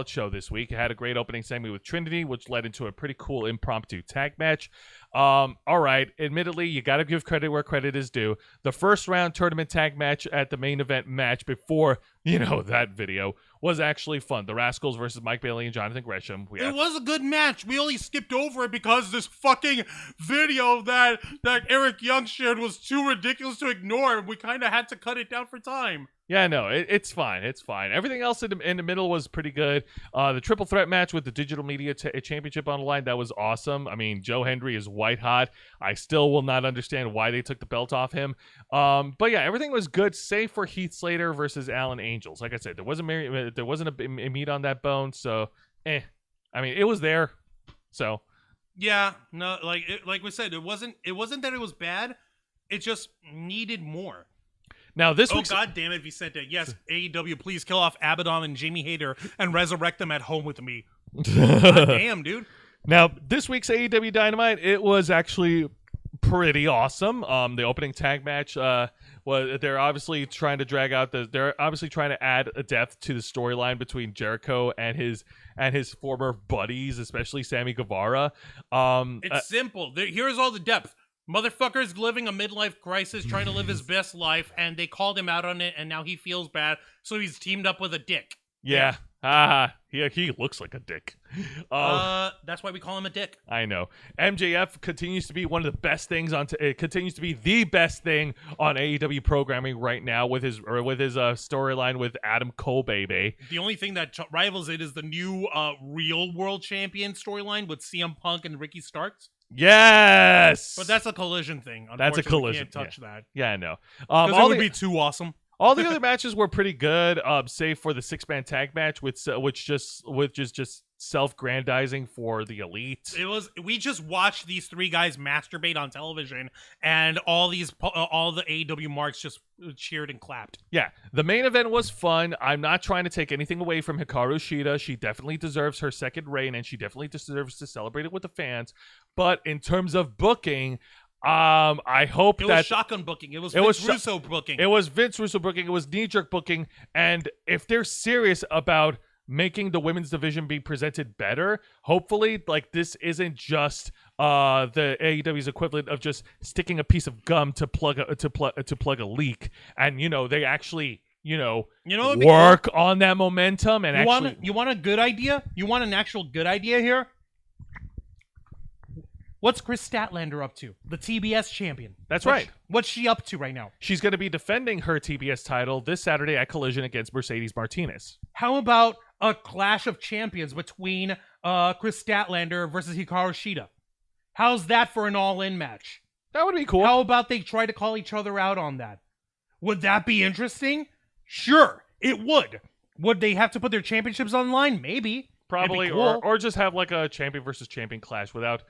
show this week. It had a great opening segment with Trinity, which led into a pretty cool impromptu tag match. All right, admittedly, you got to give credit where credit is due. The first round tournament tag match at the main event match before, that video was actually fun. The Rascals versus Mike Bailey and Jonathan Gresham. It was a good match. We only skipped over it because this fucking video that Eric Young shared was too ridiculous to ignore. We kind of had to cut it down for time. Yeah, no, it's fine. It's fine. Everything else in the middle was pretty good. The triple threat match with the Digital Media Championship on the line, that was awesome. I mean, Joe Hendry is white hot. I still will not understand why they took the belt off him. But yeah, everything was good, save for Heath Slater versus Alan Angels. Like I said, there wasn't a meat on that bone, so I mean, it was there. So yeah, no, like we said, it wasn't that it was bad. It just needed more. Now this week's... God damn it, Vicente. Yes, AEW, please kill off Abaddon and Jamie Hayter and resurrect them at home with me. God damn, dude. Now, this week's AEW Dynamite, it was actually pretty awesome. The opening tag match was they're obviously trying to drag out they're obviously trying to add a depth to the storyline between Jericho and his former buddies, especially Sammy Guevara. It's simple. Here's all the depth. Motherfucker's living a midlife crisis, trying to live his best life, and they called him out on it, and now he feels bad, so he's teamed up with a dick. Yeah. He looks like a dick. That's why we call him a dick. I know. MJF continues to be one of the best things it continues to be the best thing on AEW programming right now with his storyline with Adam Cole, baby. The only thing that rivals it is the new real world champion storyline with CM Punk and Ricky Starks. Yes, but that's a collision thing. That's a collision. We can't touch that. Yeah, I know. Because it would be too awesome. All the other matches were pretty good, save for the 6-man tag match, which is just self-grandizing for the elite. We just watched these three guys masturbate on television, and all the AEW marks just cheered and clapped. Yeah, the main event was fun. I'm not trying to take anything away from Hikaru Shida. She definitely deserves her second reign, and she definitely deserves to celebrate it with the fans. But in terms of booking, I hope it that was shotgun booking. It was Vince Russo booking. It was Vince Russo booking. It was knee-jerk booking. And if they're serious about making the women's division be presented better, hopefully, like, this isn't just the AEW's equivalent of just sticking a piece of gum to plug a leak. And they actually work on that momentum. And you want a good idea? You want an actual good idea here? What's Chris Statlander up to? The TBS champion. That's right. What's she up to right now? She's going to be defending her TBS title this Saturday at Collision against Mercedes Martinez. How about a clash of champions between Chris Statlander versus Hikaru Shida? How's that for an all-in match? That would be cool. How about they try to call each other out on that? Would that be interesting? Sure, it would. Would they have to put their championships online? Maybe. Probably, cool. or just have like a champion versus champion clash without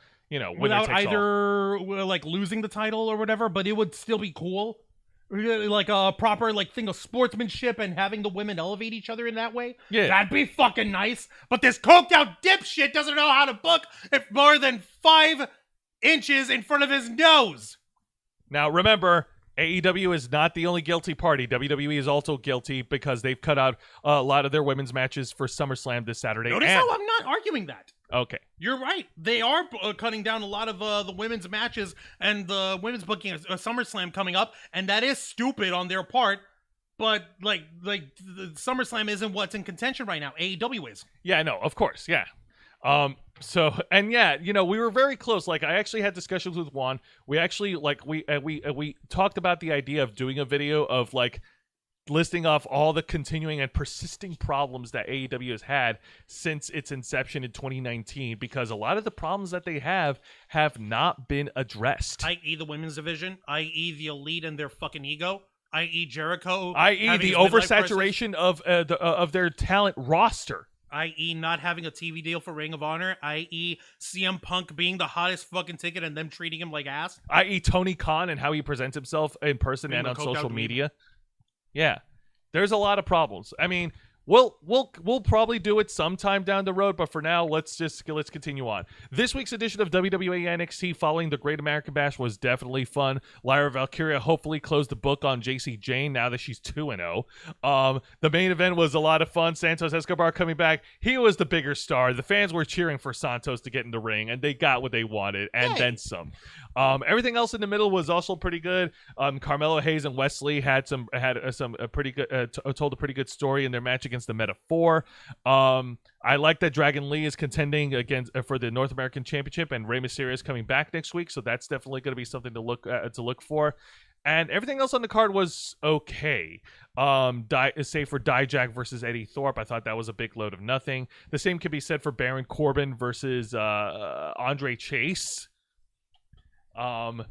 without either like losing the title or whatever, but it would still be cool. Like a proper thing of sportsmanship and having the women elevate each other in that way. Yeah. That'd be fucking nice. But this coked out dipshit doesn't know how to book if more than 5 inches in front of his nose. Now remember, AEW is not the only guilty party. WWE is also guilty because they've cut out a lot of their women's matches for SummerSlam this Saturday. Notice how I'm not arguing that. Okay. You're right. They are cutting down a lot of the women's matches and the women's booking of SummerSlam coming up, and that is stupid on their part. But the SummerSlam isn't what's in contention right now. AEW is. Yeah, no, of course, yeah. We were very close. Like, I actually had discussions with Juan. We actually we talked about the idea of doing a video of listing off all the continuing and persisting problems that AEW has had since its inception in 2019, because a lot of the problems that they have not been addressed. I.e. the women's division, i.e. the elite and their fucking ego, i.e. Jericho, i.e. the oversaturation of their talent roster, i.e. not having a TV deal for Ring of Honor, i.e. CM Punk being the hottest fucking ticket and them treating him like ass, i.e. Tony Khan and how he presents himself in person and on social media. Yeah, there's a lot of problems. I mean, we'll probably do it sometime down the road, but for now, let's continue on. This week's edition of WWE NXT following the Great American Bash was definitely fun. Lyra Valkyria hopefully closed the book on JC Jane now that she's 2-0. The main event was a lot of fun. Santos Escobar coming back. He was the bigger star. The fans were cheering for Santos to get in the ring, and they got what they wanted, and then some. Everything else in the middle was also pretty good. Carmelo Hayes and Wesley had a pretty good told a pretty good story in their match against the Meta 4. I like that Dragon Lee is contending against for the North American Championship, and Rey Mysterio is coming back next week, so that's definitely going to be something to look for. And everything else on the card was okay. Save for Dijak versus Eddie Thorpe. I thought that was a big load of nothing. The same can be said for Baron Corbin versus Andre Chase. Another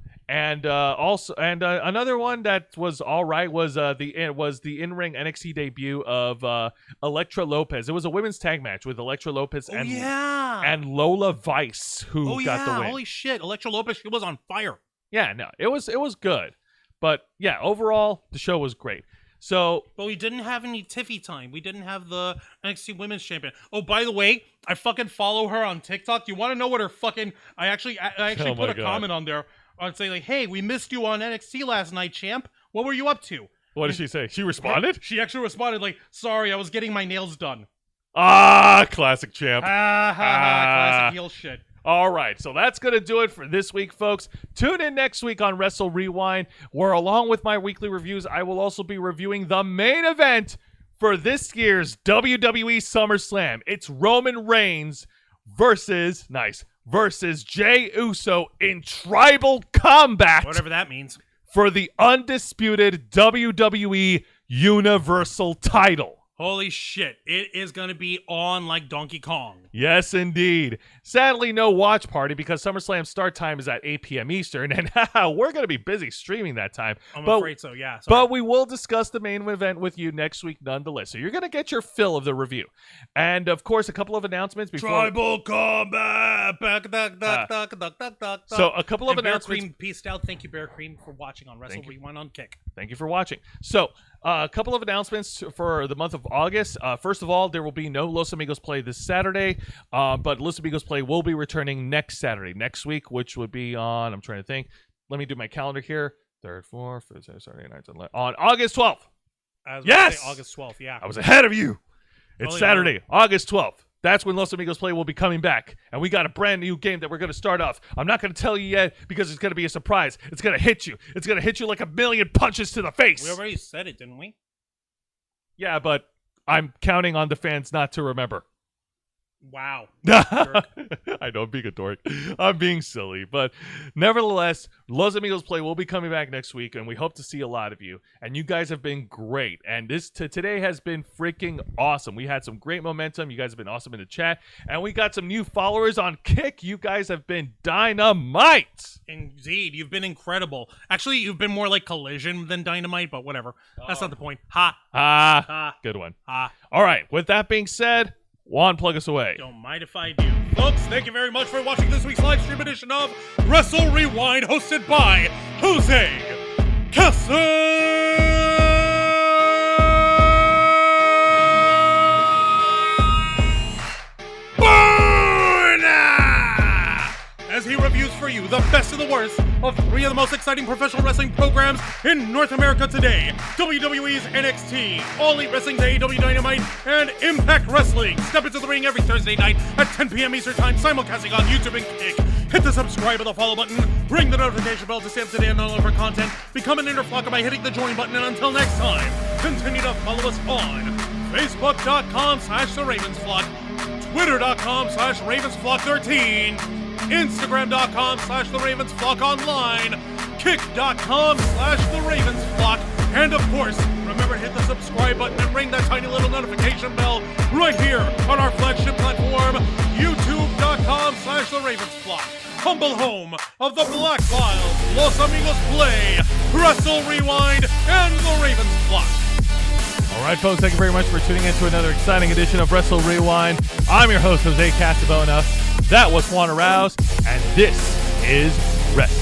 one that was all right was the in-ring NXT debut of Elektra Lopez. It was a women's tag match with Elektra Lopez and Lola Vice, who got the win. Holy shit, Elektra Lopez, she was on fire. Yeah, no, it was good, but yeah, overall the show was great. So, but we didn't have any Tiffy time. We didn't have the NXT Women's Champion. Oh, by the way, I fucking follow her on TikTok. Do you want to know what her fucking? I actually put a comment on there. I'd say like, hey, we missed you on NXT last night, champ. What were you up to? What did she say? She responded? She actually responded like, sorry, I was getting my nails done. Ah, classic champ. Classic heel shit. All right, so that's going to do it for this week, folks. Tune in next week on Wrestle Rewind, where along with my weekly reviews, I will also be reviewing the main event for this year's WWE SummerSlam. It's Roman Reigns versus Jey Uso in tribal combat. Whatever that means. For the undisputed WWE Universal title. Holy shit. It is going to be on like Donkey Kong. Yes, indeed. Sadly, no watch party because SummerSlam start time is at 8 p.m. Eastern, and we're going to be busy streaming that time. I'm afraid so, yeah. Sorry. But we will discuss the main event with you next week nonetheless. So you're going to get your fill of the review. And, of course, a couple of announcements before... Tribal combat! So, a couple of Bear announcements... Cream peaced out. Thank you, Bear Cream, for watching on Wrestle Rewind on Kick. Thank you for watching. So, a couple of announcements for the month of August. First of all, there will be no Los Amigos play this Saturday, but Los Amigos play will be returning next Saturday, next week, which would be on, I'm trying to think. Let me do my calendar here. 3rd, 4th, 5th, Saturday, 9th, 11th. On August 12th. Yes! August 12th, yeah. I was ahead of you. It's Oh, yeah. Saturday, August 12th. That's when Los Amigos Play will be coming back. And we got a brand new game that we're going to start off. I'm not going to tell you yet because it's going to be a surprise. It's going to hit you. It's going to hit you like a million punches to the face. We already said it, didn't we? Yeah, but I'm counting on the fans not to remember. Wow. I know, I'm being a dork. I'm being silly. But nevertheless, Los Amigos Play will be coming back next week, and we hope to see a lot of you. And you guys have been great. And today has been freaking awesome. We had some great momentum. You guys have been awesome in the chat. And we got some new followers on Kick. You guys have been dynamite. Indeed. You've been incredible. Actually, you've been more like Collision than Dynamite, but whatever. That's not the point. Ha. Good one. Ha. All right. With that being said, Juan, plug us away. Don't mind if I do. Folks, thank you very much for watching this week's live stream edition of Wrestle Rewind, hosted by Jose as he reviews for you the best of the worst of 3 of the most exciting professional wrestling programs in North America today. WWE's NXT, All Elite Wrestling, AEW Dynamite, and Impact Wrestling. Step into the ring every Thursday night at 10 p.m. Eastern Time, simulcasting on YouTube and Kick. Hit the subscribe or the follow button, ring the notification bell to stay up to date on all of our content, become an interflocker by hitting the join button, and until next time, continue to follow us on Facebook.com/TheRavensFlock, Twitter.com/RavensFlock13, Instagram.com/TheRavensFlockOnline, Kick.com/TheRavensFlock, and of course, remember to hit the subscribe button and ring that tiny little notification bell right here on our flagship platform, YouTube.com/TheRavensFlock, humble home of the Black Files, Los Amigos Play, Wrestle Rewind, and The Ravensflock. All right, folks, thank you very much for tuning in to another exciting edition of Wrestle Rewind. I'm your host, Jose Casabona. That was Juan Arouse, and this is Wrestle